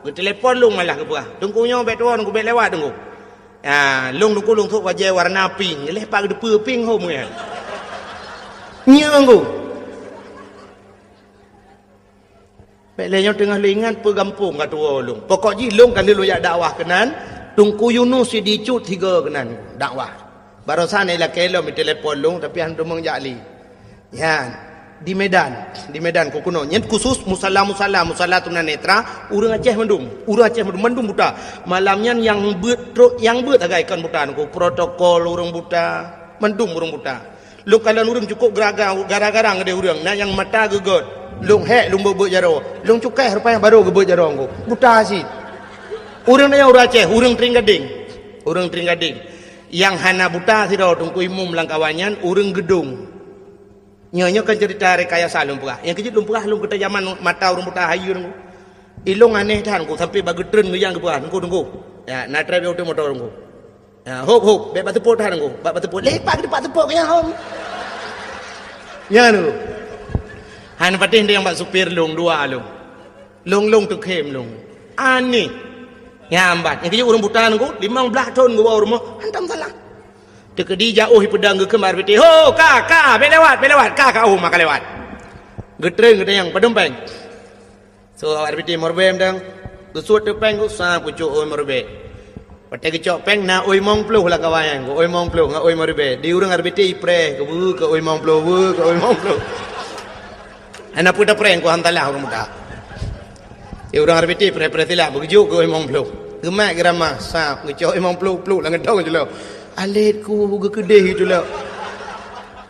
Ke telefon long malah ke berah. Tunggu nyo bet tuan ku bet lewat tunggu. Long long tu wajah warna pink. Leh pak depe pink ho mu ya. Nyang ku. Pelenya tengah lingan pegampung kata long. Pokok ji long kan dia loyak dakwah kenan, tungku Yunus dicut 3 kenan dakwah. Barusan ni lah kelo mi telefon long tapi han domong jali. Yan. Di Medan ko kuno. Nyen khusus musalla tunanetra urang Aceh mendung. Urang Aceh mendung buta. Malamnya yang beut agaikan buta ko protokol urang buta, mendung urang buta. Lu kalau urang cukup gara-gara ngade urang na yang mata gegot. Lung beut jaro. Lung cukai rupanya baru geut jaro ko. Buta si. Urang na urang Aceh, urang Tringgading. Yang hana buta si ro tungku imum langkawanyan urang gedung. Nyonya kan cerita rekayasa lumpurah. Yang kejut lumpurah lum kita zaman mata urang buta hayu nunggu. Ilong aneh tan ko sampai bagi tren yang kebuah tunggu. Ya, na drive auto motor nunggu. Ya, hop, be batu pot tan nunggu. Batu pot lepak di batu pot ya hom. Ya nunggu. Han patih dia yang bak supir lung dua lung. Lung tu kem lung. Aneh. Ya ambat. Yang kejut urang buta nunggu 15 tahun gua rumah hantam salah. Tekedi jauh pedang ke kemar beti. Ho, ka, belewat. Ka maka lewat. Getreng yang pedempeng. So awak beti morbem dang. Gesut tepeng ku sa pucuk oi morbe. Pate kecok peng na oi mong pluh lah kawayang. Oi mong pluh nga oi morbe. Di urang beti ipre ke bu ke oi mong pluh ke oi mong pluh. Ana puta preng ku hantalah urang muda. Di urang beti pre tilah begitu ke oi mong pluh. Gemak gerama sa kecok oi mong pluh lah ngedong jelo. Alit ku buka kedih itu lah.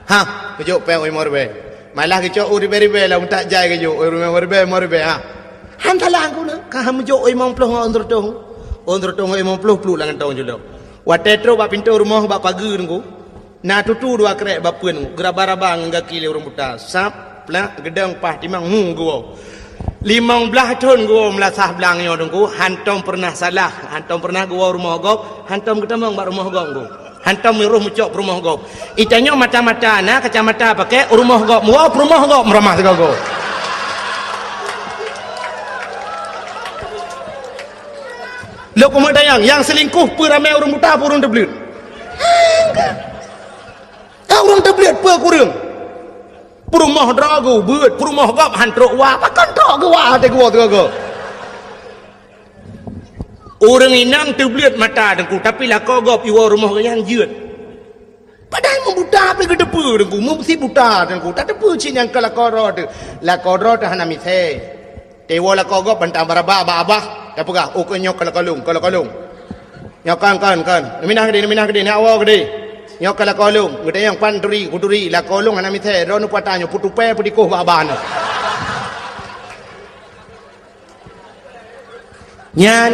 Ha, kejok peng oi morbe. Malah kejok uri beri lah tak jai kejok oi morbe ha. Hantalah aku na. Ka mejok oi mong ploh ondur tong oi mong ploh langan tong jelo. Watetro ba pintu rumah ba pagi ngku. Na tutu dua krek ba pun geraba-raba ngaki le urang buta. Sap lah gedang pah timang gua. 15 tahun gua melasah belangnya dengku. Hantom pernah salah. Hantom pernah gua rumah gop. Hantom ketemang ba rumah gop gua. Hantom miruh mucok rumah gop. Itanya mata-mata na kacamata pakai rumah gop. Mua rumah gop meramah segala gop. Lo kumedayang yang selingkuh pu ramai urang buta pu urang teblit. Urang teblit pu kurang. Perumah drago beut perumah gap hantrok wa makan trok ke wa te gua tu. Orang inang terbelit mata dengku tapi lah kau gap iwa rumah yang jeut. Padahal membuta apa ke depu dengku mesti buta dengku tak depu cin yang kala koro tu. La koro tu hana mithe. Tewa la kau gap bantang baraba abah tak pegah o nyok kala kalung. Nyok kan. Minah gede ni awak gede. Nyok kala kolong, gede yang panduri, kuduri, la kolong ana mithe, ronu patanyo, putupe pudikoh babana. Nyan,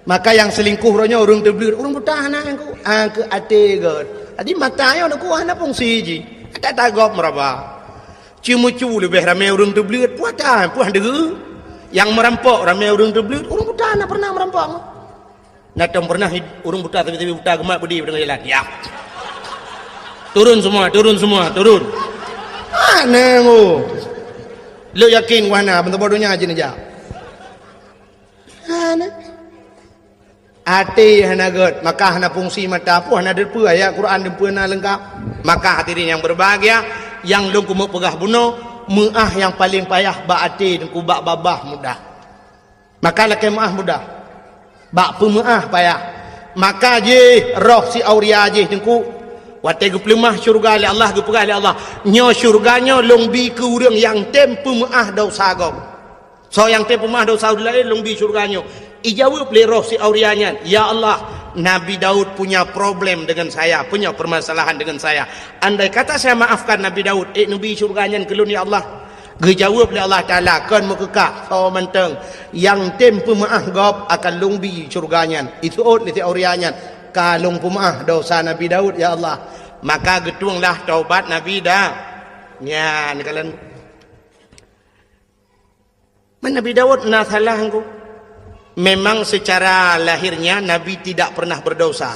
maka yang selingkuh ronya urang teblir, urang bertahan aku, angke ate god. Adi matanya aku ana fungsi ji, ada tagop meraba. Cimu-cimu lebih ramai urang teblir, puatan, puan degu. Yang merampok ramai urang teblir, urang bertahan pernah merampok. Natam pernah urang buta tapi buta gemak budi dengan jalan. Ya. Turun semua. Mana mu? Lu yakin wana bentuk bodohnya aja aja. Mana? Hati hana god, maka hana fungsi mata pu hana depu ayat Quran depu na lengkap. Maka hadirin yang berbahagia, yang lu kumu pegah bunuh, muah yang paling payah ba ati dan ku ba babah mudah. Maka laki muah mudah. Bak pemaah payah. Maka je roh si auria je dengku. Watai geplemah syurga oleh Allah gepegah oleh Allah. Nyo syurganya longbi ke urang yang tem pemaah dosa gop. So yang tem pemaah dosa lain longbi syurganya. Ijawab le roh si aurianya. Ya Allah, Nabi Daud punya problem dengan saya, punya permasalahan dengan saya. Andai kata saya maafkan Nabi Daud, Nabi syurganya kelun ya Allah. Dijawab oleh Allah Ta'ala kan mekekak so menteng yang tem pemaah gop akan lungbi syurganya itu liti aurianya kalung pemaah dosa Nabi Daud ya Allah maka getuanglah taubat Nabi dah nyan kalian Nabi Daud na salah aku memang secara lahirnya Nabi tidak pernah berdosa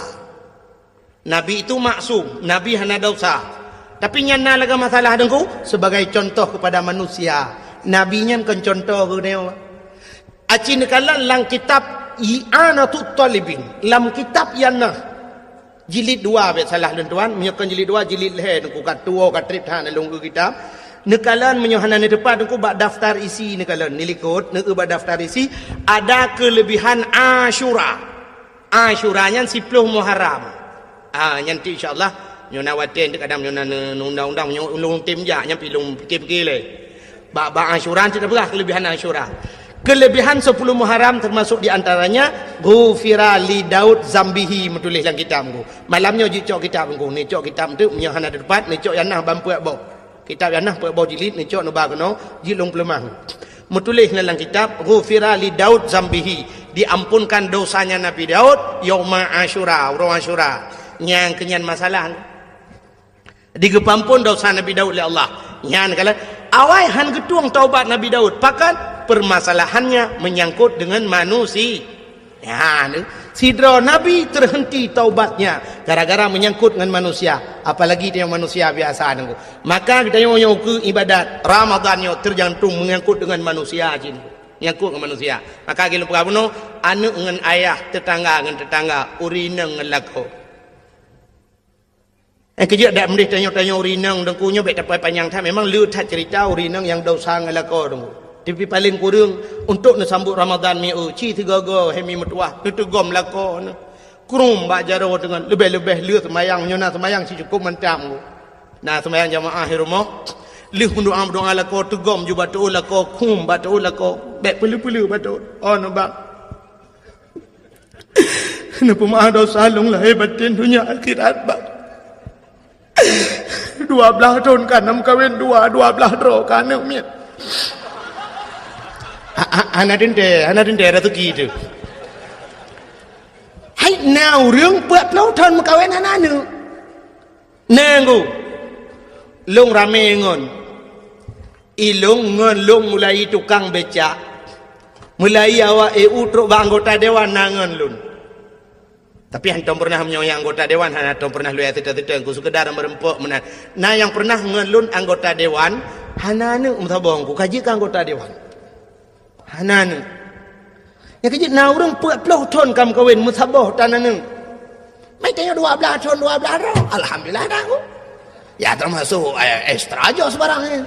Nabi itu maksum Nabi hana dosa tapi nyana laga masalah dengku sebagai contoh kepada manusia. Nabinya kan contoh ke dia. Aci nekalan lang kitab I'anatut Talibin. Lam kitab yana jilid 2 bet salah dan tuan, menyokan jilid 2 jilid leh dengku kat tua kat trip han long kitab. Nekalan menyohanan di depan dengku bak daftar isi nekalan nilikut neu bak daftar isi ada kelebihan Asyura. Asyuranya 10 Muharram. Nanti insyaAllah nyona watin tu kadang nyona undang-undang ulung tim je nyampi ulung fikir-fikir le. Ba Asyura tidak berah kelebihan Asyura. Kelebihan 10 Muharram termasuk di antaranya ghufira li Daud zambihi menulis dalam kitab ku. Malamnya ji cok kitab ku. Ni cok kitab tu punya hana depan, ni cok yanah bampu abau. Kitab yanah pu abau jilid, ni cok no ba keno jilung pelemah. Menulis dalam kitab ghufira li Daud zambihi, diampunkan dosanya Nabi Daud yauma Asyura, urang Asyura. Yang kenyan masalah digepampun dosa Nabi Daud oleh Allah. Yang kala awai han getuang taubat Nabi Daud, pakan permasalahannya menyangkut dengan manusia. Ya, sidra Nabi terhenti taubatnya gara-gara menyangkut dengan manusia, apalagi dia manusia biasa nunggu. Maka kita yang ke ibadat Ramadan yo terjantung menyangkut dengan manusia jin. Menyangkut dengan manusia. Maka kita puno anu dengan ayah dengan tetangga urina dengan lako. Kejap dak mendih tanya urinang dan kunya baik tak panjang tak memang lu tak cerita urinang yang dosa ngelako dong. Tapi paling kurang untuk nasambut Ramadan mi ci tiga-tiga hemi metuah tutugom lako ne. Kurung bak jaro dengan lebih-lebih lu semayang nyona semayang si cukup mentam. Nah semayang jamaah di rumah lu doa lako tugom ju batu lako kum batu lako baik pelu-pelu batu. Oh no bak. Napa mah dosa long lah batin dunia akhirat bak. 12 tahun kan nam kawin 12 tahun kan umi. Anak dente rezeki tu. Hai nauរឿងពើផ្លូវថនមកវិញណានឹងណាងូលងរ៉ាមេងនilung ngon long mulai tukang becak mulai awak truk anggota dewan nangan lun. Tapi hantam pernah menyoyang anggota dewan, hantam pernah lu ayat-ayat ku sekedar merempuk menan. Nah yang pernah ngelun anggota dewan, hanane umtabong ku kaji ke anggota dewan. Hanane. Yang kaji na urang 40 ton kam kawin musabah tanane. Mai tanya 12 ton 12 ro. Alhamdulillah dah ku. Ya termasuk ekstra aja sebarangnya.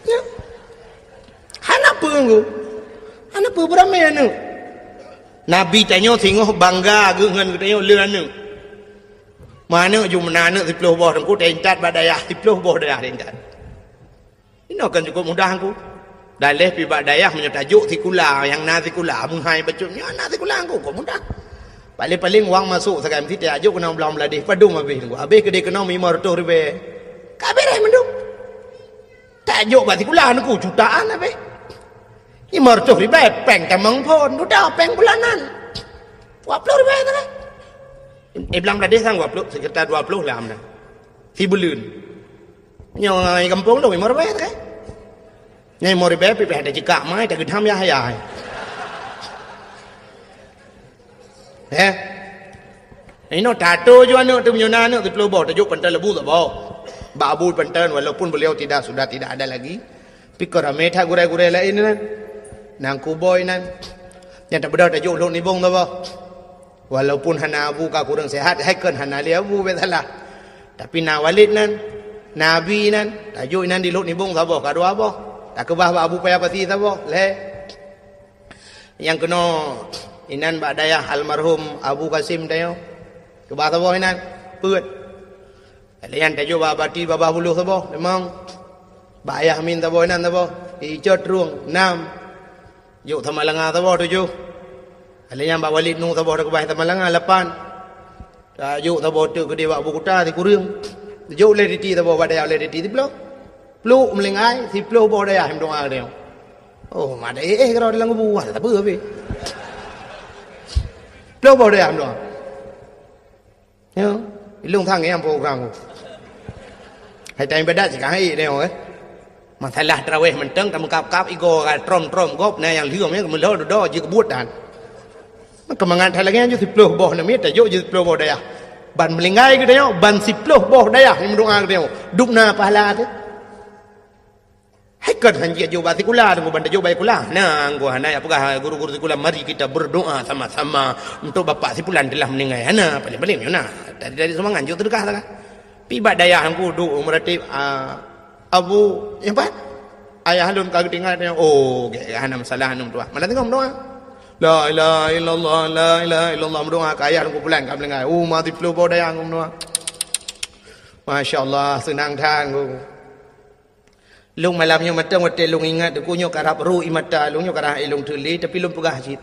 Ya. Hanapa ku? Hanapa beramai anu? Nabi tanya tengok bangga dengan tanya lelana. Mana ju menana 10 boh dengku tentat badayah 10 boh dayah tentat. Ini akan cukup mudah aku. Dalih pi badayah menyatajuk tikula yang na tikula menghai bacutnya na tikula aku kok mudah. Paling-paling wang masuk sekarang mesti tajuk kena belam ladih padung habis aku. Habis kedai kena 500 ribu. Kabeh rai mendung. Tajuk ba tikula aku jutaan habis. 500 ribu peng tamang pun sudah peng bulanan 20 ribu tu kan belang ladih sang 20 sekitar 20 lah amna si bulan nyai kampung tu 5 ribu tu kan nyai 5 ribu pergi ada jika mai tak gedam ya hayai ini tato juga anak tu menyona anak tu pelubau tajuk pentas lebu tak bawa babu pentas walaupun beliau sudah tidak ada lagi pikir ramai tak gurai-gurai lain kan nang kuboy nan yang tak benar tajuk luk ni bong apa walaupun hana abu ka kurang sehat haikan hana li abu betalah tapi na walid nan nabi nan tajuk nan di luk ni bong apa ka dua apa tak kebah abu payah pati apa le yang kena inan bak dayah almarhum Abu Kasim tayo kebah apa inan peut alian tajuk bati babah buluh apa memang bak ayah min apa inan apa icot ruang 6 Yuk Tamalanga tawo tujuh. Alian Mbak Walid nu tawo ke bah Tamalanga 8. Yuk tawo tu ke dewa Abu Kuta di Kurung. Yuk le di tawo badaya le di ti plo. Plo melingai si plo bodaya him doa dia. Oh made karo dalam buah tak apa be. Plo bodaya him doa. Ya, ilung thang yang program. Hai tai bedat sik hai dia masalah tarawih menteng kamu kap ego trom gop na yang liom yang melo do je kebut dan kemangan thalangan ju 10 boh na mit tajuk ju 10 boh daya ban melingai ke dia ban 10 boh daya yang doa ke dia dupna pahala tu hai kan hanji ju ba tikula dengan ban tajuk baik kula nah gua hana apakah guru-guru tikula mari kita berdoa sama-sama untuk bapak sipulan telah meninggal hana paling-paling nah dari semangat ju terkah lah pi badaya hangku du meratib Abu yang ayah halun kagak tinggal dia oh gak ada masalah num tua mana tengok doa La ilaha illallah, la ilaha illallah. Mendoa kaya aku pulang kat belengai. Oh, mati pelu bodayang aku mendoa. Masya-Allah, senang than aku. Lung malamnya matang wate lung ingat aku nyok karap ru imata lung nyok karah ilung tuli tapi lung pegah jit.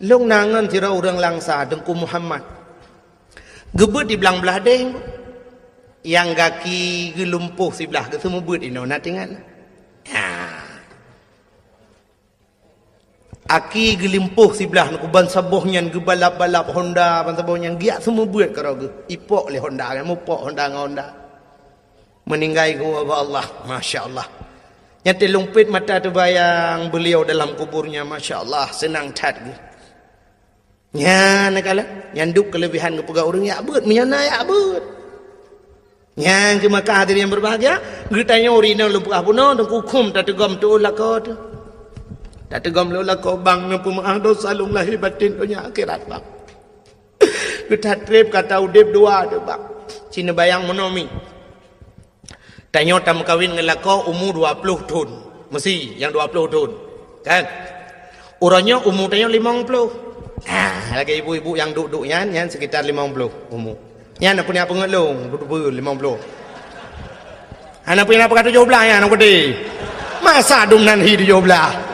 Lung nangan tira orang langsa dengku Muhammad. Gebut di belang belah deng. Yang kaki gelumpuh sebelah ke semua but ino nak tengok. Aki gelimpuh sebelah nak ban sabohnya gebalap-balap Honda ban sabohnya giat semua buat karo ge ipok le Honda kan mupok Honda dengan Honda meninggai ku Allah masya-Allah nyate lumpit mata terbayang beliau dalam kuburnya masya-Allah senang tat ge nya nakala nyanduk kelebihan ke pegawai orang ya beut menyana ya beut yang ke Makkah hadirin yang berbahagia geritanya urina lumpah puno dan hukum tak tegam tu lakot tak tegam lola kau bang nampu maaf dosa lung lahir batin dunia akhirat bang. Kita trip kata udip dua tu bang. Cina bayang monomi. Tanya tam kawin dengan lako umur 20 tahun. Mesti yang 20 tahun. Kan? Orangnya umur tanya 50. Lagi ibu-ibu yang duduk yan sekitar 50 umur. Yan nak punya pengelung duduk 50. Anak punya apa kata 17 yan anak gede. Masa dum nan hi 17.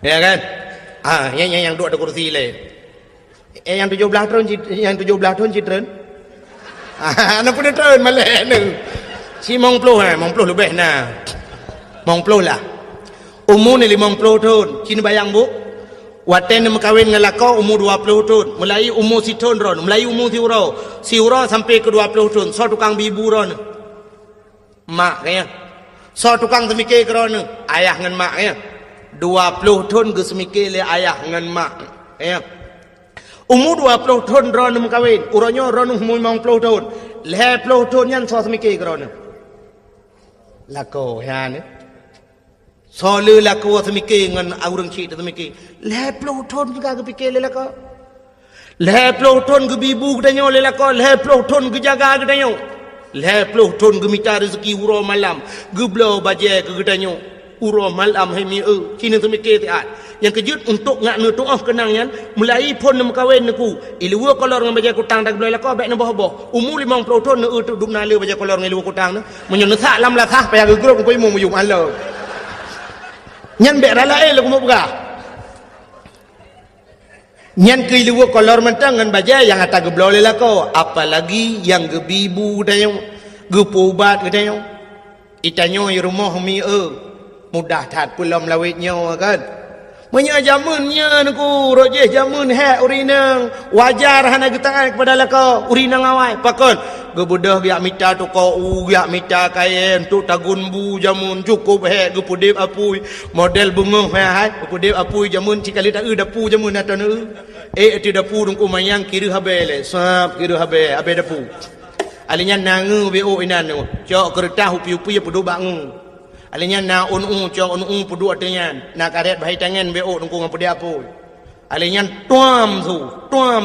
Ya kan? Yang duduk ada kursi le. Yang 17 tahun citren. Anak pun tahun malek ni. Si mong puluh lebih nah. Mong puluh lah. Umur ni 50 tahun. Cina bayang bu. Waten nak kahwin dengan lako umur 20 tahun. Mulai umur si tahun ron. Mulai umur si uro sampai ke 20 tahun. So tukang bibu ron. Mak kaya. So tukang semikir ron. Ayah dengan mak kaya. 20 tahun ke semikir le ayah dengan mak. Ya. Umur 20 tahun ron nak kahwin. Urangnya ron umur 50 tahun. 20 tahun yang so semikir ke ron. Lako ya ni. So le lako semikir dengan orang cik tu semikir. 20 tahun juga ke fikir le lako. 20 tahun ke bibu ke tanya le lako. 20 tahun ke jaga ke tanya. 20 tahun ke minta rezeki uro malam. Geblo baje ke tanya. Uro malam hai mi Cina semikir tiat yang kejut untuk ngak nu tuah kenangnya mulai pun nak kahwin aku ilua kolor dengan baja kutang tak boleh lakau baik nak boh umur 50 tahun nak duk nala baja kolor dengan ilua kutang na menyon sak lam la thah payah grup ko imu muyum ala nyan bek rala lagu mau berah nyan ke ilua kolor mentang dengan baja yang atas geblo le lakau apalagi yang gebibu dayo gepubat dayo itanyo rumah mi mudah tat pulam lawitnya kan banyak jamunnya aku rojeh jamun hek urinang wajar hana getaan kepada laka urinang awai pakon gebudah giak mita tu kau giak mita kain tu tagun bu jamun cukup hek gepudip apui model bunga hai gepudip apui jamun cikali tak dapu jamun atau ti dapu dungku mayang kira habele sap kira habe dapu alinya nangu bo inan tu cok kertas upi-upi pedu bangu alinya na cok pudu artinya na karet bahai tangan bo tungku ngapa dia apa alinya tuam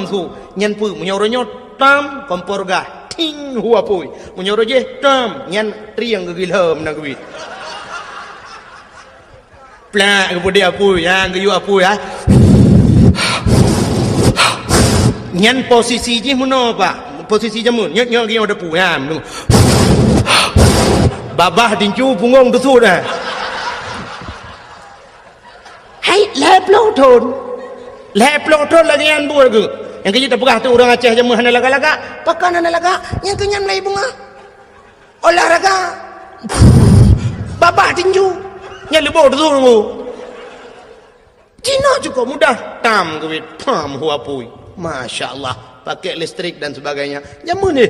su nyan pu menyoronyo tam kompor gah ting hu apa menyoro je tam nyan triang gegil hem na gewit plak ngapa dia apa yang geyu apa ya nyan posisi je muno pak posisi jamun nyok dia ada pu ha babah dincu punggung tu dah. Hai, 20 tahun. 20 tahun lagi yang buat ke. Yang kerja tak pegah tu orang Aceh jamu hana laga-laga. Pakan hana laga. Yang kenyam lagi bunga. Olahraga. Babah tinju. Yang lebih tu tunggu. Cina juga mudah. Tam ke wit. Pam huapui. Masya Allah. Pakai listrik dan sebagainya. Jamu ni.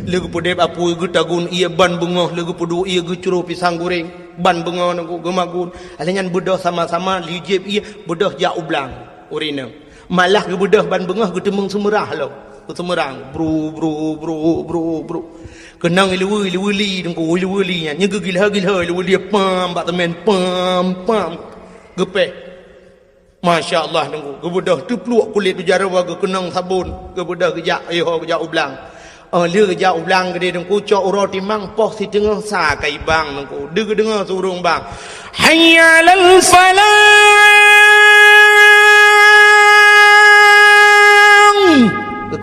Lagu pudep apui gutagun ia ban bunga lagu pudu ia gucuru pisang goreng ban bunga naku gemagun alenyan budah sama-sama lijib ia budah ja ublang urina malah ge budah ban bunga gutemeng semerah lo semerang bro kenang ilu li dengku ilu nya nyegil ilu dia pam bak temen pam gepe Masya Allah dengku ge budah tu pluak kulit tu jarawa ge kenang sabun ge budah ge ja ublang lừa dạo lăng cái đi đừng cô cho ro thì mang po thì đừng xa cái bang đừng cô đừng surung bang hayya lal falang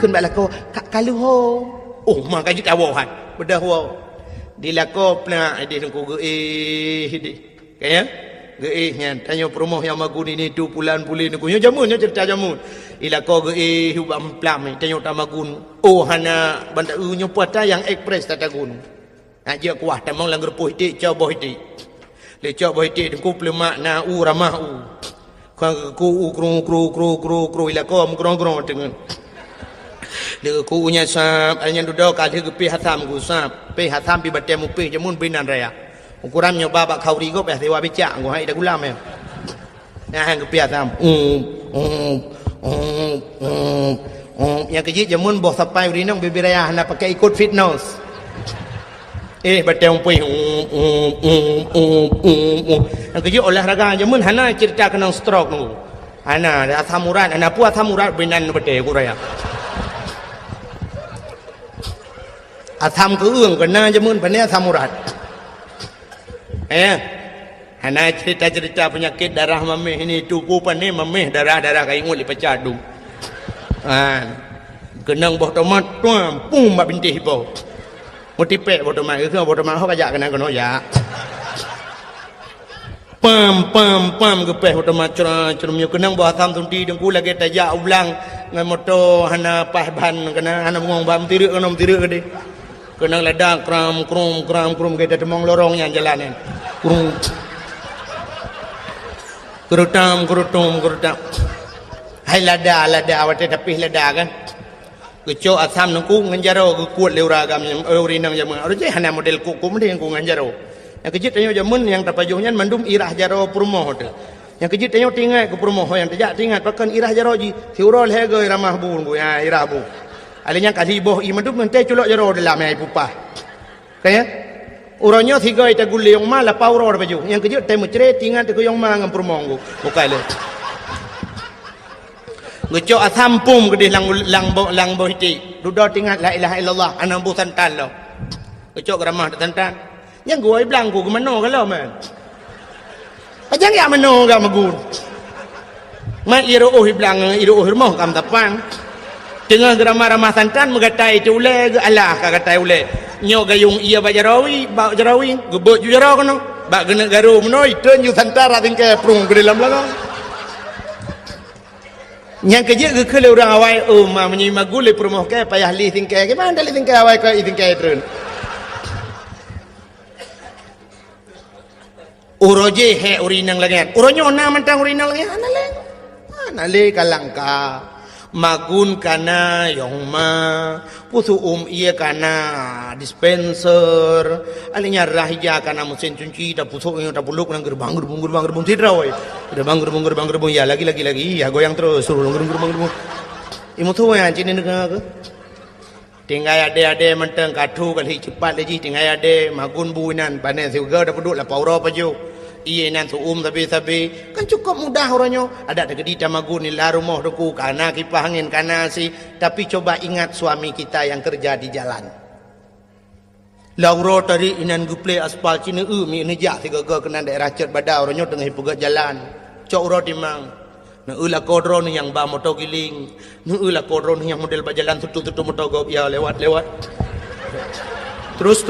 ขึ้นไปแล้วก็กาลูโฮโอ้มากันจิตawal hai benda ho di lako pla di dengku ge di kaya ge nya tanya promoh yang magun ini 2 bulan pulin ku nya jamun nya cerita jamun ilako ge hubam plam tanya tamagun oh hana banda nya puata yang express tatagun aja kuah tamang langgar poh ti cho boh ti le cho boh ti dengku plema na u ramah u ku kru ilako mgrong dengan dia ku nya sap anya duduk kali ke pi hatam ku sap pi hatam pi batem pi jamun binan raya ukuran nyoba bak khauri go pe sewa becak ku hai dak ulam ya hang ke pi hatam yang kejit jamun boh sampai uri nang bibi raya nak pakai ikut fitness batem pi yang kejit olahraga jamun hana cerita kena stroke nu hana asam urat hana pu asam urat binan bete ku raya atham ke ương ke na jamun pane atham urat hana cerita penyakit darah mameh ini tupu pane mameh darah kai ngul dipecah du kenang boh tomat tuam pum ba binti hipo motipe boh tomat ke boh tomat ho kajak kenang kono ya pam ke peh boh tomat cerum kenang boh atham tunti dengku lagi tajak ulang ngan moto hana pahban kena hana ngong bam tiru kenom tiru ke de kenang ledang kram kita demong lorongnya jalanan kerutam hai lada awate tapi lada kan keco asam nangku nganjaro ke kuat leuragam urinang jamun arje hana model kuku mende yang ku nganjaro yang kejit tanyo jamun yang tapajuhnya mandum irah jaro purmoh tu yang kejit tanyo tingai ke purmoh yang tajak tingat pakan irah jaro ji siurol hege ramah bun bu ya irah bu alanya kali boh i mandum mente culok jaro dalam ai pupah kaya uronyo tiga ita guli yang ma la pauro baju yang kejut temu cere tingat ku yang ma ngam purmongu bukai le ngecok asampum gede lang boh iti dudo tingat la ilaha illallah anam bu santan lo ngecok ramah santan yang gua bilang ku mano kalau man ajang ya mano ga magun ma iro oh bilang iro oh moh kam tapang tengah ramah santan mengatai tu ule ke Allah katai ule nyo gayung ia bajarawi gebut ju jaro kono bak gena garu menoi ten ju santara tingke prung ke dalam belakang yang kerja ke kele orang awai ma menyi magule promoh ke payah li tingke ke mana li tingke awai ke tingke tren uroje he urinang lagian uronyo na mantang urinang lagian anale kalangka magun kana yong ma pusu iya kana dispenser alinya rahija kana mesin cuci da pusu da buluk nang gerbang tidra oi gerbang ya lagi ya goyang terus suruh gerbang imu tu ya cini negara ke tinggal ade menteng kadu kali cepat lagi tinggal ade magun buinan panen juga da peduk la pauro paju iya nan tu tapi kan cukup mudah orangnya ada di tamagun ni la rumah doku kana kipas angin kana si tapi coba ingat suami kita yang kerja di jalan lauro tadi inan guple aspal cina mi nejak tiga kena daerah cet badau orangnya tengah pegat jalan cok ro timang na ula kodro ni yang ba motor giling na ula kodro ni yang model berjalan tutu motor gop ya lewat terus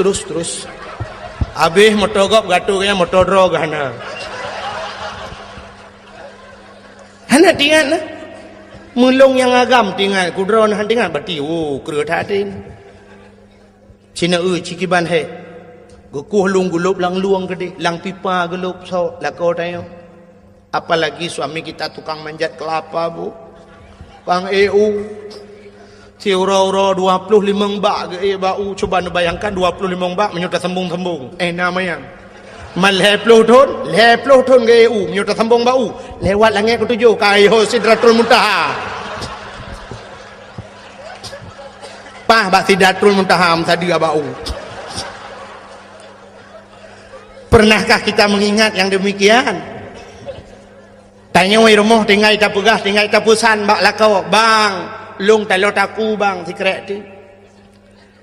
habis motor gop gatu kaya motor drog hana tinggal na mulung yang agam tinggal kudron han tinggal berarti kera thatin cina cikiban he gukuh lung gulup lang luang gede lang pipa gulup so lako tayo apalagi suami kita tukang manjat kelapa bu bang EU Tiura-ura 25 bak ke bau coba bayangkan 25 bak menyuta sembung namanya malheploh ton ke EU menyuta sembung bau lewat langit ke-7 kaiho sidratul muntaha pah bak sidratul muntaha tadi bau pernahkah kita mengingat yang demikian tanya wei rumah tinggal ita pegah tinggal ita pusan bak lakau bang lung talot aku bang si kerek ti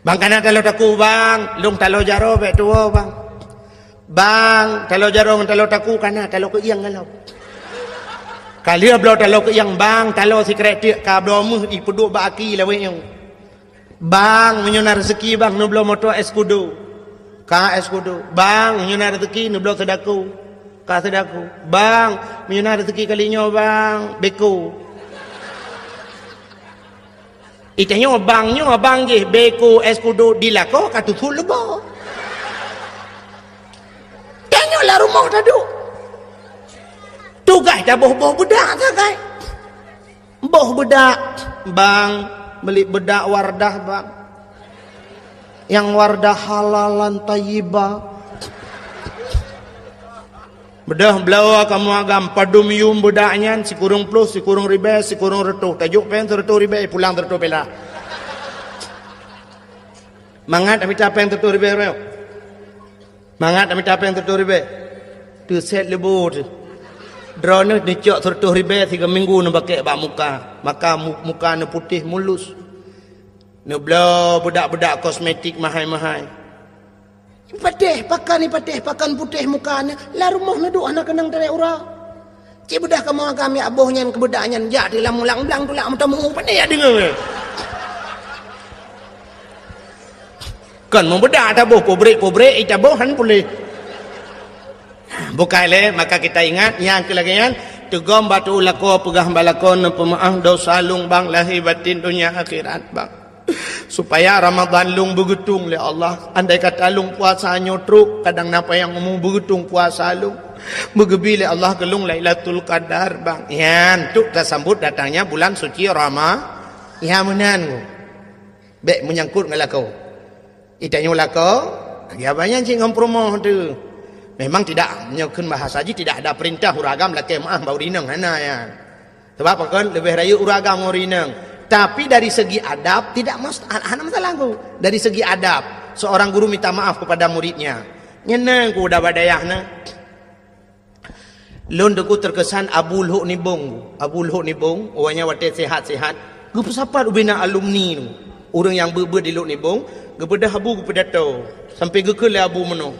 Bang kana talo taku bang, lung talo jaro be tuo bang. Bang, talo jaro ngan talo taku kana talo ke iang kalau. Kalia blo talo ke iang bang, talo si kretik ka blo mu di peduk baki lawe yang. Bang, menyona rezeki bang, nu blo moto eskudo. Ka eskudo. Bang, menyona rezeki nu blo sedaku. Ka sedaku. Bang, menyona rezeki kalinyo bang, beko. Itanya bang je beko eskudo dilako katutul lebo. Tanya lah rumah tadu. Tu guys dah boh budak tak guys. Boh budak bang beli bedak wardah bang. Yang wardah halalan tayyibah. Bedah belawa kamu agam padum yum budaknya si kurung plus si kurung ribe si kurung retuh tajuk pen retuh ribe pulang retuh bela mangat amit apa yang retuh ribe reo mangat amit apa yang retuh ribe tu set lebu tu drone dicok retuh ribe 3 minggu nu pakai bak muka maka muka nu putih mulus nu blau budak-budak kosmetik mahal-mahal patih pakan putih mukanya la rumah na do anak kenang dari ura cik bedah kamu kami abohnya kebedanya jadi lah mulang belang tu lah mutamu pandai ya dengar kan mau bedah tak boh pobrek ita bohan boleh bukai le maka kita ingat yang kelagian tegom batu lako pegah balakon pemaaf dosa lung bang lahir batin dunia akhirat bang supaya Ramadan lung begetung le Allah. Andai kata lung puasa nyotruk kadang napa yang ngomong begetung puasa lung begebi le Allah gelung Lailatul Qadar bang. Yan tu kita sambut datangnya bulan suci ya menan bek menyangkut ngalako itanya lako ya banyak cing ngompromo tu memang tidak menyokun bahasa haji tidak ada perintah uragam laki maaf bau rinang hana ya sebab kan lebih raya uragam rinang. Tapi dari segi adab tidak masalah aku. Dari segi adab seorang guru minta maaf kepada muridnya. Nyenang ku udah badayahna. Lon deku terkesan Abu Luhuk Nibong. Abu Luhuk Nibong, orangnya wate sehat-sehat. Gupu sapa ubina alumni tu. Orang yang ber di Luhuk Nibong, gebedah abu gepedato. Sampai gekele abu meno.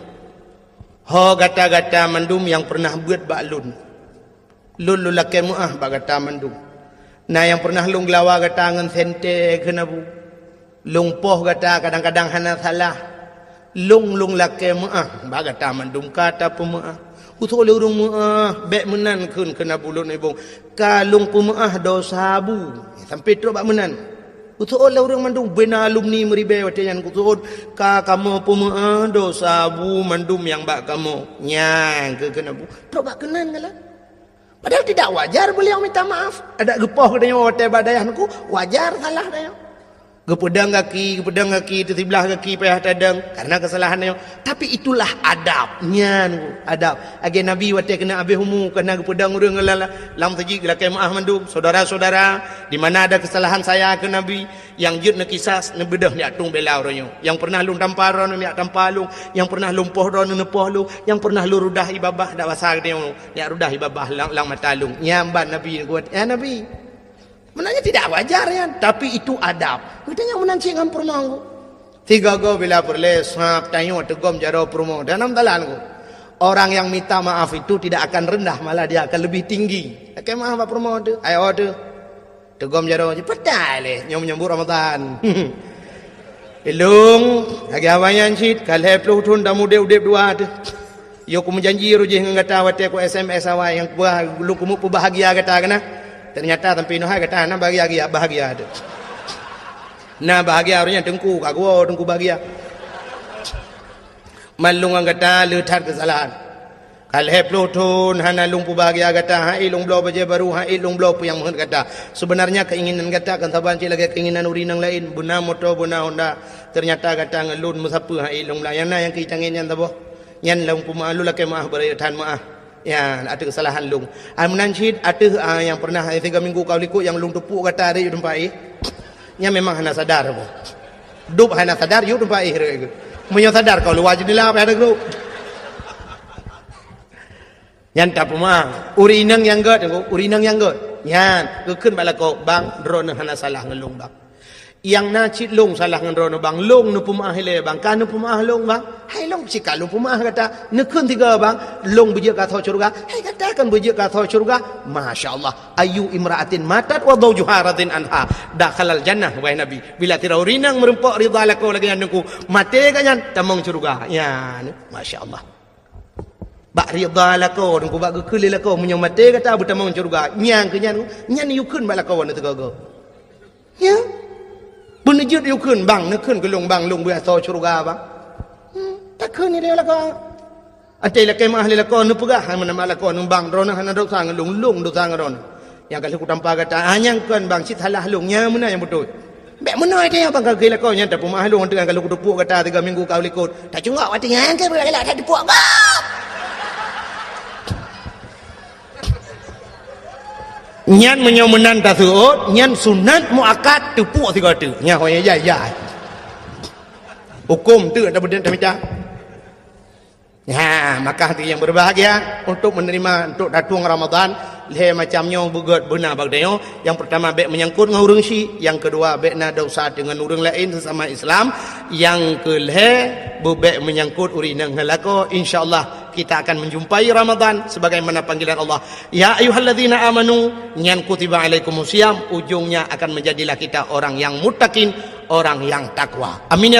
Ho gata-gata mandum yang pernah buat baklun. Lun lulake muah bak gata mandum. Nah yang pernah lung lawa kata ngan sente kena bu. Lung poh kata kadang-kadang hana salah. Lung lake maah ba kata mandum kata pemaah. Utul urung maah bek menan kun kena bulun ibung. Kalung pemaah dosa bu. Sampai tu bak menan. Utul urung mandum bena alumni meribe watayan kutul ka kamu pemaah dosa bu mandum yang bak kamu. Nyang ke kena bu. Tu bak kenan kala. Padahal tidak wajar beliau minta maaf. Ada gepoh katanya watai badayanku, wajar salah dia. Gepedang kaki itu sebelah kaki payah tadang karena kesalahannya. Tapi itulah adabnya, adab. Age Nabi watai kena abih humu kena gepedang urang lala. Lam saji lakai maaf mandum, saudara-saudara, di mana ada kesalahan saya ke Nabi yang jut nak kisas nak bedah ni atung bela orangnya. Yang pernah lung tampar orang ni tampar lung, yang pernah lumpuh orang ni nepoh lung, yang pernah lu rudah ibabah dak basar dia ni rudah ibabah lang matalung. Nyamban Nabi kuat. Ya Nabi. Menanya tidak wajar ya, tapi itu adab. Katanya menancing ngam permangku. Tiga go bila perle sap tayo tegom jaro permo dalam dalanku. Orang yang minta maaf itu tidak akan rendah, malah dia akan lebih tinggi. Oke maaf Pak permo tu. Ayo tu. Tegom jaro cepat le nyom-nyom Ramadan. Ilung lagi awanyan cit kalhe plutun damu udep dua tu. Yo ku menjanji rujih ngata wate ku SMS awai yang buah lu kumu bahagia kata kana. Ternyata tempi noh kata na bahagia ada. Nah bahagia orangnya dengku kagua dengku bahagia. Malung ang kata letar kesalahan. Kalhe plutun hana lung pu bahagia kata hai lung blo baje baru hai lung blo pu yang mohon kata. Sebenarnya keinginan kata kan saban ci lagi keinginan urinang lain buna motor buna Honda. Ternyata kata ngelun musapa hai lung layana yang kitangin yan tabo. Yan lung pu malu lake maah beratan maah. Ya, ada kesalahan lung. Menancit ada yang pernah 3 minggu kau likut yang lung tepuk kata ada yu tempat nya memang hana sadar bo. Dup hana sadar yu tempat re. Munyo sadar kau lu wajib dilah apa ada gru. Yan tak pemah. Urinang yang god, urinang yang god. Yan, keun bala kau bang drone hana salah ngelung bang. yang nacit long salah ngan rono bang long nu pumaah le bang kan nu pumaah long bang hai long sikal lu pumaah kata nekun tiga bang long beje ka tho surga hai katakan beje ka tho surga masyaallah ayu imraatin matat wa zawjuha radin anha dakhalal jannah wahai nabi bila tirau rinang merempok ridha lako lagi anku mate kanyan tamong surga ya masyaallah bak ridha lako nku bak gekul lako menyang mate kata butamong surga nyang kenyan nyan yukun bak lako ne tegago ya bener jut yukun bang nekun ke long bang long biasa surga bang tak kun ni dia lako ate la kemah le lako nu pegah mana malako nu bang drona hana dok sang long dok sang ron yang kalau ku tanpa kata anyang kan bang sit halah longnya mana yang betul bek mana dia bang kalau lako nya tak pemah long dengan kalau ku tepuk kata 3 minggu kau likut tak cungak wati ngan ke bela tak tepuk bang nyan menyomenan tasut nyan sunat muakkad tepuk tiga tu nya hoya ya hukum tu ada benda macam ya maka hati yang berbahagia untuk menerima untuk datang Ramadan le macamnya bugat benar bagdayo yang pertama bek menyangkut dengan urang syi yang kedua bek na dosa dengan urang lain sesama Islam yang kelhe bebek menyangkut urinang halako insyaallah kita akan menjumpai Ramadan sebagaimana panggilan Allah ya ayyuhalladzina amanu nyan kutiba alaikumusiyam ujungnya akan menjadilah kita orang yang muttaqin orang yang takwa amin.